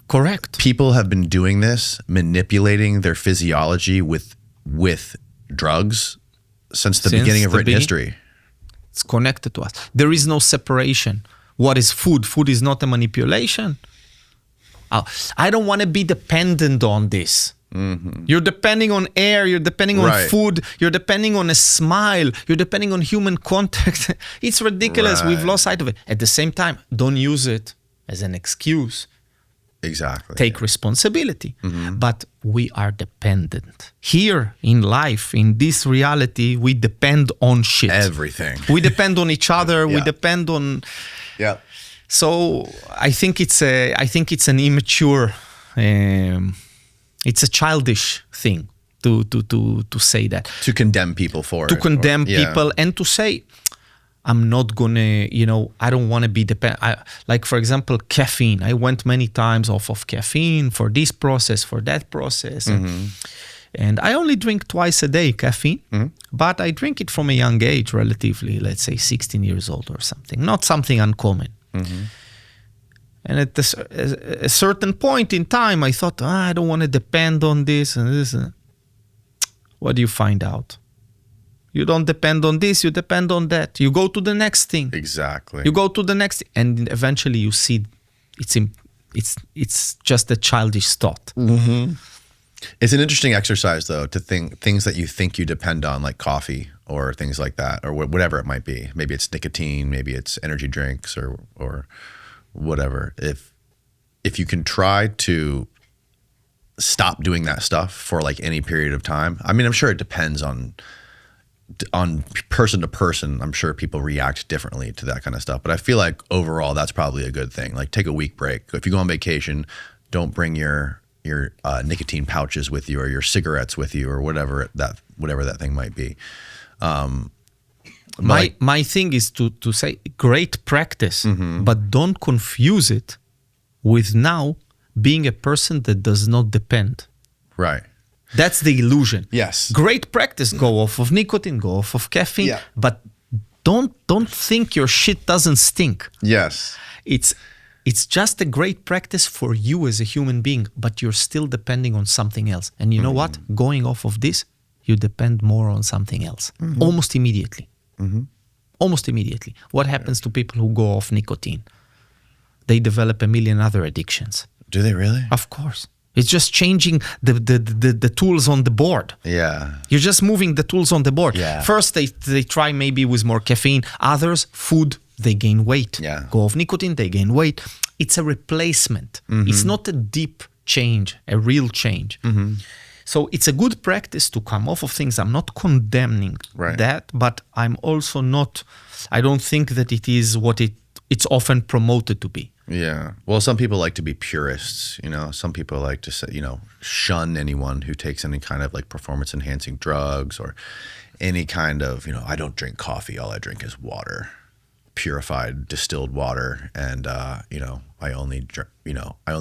Correct. People have been doing this, manipulating their physiology with drugs since the beginning of written history. It's connected to us. There is no separation. What is food? Food is not a manipulation. I don't want to be dependent on this. You're depending on air, you're depending on Right. food, you're depending on a smile, you're depending on human contact. It's ridiculous. We've Right. lost sight of it. At the same time, don't use it as an excuse. Exactly. Take responsibility. But we are dependent. Here in life, in this reality, we depend on shit. everything. We depend on each other. We Yeah. depend on. Yeah. So I think it's an immature, it's a childish thing to say that. To condemn people for it. To condemn people and to say, I'm not gonna, I don't want to be dependent. Like, for example, caffeine. I went many times off of caffeine for this process, for that process. And I only drink twice a day caffeine, but I drink it from a young age, relatively, let's say 16 years old or something. Not something uncommon. And at a certain point in time, I thought, I don't want to depend on this and this. What do you find out? You don't depend on this, you depend on that. You go to the next thing. Exactly. You go to the next, and eventually you see it's just a childish thought. It's an interesting exercise, though, to think things that you think you depend on, like coffee or things like that, or whatever it might be. Maybe it's nicotine, maybe it's energy drinks, or whatever. If you can try to stop doing that stuff for like any period of time. I mean, I'm sure it depends on person to person. I'm sure people react differently to that kind of stuff, but I feel like overall that's probably a good thing. Like, take a week break. If you go on vacation, don't bring your nicotine pouches with you or your cigarettes with you or whatever that thing might be. My thing is to say great practice, but don't confuse it with now being a person that does not depend. Right. That's the illusion. Yes. Great practice, go off of nicotine, go off of caffeine, but don't think your shit doesn't stink. Yes. It's just a great practice for you as a human being, but you're still depending on something else. And you know what? Going off of this, you depend more on something else. Almost immediately. Almost immediately. What happens to people who go off nicotine? They develop a million other addictions. Do they really? Of course. It's just changing the tools on the board. Yeah. You're just moving the tools on the board. Yeah. First, they try maybe with more caffeine. Others, food, they gain weight. Yeah. Go off nicotine, they gain weight. It's a replacement. It's not a deep change, a real change. So it's a good practice to come off of things. I'm not condemning that, but I'm also not, I don't think that it is what it's often promoted to be. Yeah. Well, some people like to be purists, some people like to say, shun anyone who takes any kind of like performance enhancing drugs or any kind of, I don't drink coffee. All I drink is water, purified distilled water. And, I only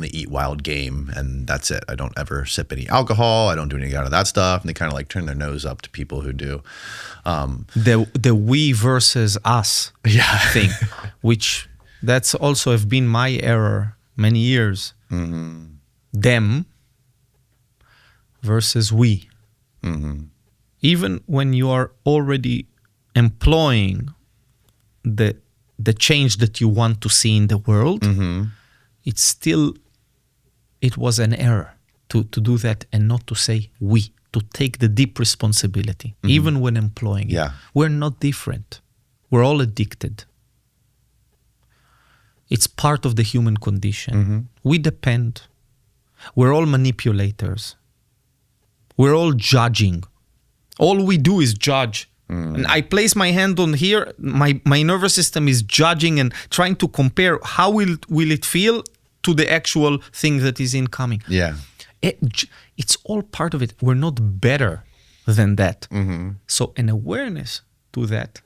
eat wild game and that's it. I don't ever sip any alcohol. I don't do any out of that stuff. And they kind of like turn their nose up to people who do. The we versus us thing, which that's also have been my error many years. Them versus we. Even when you are already employing the change that you want to see in the world, it was an error to do that and not to say we, to take the deep responsibility, even when employing it. We're not different. We're all addicted. It's part of the human condition. We depend. We're all manipulators. We're all judging. All we do is judge. And I place my hand on here, my nervous system is judging and trying to compare how will it feel to the actual thing that is incoming. It's all part of it. We're not better than that. So an awareness to that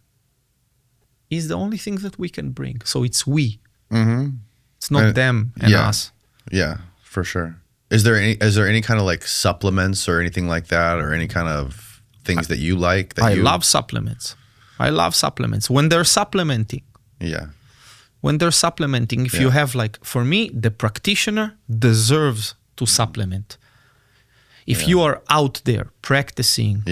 is the only thing that we can bring. So it's we. It's not them and us. Yeah, for sure. Is there any kind of like supplements or anything like that, or any kind of things that you like? I love supplements. When they're supplementing. When they're supplementing, if you have like, for me, the practitioner deserves to supplement. If you are out there practicing,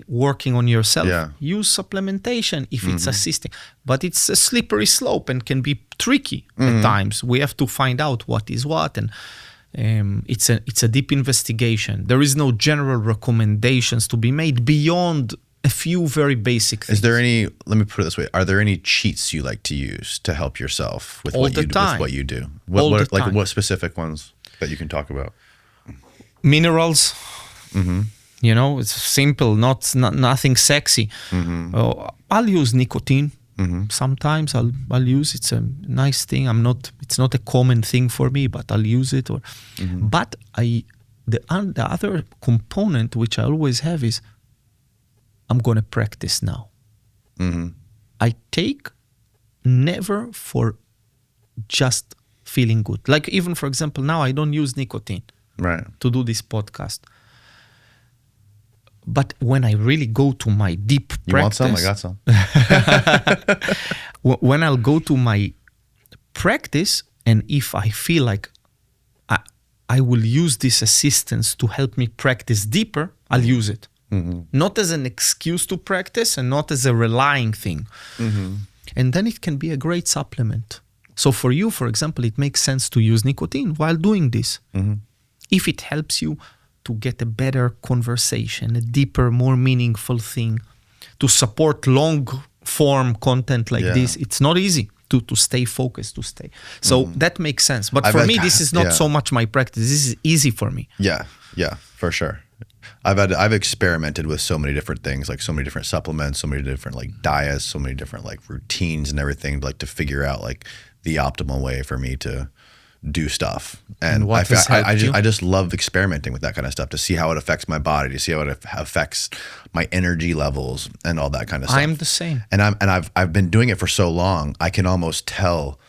working on yourself, use supplementation if it's assisting. But it's a slippery slope and can be tricky at times. We have to find out what is what, and it's a deep investigation. There is no general recommendations to be made beyond a few very basic things. Is there any, let me put it this way, are there any cheats you like to use to help yourself with what you do? What specific ones that you can talk about? Minerals. It's simple, nothing sexy. I'll use nicotine. Sometimes I'll use, it's a nice thing. It's not a common thing for me, but I'll use it. But the other component which I always have is I'm going to practice now. I take never for just feeling good. Like even, for example, now I don't use nicotine to do this podcast. But when I really go to my deep practice... You want some? I got some. When I'll go to my practice, and if I feel like I will use this assistance to help me practice deeper, I'll use it. Not as an excuse to practice and not as a relying thing. And then it can be a great supplement. So for you, for example, it makes sense to use nicotine while doing this. If it helps you to get a better conversation, a deeper, more meaningful thing, to support long form content like this, it's not easy to stay focused, to stay. So that makes sense. But for me, this is not so much my practice. This is easy for me. Yeah, for sure. I've experimented with so many different things, like so many different supplements, so many different like diets, so many different like routines and everything, like to figure out like the optimal way for me to do stuff. And I just love experimenting with that kind of stuff, to see how it affects my body, to see how it affects my energy levels and all that kind of stuff. I'm the same. And I've been doing it for so long, I can almost tell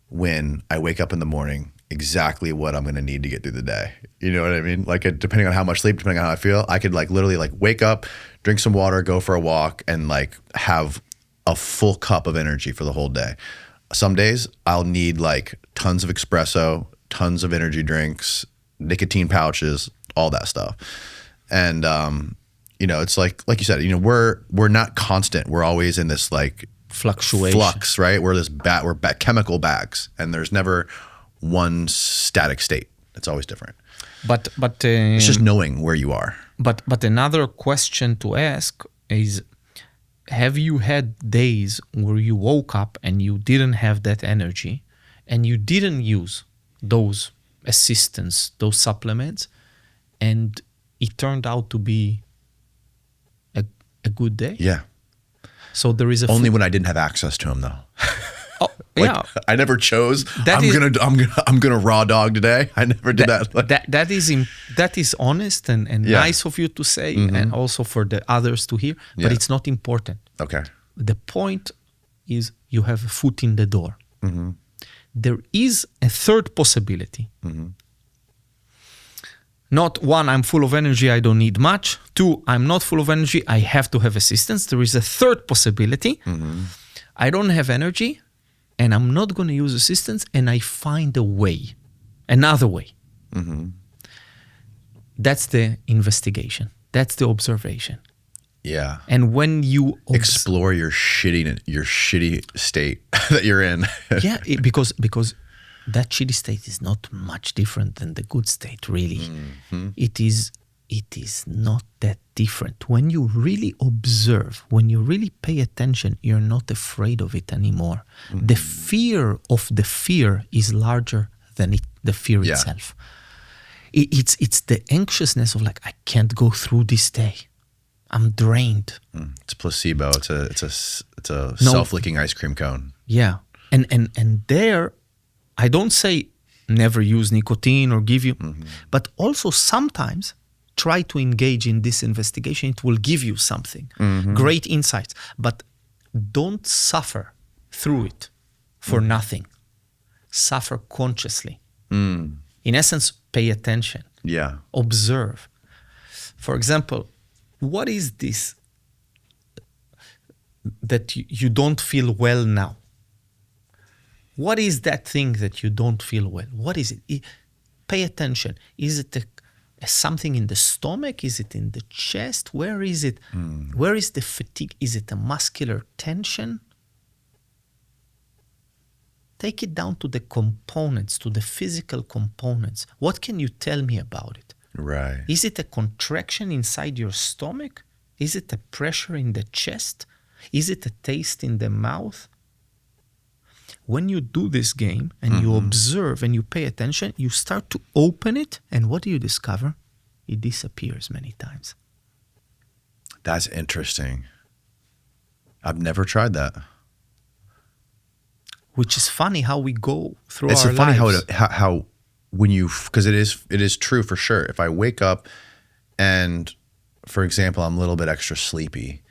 when I wake up in the morning exactly what I'm going to need to get through the day. You know what I mean? Like depending on how much sleep, depending on how I feel, I could like literally like wake up, drink some water, go for a walk, and like have a full cup of energy for the whole day. Some days I'll need like tons of espresso, tons of energy drinks, nicotine pouches, all that stuff. And, you know, it's like you said, you know, we're not constant. We're always in this like fluctuation, flux, right? We're chemical bags, and there's never one static state. It's always different. But it's just knowing where you are. But another question to ask is, have you had days where you woke up and you didn't have that energy and you didn't use those assistants, those supplements, and it turned out to be a good day? Yeah. So there is only when I didn't have access to them, though. Oh, like, yeah. I never chose. I'm gonna raw dog today. I never did that. That is honest and nice of you to say, and also for the others to hear. But it's not important. Okay. The point is you have a foot in the door. There is a third possibility. Not one, I'm full of energy, I don't need much. Two, I'm not full of energy, I have to have assistance. There is a third possibility. I don't have energy, and I'm not going to use assistance, and I find a way, another way. That's the investigation. That's the observation. Yeah. And when you explore your shitty state that you're in. because that shitty state is not much different than the good state, really. It is not that different. When you really observe, when you really pay attention, you're not afraid of it anymore. The fear of the fear is larger than the fear itself. It's the anxiousness of like, I can't go through this day. I'm drained. It's placebo. It's a self-licking ice cream cone. Yeah. And there, I don't say never use nicotine or give you, but also sometimes try to engage in this investigation. It will give you something, great insights, but don't suffer through it for nothing. Suffer consciously. In essence, pay attention. Yeah. Observe. For example, what is this that you don't feel well now? What is that thing that you don't feel well? What is it? Pay attention. Is it something in the stomach? Is it in the chest? Where is it? Where is the fatigue? Is it a muscular tension? Take it down to the components, to the physical components. What can you tell me about it? Right. Is it a contraction inside your stomach? Is it a pressure in the chest? Is it a taste in the mouth? When you do this game and you observe and you pay attention, you start to open it, and what do you discover? It disappears many times. That's interesting. I've never tried that. Which is funny how we go through our lives. It's funny how because it is true for sure. If I wake up and, for example, I'm a little bit extra sleepy,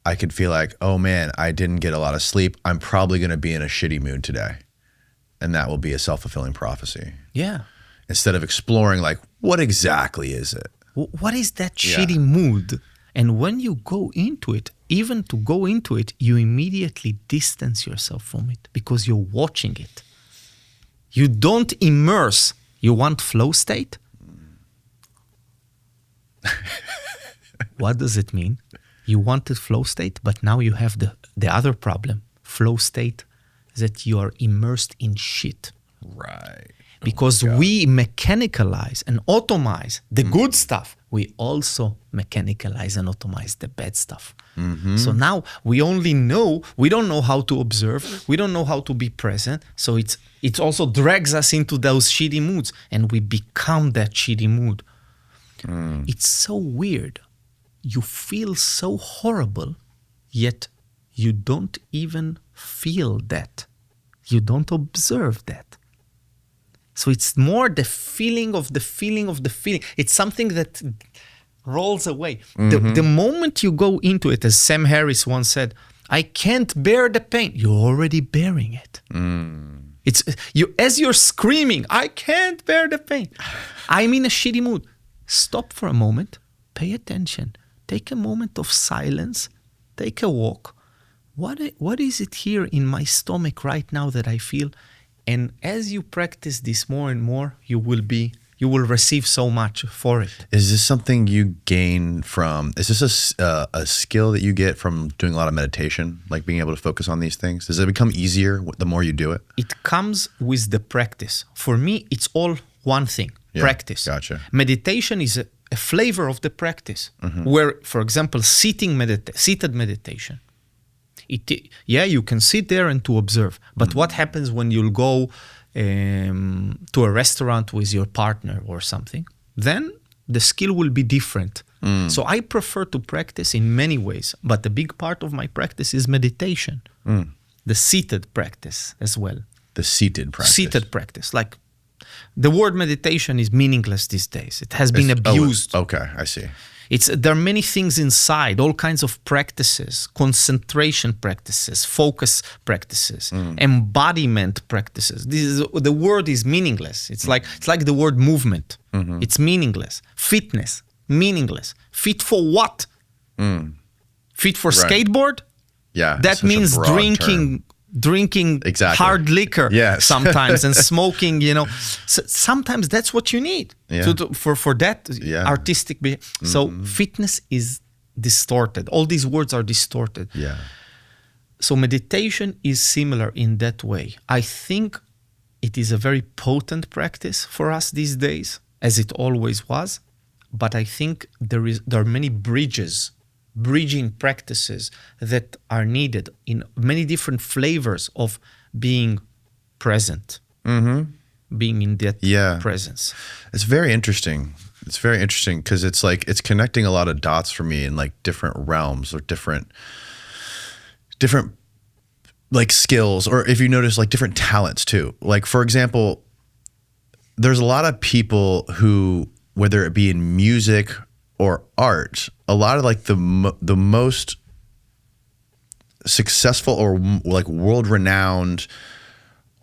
I could feel like, oh man, I didn't get a lot of sleep. I'm probably going to be in a shitty mood today. And that will be a self-fulfilling prophecy. Yeah. Instead of exploring like, what exactly is it? What is that shitty mood? And when you go into it, even to go into it, you immediately distance yourself from it because you're watching it. You don't immerse. You want flow state? What does it mean? You wanted flow state, but now you have the other problem. Flow state is that you are immersed in shit. Right. Because we mechanicalize and automize the good stuff. We also mechanicalize and automize the bad stuff. Mm-hmm. So now we don't know how to observe. We don't know how to be present. So it also drags us into those shitty moods and we become that shitty mood. It's so weird. You feel so horrible, yet you don't even feel that. You don't observe that. So it's more the feeling of the feeling of the feeling. It's something that rolls away. Mm-hmm. The moment you go into it, as Sam Harris once said, I can't bear the pain. You're already bearing it. It's you as you're screaming, I can't bear the pain. I'm in a shitty mood. Stop for a moment. Pay attention. Take a moment of silence. Take a walk. What is it here in my stomach right now that I feel? And as you practice this more and more, you will receive so much for it. Is this something you gain from, is this a skill that you get from doing a lot of meditation, like being able to focus on these things? Does it become easier the more you do it? It comes with the practice. For me, it's all one thing, practice. Gotcha. Meditation is a flavor of the practice, where, for example, seated meditation. You can sit there and to observe. But what happens when you'll go to a restaurant with your partner or something? Then the skill will be different. So I prefer to practice in many ways, but a big part of my practice is meditation. The seated practice as well. The seated practice. Seated practice. Like the word meditation is meaningless these days. It has been abused. Okay, I see. There are many things inside, all kinds of practices, concentration practices, focus practices, embodiment practices. The word is meaningless. It's like the word movement. It's meaningless. Fitness, meaningless. Fit for what? Fit for skateboard? Yeah. That means drinking hard liquor sometimes and smoking, So sometimes that's what you need for that artistic behavior. So fitness is distorted. All these words are distorted. Yeah. So meditation is similar in that way. I think it is a very potent practice for us these days, as it always was. But I think there are many bridging practices that are needed in many different flavors of being present, being in that presence. It's very interesting. It's very interesting because it's like it's connecting a lot of dots for me in like different realms or different like skills, or if you notice like different talents too. Like for example, there's a lot of people who, whether it be in music or art, a lot of like the most successful or like world-renowned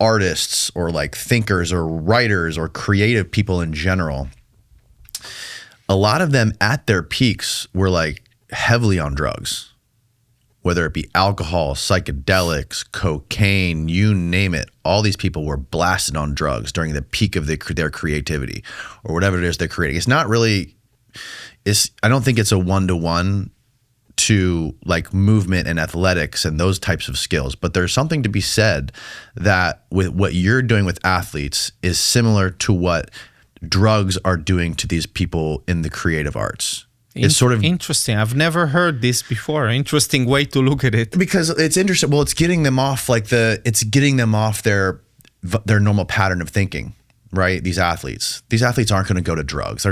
artists or like thinkers or writers or creative people in general, a lot of them at their peaks were like heavily on drugs, whether it be alcohol, psychedelics, cocaine, you name it. All these people were blasted on drugs during the peak of their creativity or whatever it is they're creating. It's not really... I don't think it's a one-to-one to like movement and athletics and those types of skills, but there's something to be said that with what you're doing with athletes is similar to what drugs are doing to these people in the creative arts. It's sort of interesting. I've never heard this before. Interesting way to look at it. Because it's interesting. Well, it's getting them off their normal pattern of thinking, right? These athletes aren't going to go to drugs.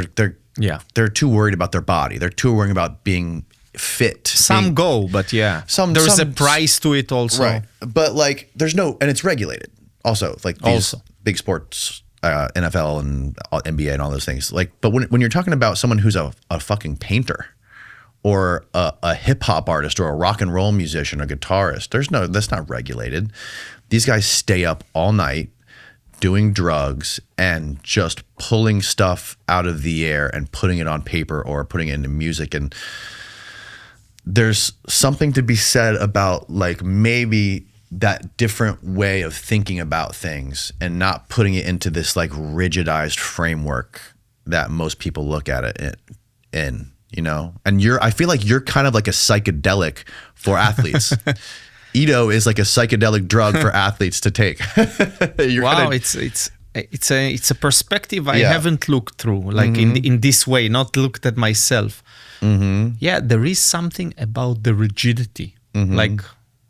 They're too worried about their body. They're too worried about being fit. Some go, but there's a price to it also. Right. But like and it's regulated also, like these big sports NFL and NBA and all those things. Like, but when you're talking about someone who's a fucking painter or a hip hop artist or a rock and roll musician or guitarist, that's not regulated. These guys stay up all night doing drugs and just pulling stuff out of the air and putting it on paper or putting it into music. And there's something to be said about like maybe that different way of thinking about things and not putting it into this like rigidized framework that most people look at it in, you know? And I feel like you're kind of like a psychedelic for athletes. Edo is like a psychedelic drug for athletes to take. Wow, it's a perspective I haven't looked through, like in this way, not looked at myself. Yeah, there is something about the rigidity,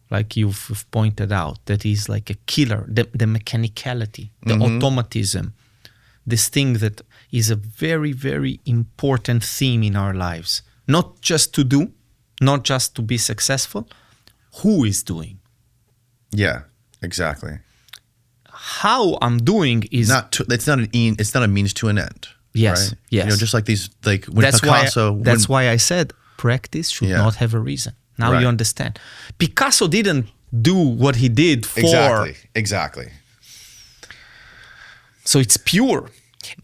like you've pointed out, that is like a killer, the mechanicality, the automatism, this thing that is a very, very important theme in our lives. Not just to do, not just to be successful, who is doing? Yeah, exactly. How I'm doing is it's not a means to an end. Yes, right? yes. You know, just like these, like when that's Picasso. Why I said practice should not have a reason. Now you understand. Picasso didn't do what he did for. Exactly. So it's pure,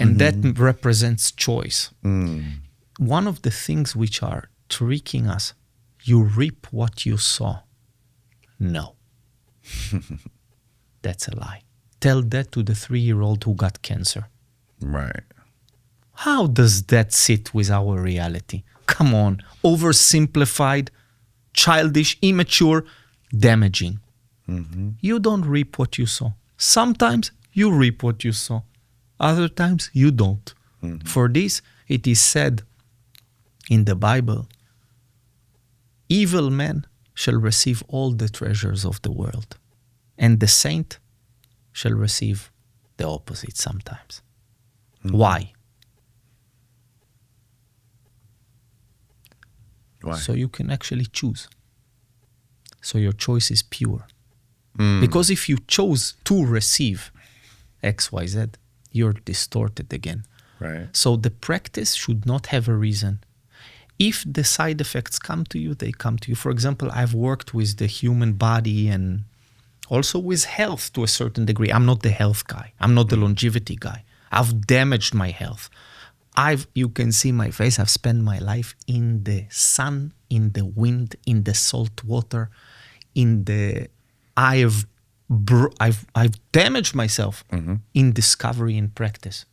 and that represents choice. One of the things which are tricking us, you reap what you sow. No. That's a lie. Tell that to the 3-year-old who got cancer. Right. How does that sit with our reality? Come on, oversimplified, childish, immature, damaging. You don't reap what you sow. Sometimes you reap what you sow. Other times you don't. For this, it is said in the Bible, evil men shall receive all the treasures of the world, and the saint shall receive the opposite sometimes. Why? So you can actually choose. So your choice is pure. Because if you chose to receive X, Y, Z, you're distorted again. Right. So the practice should not have a reason. If the side effects come to you, they come to you. For example, I've worked with the human body and also with health to a certain degree. I'm not the health guy. I'm not the longevity guy. I've damaged my health. You can see my face. I've spent my life in the sun, in the wind, in the salt water, I've damaged myself in discovery and practice.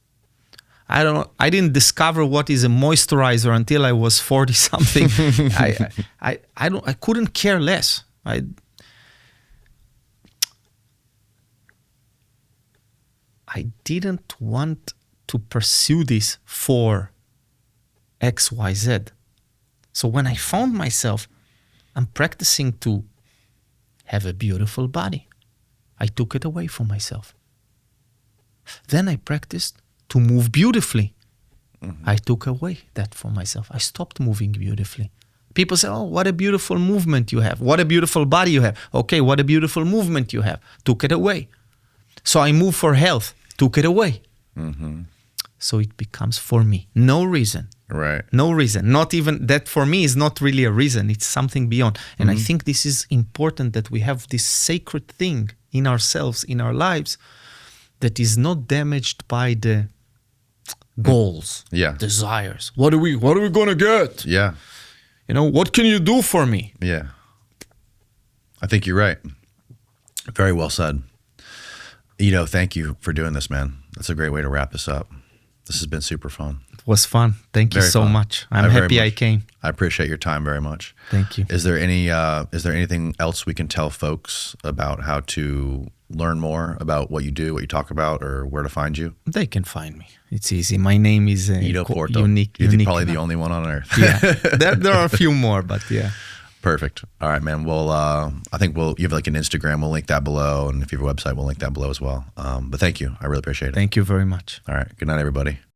I didn't discover what is a moisturizer until I was 40 something. I couldn't care less. I didn't want to pursue this for X, Y, Z. So when I found myself, I'm practicing to have a beautiful body. I took it away from myself. Then I practiced to move beautifully. I took away that from myself. I stopped moving beautifully. People say, oh, what a beautiful movement you have. What a beautiful body you have. Okay, what a beautiful movement you have. Took it away. So I moved for health. Took it away. So it becomes for me. No reason. Right. No reason. Not even that for me is not really a reason. It's something beyond. And I think this is important that we have this sacred thing in ourselves, in our lives, that is not damaged by the goals, desires. What are we gonna get? Yeah. You know, what can you do for me? Yeah. I think you're right. Very well said. Edo, thank you for doing this, man. That's a great way to wrap this up. This has been super fun. It was fun. Thank you so much. I'm happy I came. I appreciate your time very much. Thank you. Is there anything else we can tell folks about how to learn more about what you do, what you talk about, or where to find you? They can find me. It's easy. My name is Edo Porto. Unique. You're probably the only one on earth. Yeah. There are a few more, but yeah. Perfect. All right, man. Well, I think you have like an Instagram. We'll link that below. And if you have a website, we'll link that below as well. But thank you. I really appreciate it. Thank you very much. All right. Good night, everybody.